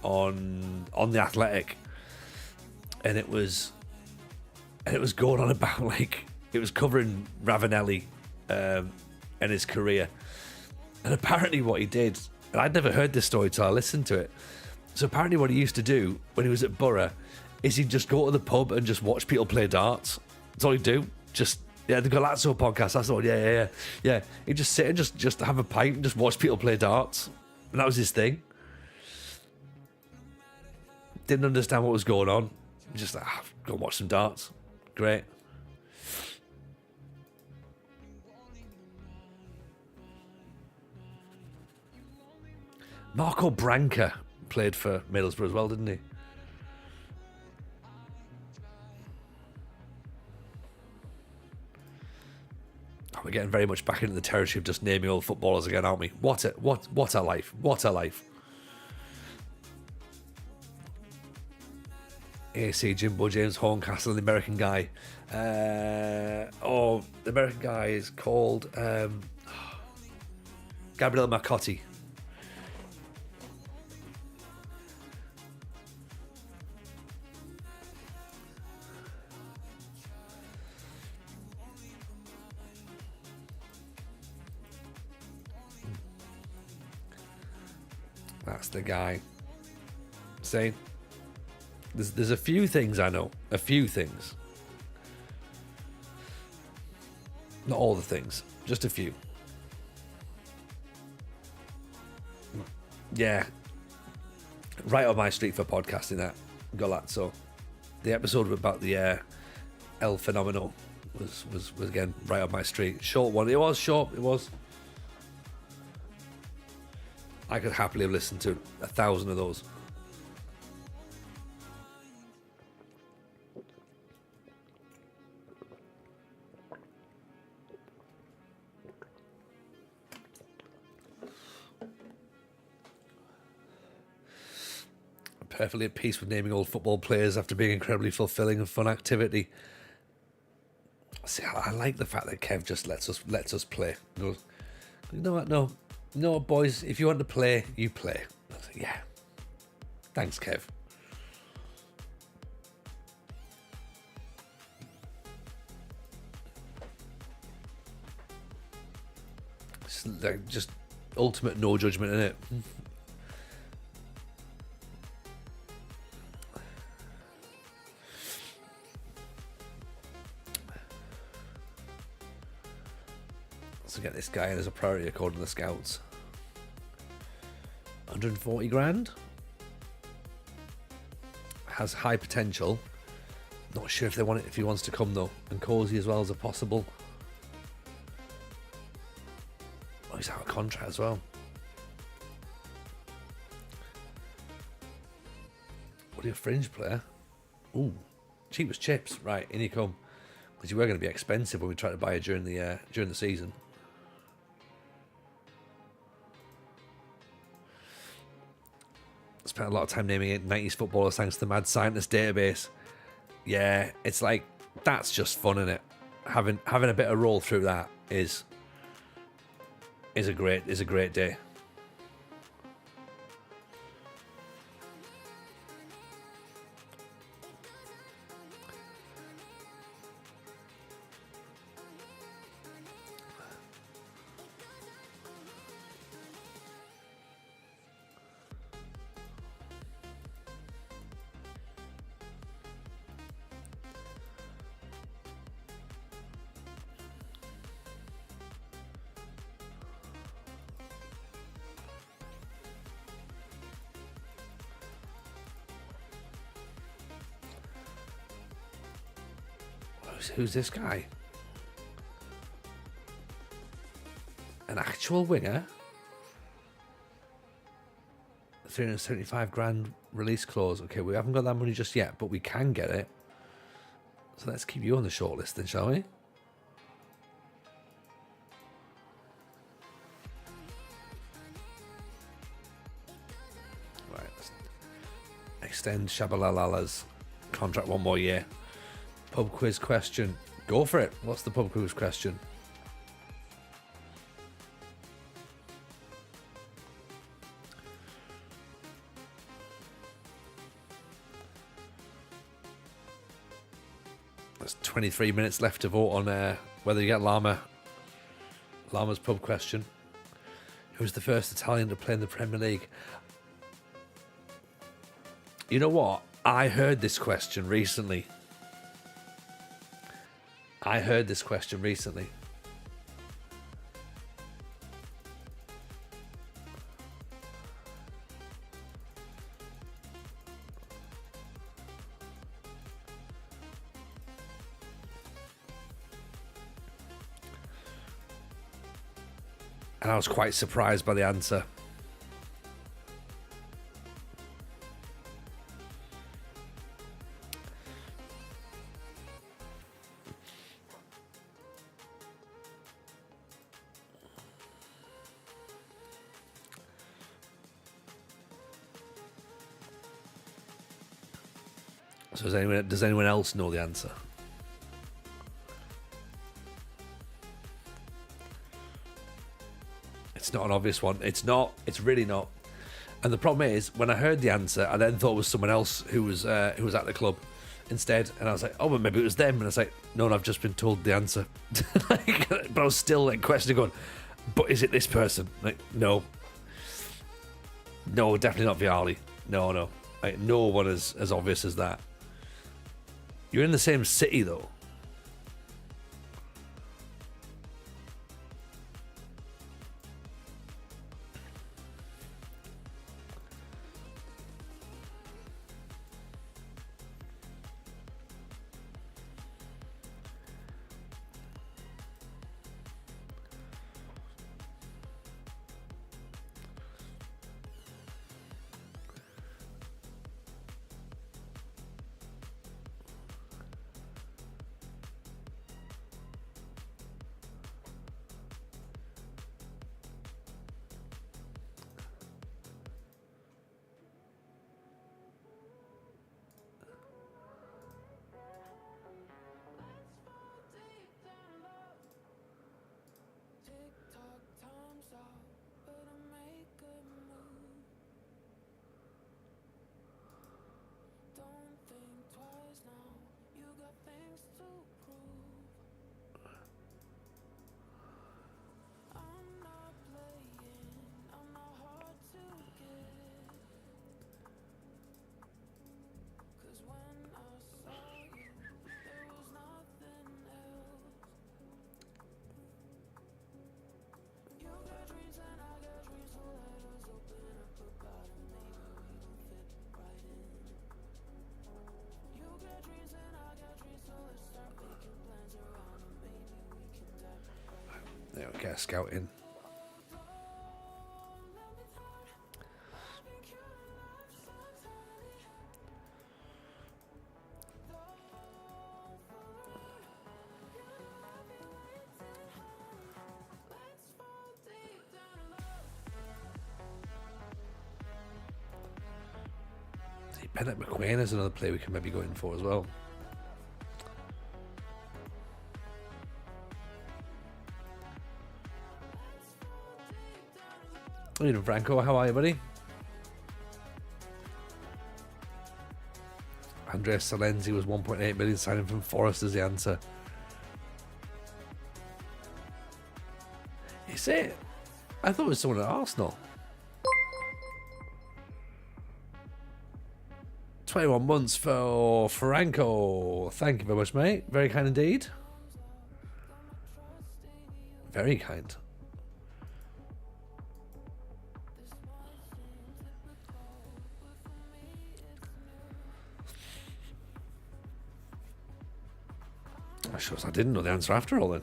on The Athletic, and it was going on about, like, it was covering Ravanelli and his career, and apparently what he did, and I'd never heard this story till I listened to it. So apparently what he used to do when he was at Borough is he'd just go to the pub and just watch people play darts. That's all he'd do. Just, yeah, the Galazzo podcast, that's all. Yeah. He'd just sit and just have a pint and just watch people play darts. And that was his thing. Didn't understand what was going on. Just like, go and watch some darts. Great. Marco Branca played for Middlesbrough as well, didn't he? Oh, we're getting very much back into the territory of just naming old footballers again, aren't we? What a life! What a life! AC Jimbo James Horncastle, the American guy. The American guy is called Gabriel Marcotti. That's the guy. See? There's a few things I know. A few things. Not all the things. Just a few. Yeah. Right on my street for podcasting, that. Golazzo. The episode about the El Fenomeno was again right on my street. Short one. It was short. It was. I could happily have listened to 1,000 of those. I'm perfectly at peace with naming old football players after being incredibly fulfilling and fun activity. See, I like the fact that Kev just lets us play. He goes, you know what? No, boys, if you want to play, you play. I was like, yeah. Thanks, Kev. It's like just ultimate no judgment in it. Let's get this guy in as a priority according to the scouts. 140 grand. Has high potential. Not sure if they want it, if he wants to come though. And Cozy as well as a possible. Oh, he's out of contract as well. What are you, a fringe player? Ooh, cheap as chips. Right, in you come. Because you were going to be expensive when we tried to buy it during the season. Spent a lot of time naming it 90s footballers thanks to the Mad Scientist database. Yeah, it's like, that's just fun, isn't it? Having a bit of roll through that is a great day. Who's this guy? An actual winger? 375 grand release clause. Okay, we haven't got that money just yet, but we can get it. So let's keep you on the shortlist then, shall we? Right, let's extend Shabalalala's contract one more year. Pub quiz question. Go for it. What's the pub quiz question? There's 23 minutes left to vote on whether you get Llama's pub question. Who was the first Italian to play in the Premier League? You know what? I heard this question recently. And I was quite surprised by the answer. So does anyone else know the answer? It's not an obvious one. It's not. It's really not. And the problem is, when I heard the answer, I then thought it was someone else who was at the club instead, and I was like, oh, well, maybe it was them. And I was like, no, I've just been told the answer. But I was still like questioning, going, but is it this person? Like, no, definitely not Vialli. No, like, no one as obvious as that. You're in the same city though. get a scout in. Bennett McQueen is another player we can maybe go in for as well. Hey, Franco, how are you, buddy? Andrea Salenzi was 1.8 million signing from Forest as the answer. Is it? I thought it was someone at Arsenal. 21 months for Franco. Thank you very much, mate. Very kind indeed. Very kind. I suppose I didn't know the answer after all then.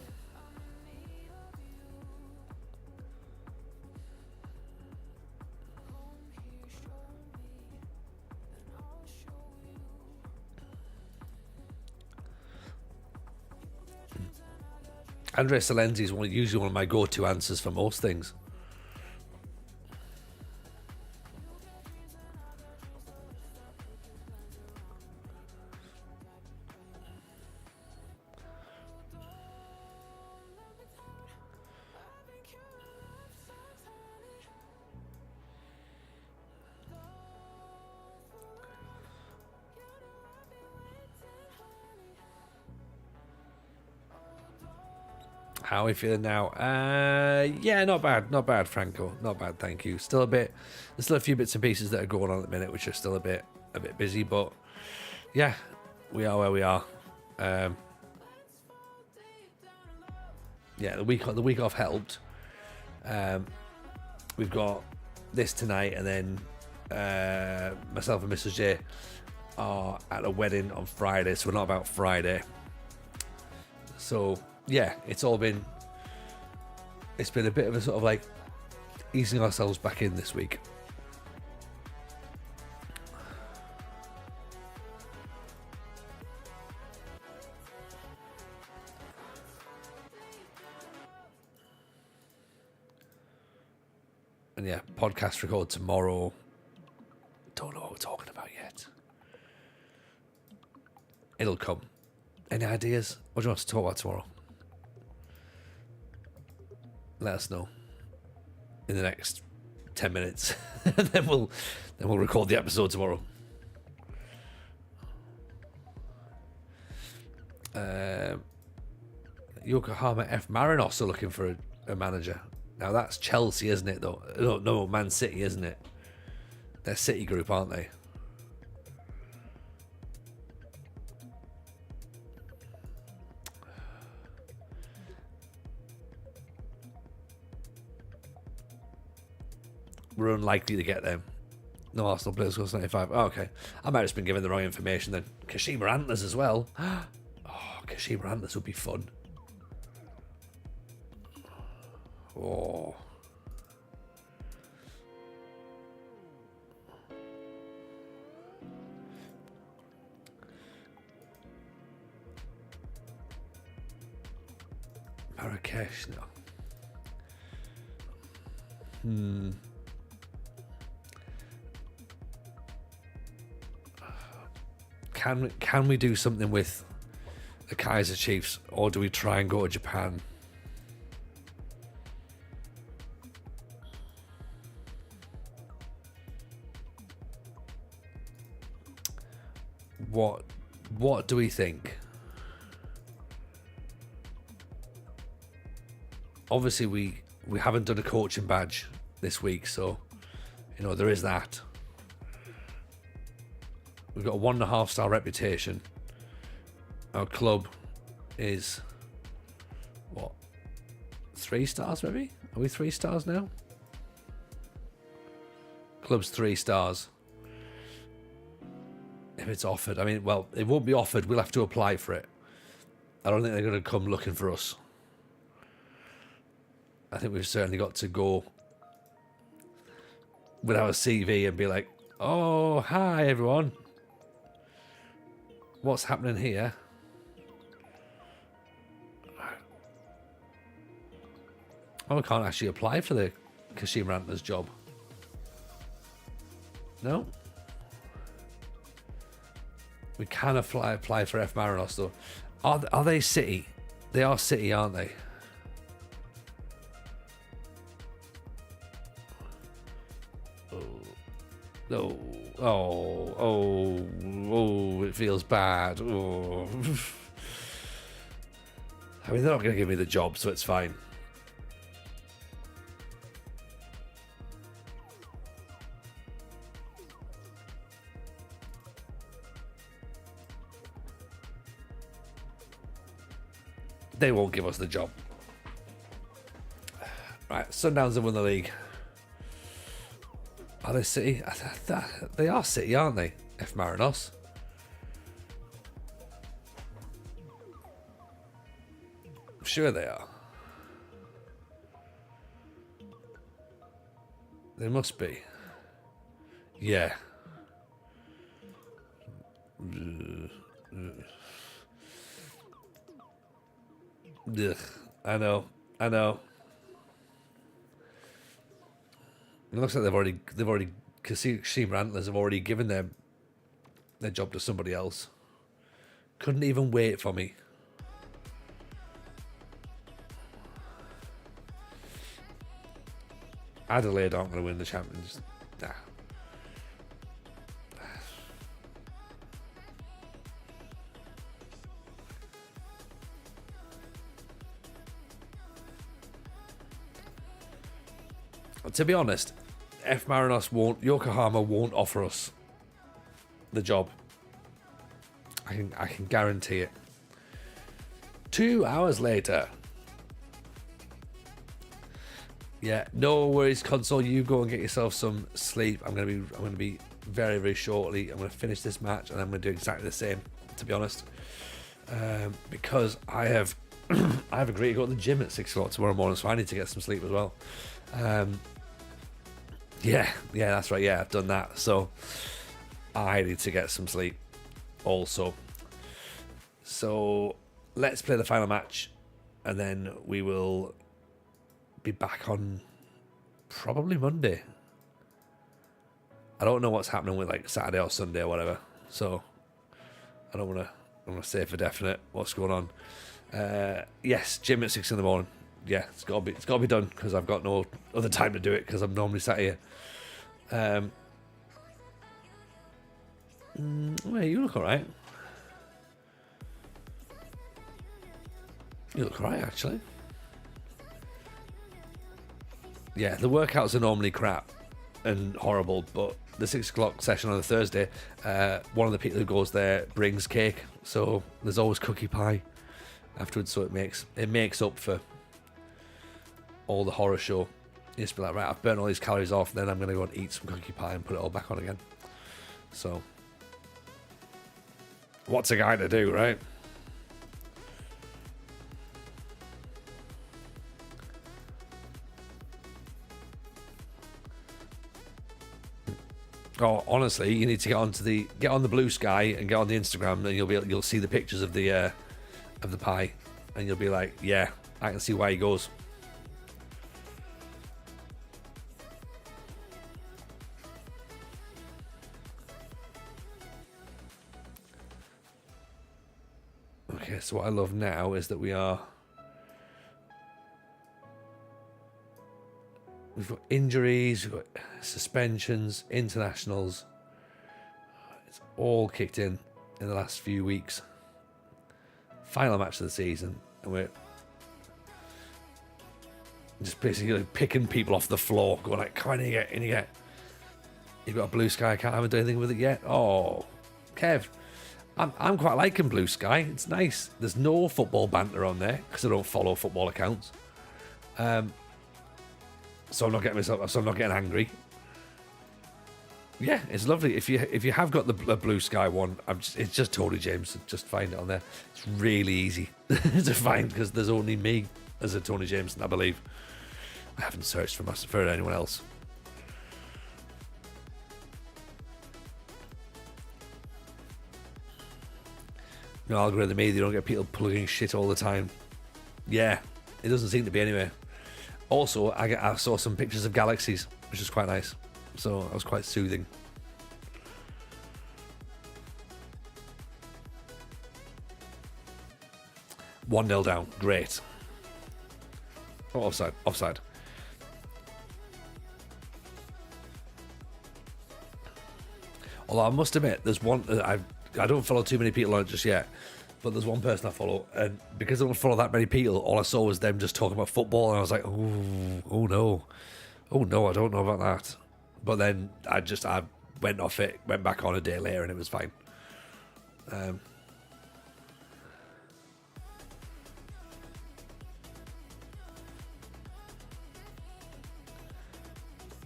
Andrea Salenzi is usually one of my go-to answers for most things. How are we feeling now? Yeah, not bad, Franco. Not bad, thank you. There's still a few bits and pieces that are going on at the minute, which are still a bit busy, but yeah, we are where we are. Yeah, the week off helped. We've got this tonight, and then myself and Mrs. J are at a wedding on Friday, so we're not about Friday. So yeah, it's been a bit of a sort of like easing ourselves back in this week. And yeah, podcast record tomorrow. Don't know what we're talking about yet. It'll come. Any ideas? What do you want us to talk about tomorrow? Let us know in the next 10 minutes. And then we'll record the episode tomorrow. Yokohama F. Marinos are looking for a manager. Now that's Chelsea, isn't it, though? No, Man City, isn't it? They're City Group, aren't they? We're unlikely to get them. No Arsenal players goes 95. Oh, okay. I might have just been given the wrong information then. Kashima Antlers as well. Oh, Kashima Antlers would be fun. Oh. Marrakesh, no. Can we do something with the Kaizer Chiefs, or do we try and go to Japan? What do we think? Obviously, we haven't done a coaching badge this week, so there is that. We've got a 1.5 star reputation. Our club is 3 stars maybe? Are we 3 stars now? Club's 3 stars. If it's offered, it won't be offered. We'll have to apply for it. I don't think they're going to come looking for us. I think we've certainly got to go with our CV and be like, oh, hi, everyone. What's happening here? Oh, I can't actually apply for the Kashima Antlers job. No? We can apply for F. Marinos, though. Are they City? They are City, aren't they? Oh, it feels bad. Oh. I mean, they're not going to give me the job, so it's fine. They won't give us the job. Right, Sundowns have won the league. Are they City? They are City, aren't they? F. Marinos. I'm sure they are. They must be. Yeah. Ugh, I know. It looks like they've already Kashima Antlers have already given their job to somebody else. Couldn't even wait for me. Adelaide aren't going to win the Champions. Nah. To be honest, F. Marinos Yokohama won't offer us the job. I can guarantee it. 2 hours later. Yeah, no worries, console. You go and get yourself some sleep. I'm gonna be very, very shortly. I'm gonna finish this match and I'm gonna do exactly the same. To be honest, because I have agreed to go to the gym at 6 o'clock tomorrow morning, so I need to get some sleep as well. Yeah, that's right. Yeah, I've done that. So I need to get some sleep also. So let's play the final match and then we will be back on probably Monday. I don't know what's happening with like Saturday or Sunday or whatever. So I don't want to say for definite what's going on. Yes, gym at 6 in the morning. Yeah, it's got to be done because I've got no other time to do it because I'm normally sat here. Well, you look alright. You look alright, actually. Yeah, the workouts are normally crap and horrible, but the 6 o'clock session on a Thursday, one of the people who goes there brings cake, so there's always cookie pie afterwards, so it makes up for all the horror show. You just be like, right, I've burnt all these calories off, then I'm going to go and eat some cookie pie and put it all back on again. So, what's a guy to do, right? Oh, honestly, you need to get on the Blue Sky and get on the Instagram, and you'll see the pictures of the pie, and you'll be like, yeah, I can see why he goes. Okay, so what I love now is that we've got injuries, we've got suspensions, internationals. It's all kicked in the last few weeks. Final match of the season, and we're just basically like picking people off the floor, going like, come on, in you get. You've got a Blue Sky account, I haven't done anything with it yet. Oh, Kev. I'm quite liking Blue Sky. It's nice. There's no football banter on there because I don't follow football accounts. So I'm not getting angry. Yeah, it's lovely. If you have got the Blue Sky one, it's just Tony James. Just find it on there. It's really easy to find because there's only me as a Tony Jameson, I believe. I haven't searched for anyone else. No algorithm either. You don't get people plugging shit all the time. Yeah, it doesn't seem to be anyway. Also, I saw some pictures of galaxies, which is quite nice. So that was quite soothing. One 0 down. Great. Oh, offside. Offside. Although I must admit, there's one I don't follow too many people on it just yet, but there's one person I follow, and because I don't follow that many people, all I saw was them just talking about football, and I was like, oh no, I don't know about that. But then I went off it, went back on a day later, and it was fine.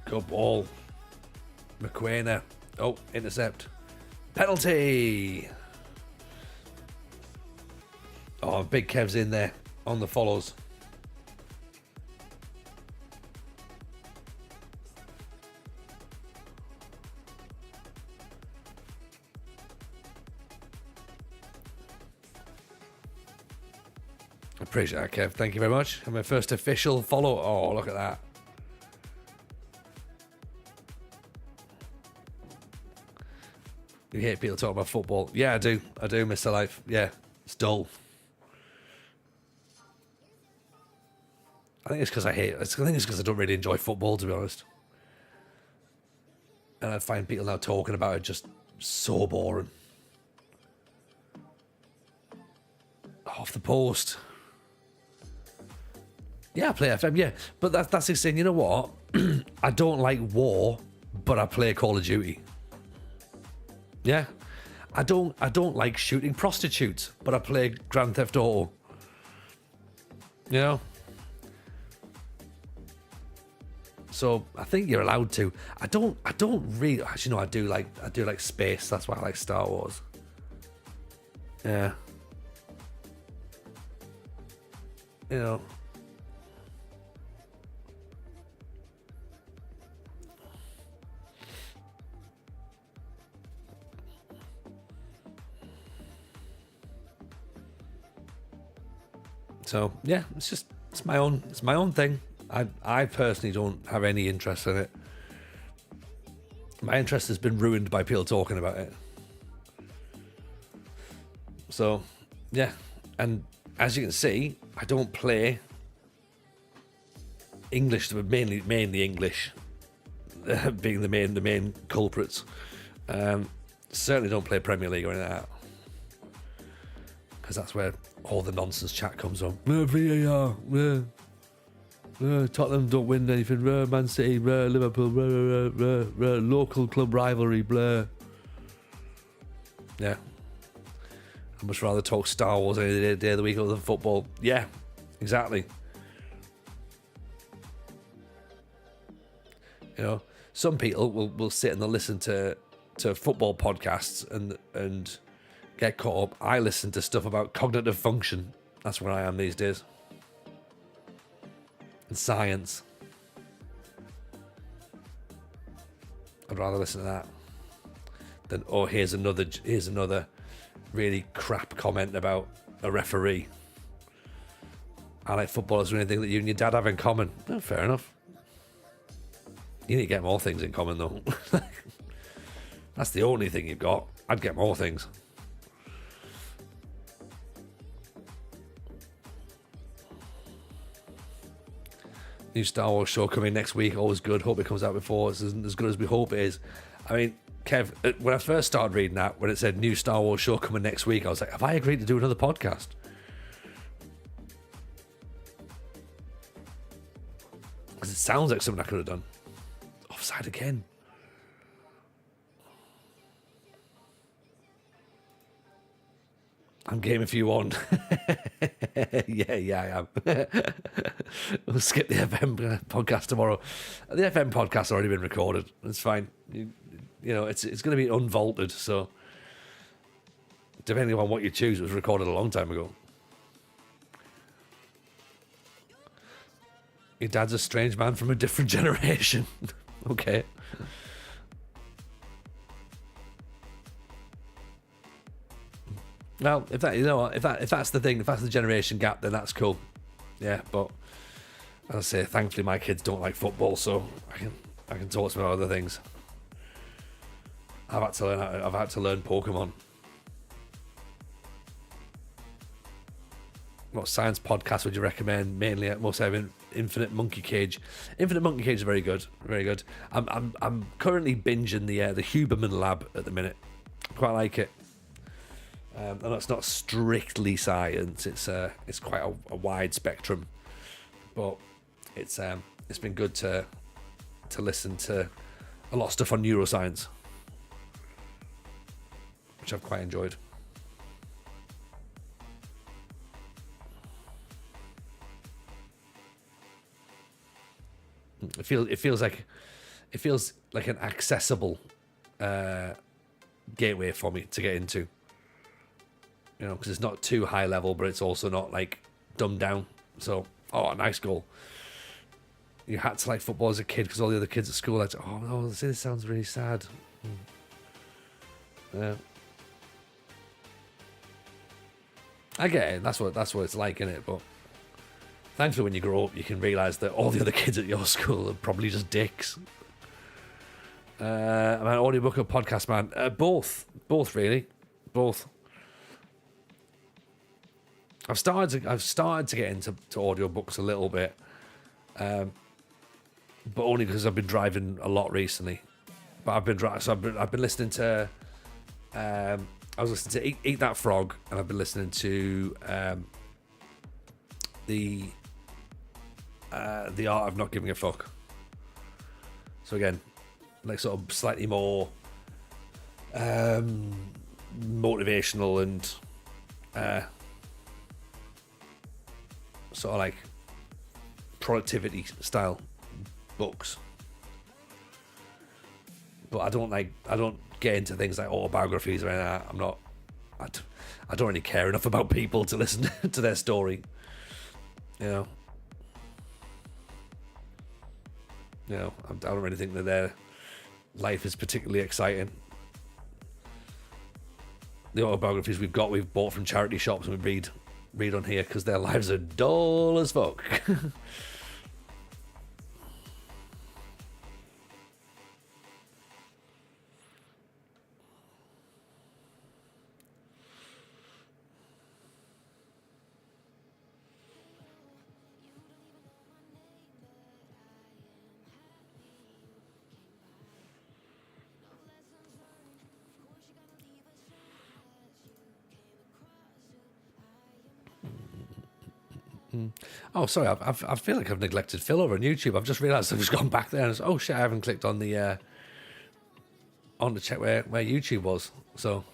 Good ball. McQuainer. Oh, intercept. Penalty. Oh, Big Kev's in there on the follows. Appreciate that, Kev. Thank you very much. And my first official follow. Oh, look at that. You hear people talk about football. Yeah, I do, Mr. Life. Yeah, it's dull. I think it's because I hate it. I think it's because I don't really enjoy football, to be honest. And I find people now talking about it just so boring. Off the post. Yeah, I play FM, yeah. But that's the thing, you know what? I don't like war, but I play Call of Duty. Yeah. I don't like shooting prostitutes, but I play Grand Theft Auto. You know? So I think you're allowed to. I don't really actually no, I do like space, that's why I like Star Wars. Yeah. You know. So yeah, it's my own thing. I personally don't have any interest in it. My interest has been ruined by people talking about it. So yeah, and as you can see, I don't play English, but mainly English, being the main culprits. Certainly don't play Premier League or anything like that, because that's where all the nonsense chat comes from. VAR, Tottenham don't win anything. Man City, Liverpool, local club rivalry, blah. Yeah. I'd much rather talk Star Wars any day of the week other than football. Yeah, exactly. You know, some people will sit and they'll listen to football podcasts and get caught up. I listen to stuff about cognitive function. That's where I am these days. And science. I'd rather listen to that than, oh, here's another really crap comment about a referee. I like football. Is there anything that you and your dad have in common? Oh, fair enough. You need to get more things in common, though. That's the only thing you've got. I'd get more things. New Star Wars show coming next week. Always good. Hope it comes out before. It's as good as we hope it is. I mean, Kev, when I first started reading that, when it said new Star Wars show coming next week, I was like, have I agreed to do another podcast? Because it sounds like something I could have done. Offside again. I'm game if you want. yeah, I am. We'll skip the FM podcast tomorrow. The FM podcast's already been recorded. It's fine. You know, it's going to be unvaulted, so depending on what you choose, it was recorded a long time ago. Your dad's a strange man from a different generation. Okay. Well, if that's the thing, if that's the generation gap, then that's cool. Yeah, but as I say, thankfully my kids don't like football, so I can talk to them about other things. I've had to learn Pokemon. What science podcast would you recommend? Mainly, at most, I've been Infinite Monkey Cage. Infinite Monkey Cage is very good, very good. I'm currently binging the Huberman Lab at the minute. Quite like it. I know it's not strictly science. It's quite a wide spectrum, but it's been good to listen to a lot of stuff on neuroscience, which I've quite enjoyed. It feels like an accessible gateway for me to get into. You know, because it's not too high level, but it's also not like dumbed down. So, nice goal. You had to like football as a kid because all the other kids at school like, oh no, this sounds really sad. Yeah. I get it. That's what it's like, innit? But thankfully, when you grow up, you can realise that all the other kids at your school are probably just dicks. Am I an audiobook or podcast man? Both really, both. I've started to get into audiobooks a little bit, but only because I've been driving a lot recently. But I've been listening to. I was listening to Eat That Frog, and I've been listening to the Art of Not Giving a Fuck. So again, like sort of slightly more motivational and sort of like productivity style books. But I don't get into things like autobiographies or anything like that. I don't really care enough about people to listen to their story. You know, I don't really think that their life is particularly exciting. The autobiographies we've bought from charity shops and we read on here because their lives are dull as fuck. Oh, sorry. I feel like I've neglected Phil over on YouTube. I've just realised I've just gone back there and oh shit, I haven't clicked on the to check where YouTube was. So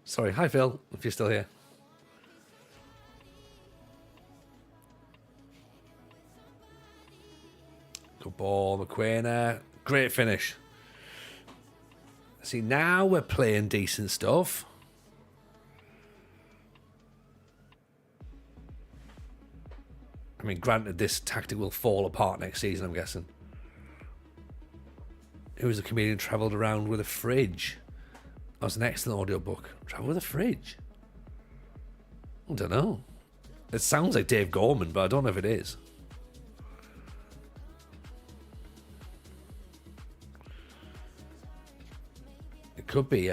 sorry. Hi Phil, if you're still here. Good ball, McQueen. Great finish. See, now we're playing decent stuff. I mean, granted, this tactic will fall apart next season, I'm guessing. Who was a comedian who travelled around with a fridge? That was an excellent audiobook. Travel with a fridge? I don't know. It sounds like Dave Gorman, but I don't know if it is. It could be...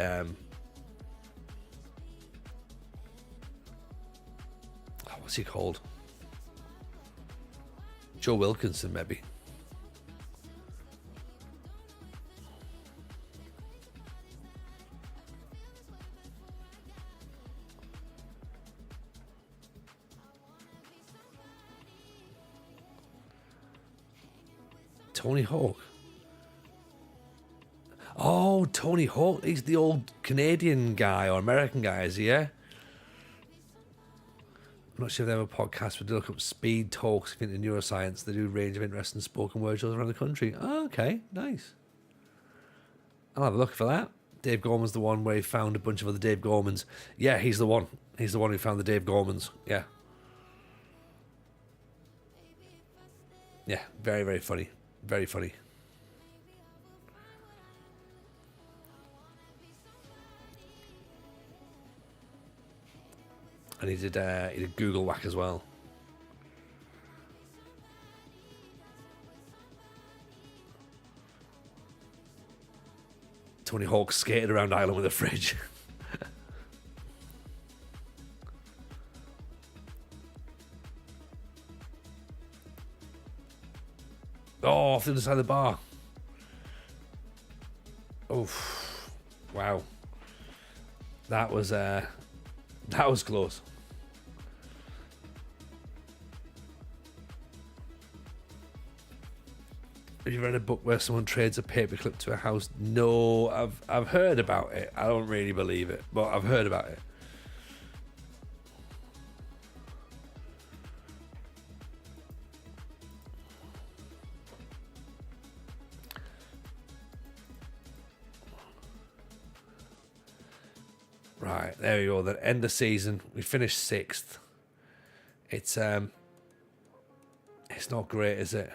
what's he called? Joe Wilkinson, maybe. Tony Hawk. Oh, Tony Hawk. He's the old Canadian guy or American guy, is he? Yeah. I'm not sure if they have a podcast, but they look up Speed Talks into neuroscience. They do a range of interesting spoken word shows around the country. Oh, okay, nice. I'll have a look for that. Dave Gorman's the one where he found a bunch of other Dave Gormans. Yeah, he's the one. He's the one who found the Dave Gormans. Yeah. Yeah, very, very funny. Very funny. And he did Google Whack as well. Tony Hawk skated around Ireland with a fridge. Oh, off the other side of the bar. Oh, wow. That was close. Have you read a book where someone trades a paperclip to a house? No, I've heard about it. I don't really believe it, but I've heard about it. Right, there we go. The end of season. We finished 6th. It's not great, is it?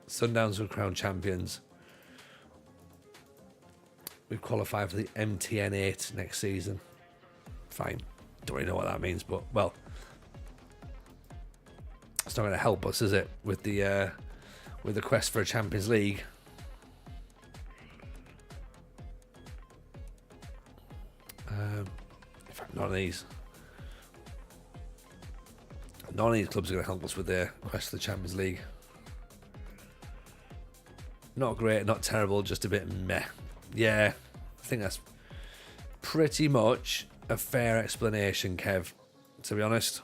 Sundowns were crowned champions. We've qualified for the MTN8 next season. Fine. Don't really know what that means, but well, it's not going to help us, is it? With the quest for a Champions League. In fact, none of these clubs are going to help us with their quest for the Champions League. Not great, not terrible, just a bit meh. Yeah, I think that's pretty much a fair explanation, Kev, to be honest.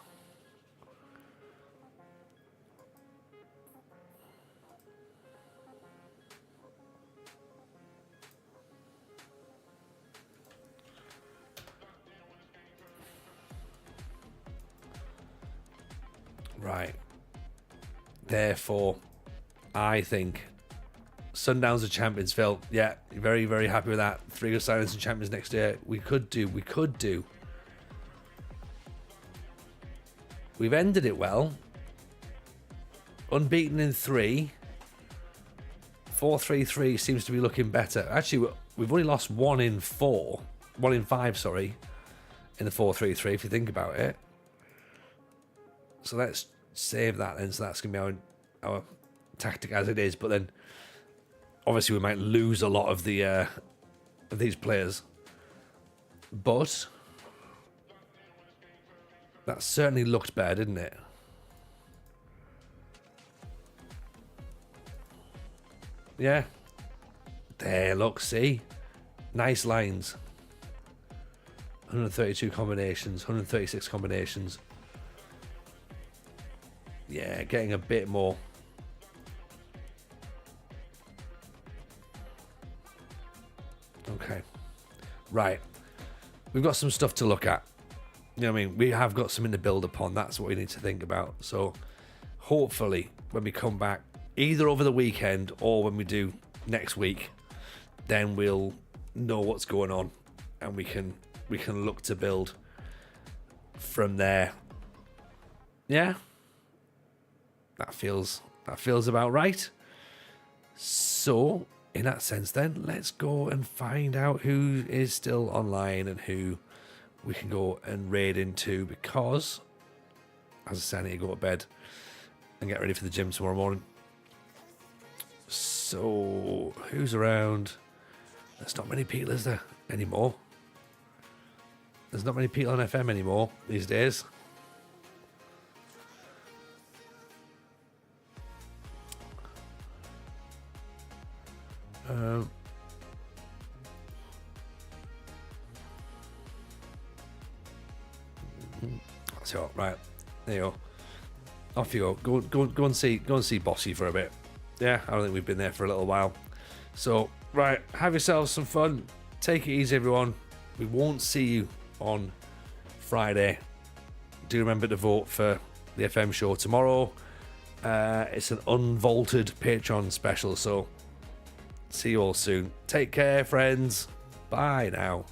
Right. Therefore, I think Sundowns are champions, Phil. Yeah, very, very happy with that. 3 good signings and champions next year. We could do. We've ended it well. Unbeaten in 3. 4-3-3 seems to be looking better. Actually, we've only lost 1 in 4. 1 in 5, sorry. In the 4-3-3, if you think about it. So let's save that then. So that's going to be our tactic as it is. But then, obviously, we might lose a lot of these players. But that certainly looked better, didn't it? Yeah. There, look, see? Nice lines. 132 combinations, 136 combinations. Yeah, getting a bit more. Okay. Right. We've got some stuff to look at. You know what I mean? We have got something to build upon. That's what we need to think about. So hopefully when we come back, either over the weekend or when we do next week, then we'll know what's going on and we can look to build from there. Yeah. That feels about right. So, in that sense then, let's go and find out who is still online and who we can go and raid into, because, as I said, I need to go to bed and get ready for the gym tomorrow morning. So, who's around? There's not many people, is there, anymore? There's not many people on FM anymore these days. So right, there you go. Off you go. Go and see Bossy for a bit. Yeah, I don't think we've been there for a little while. So right, have yourselves some fun. Take it easy, everyone. We won't see you on Friday. Do remember to vote for the FM show tomorrow. It's an unvaulted Patreon special, so see you all soon. Take care, friends. Bye now.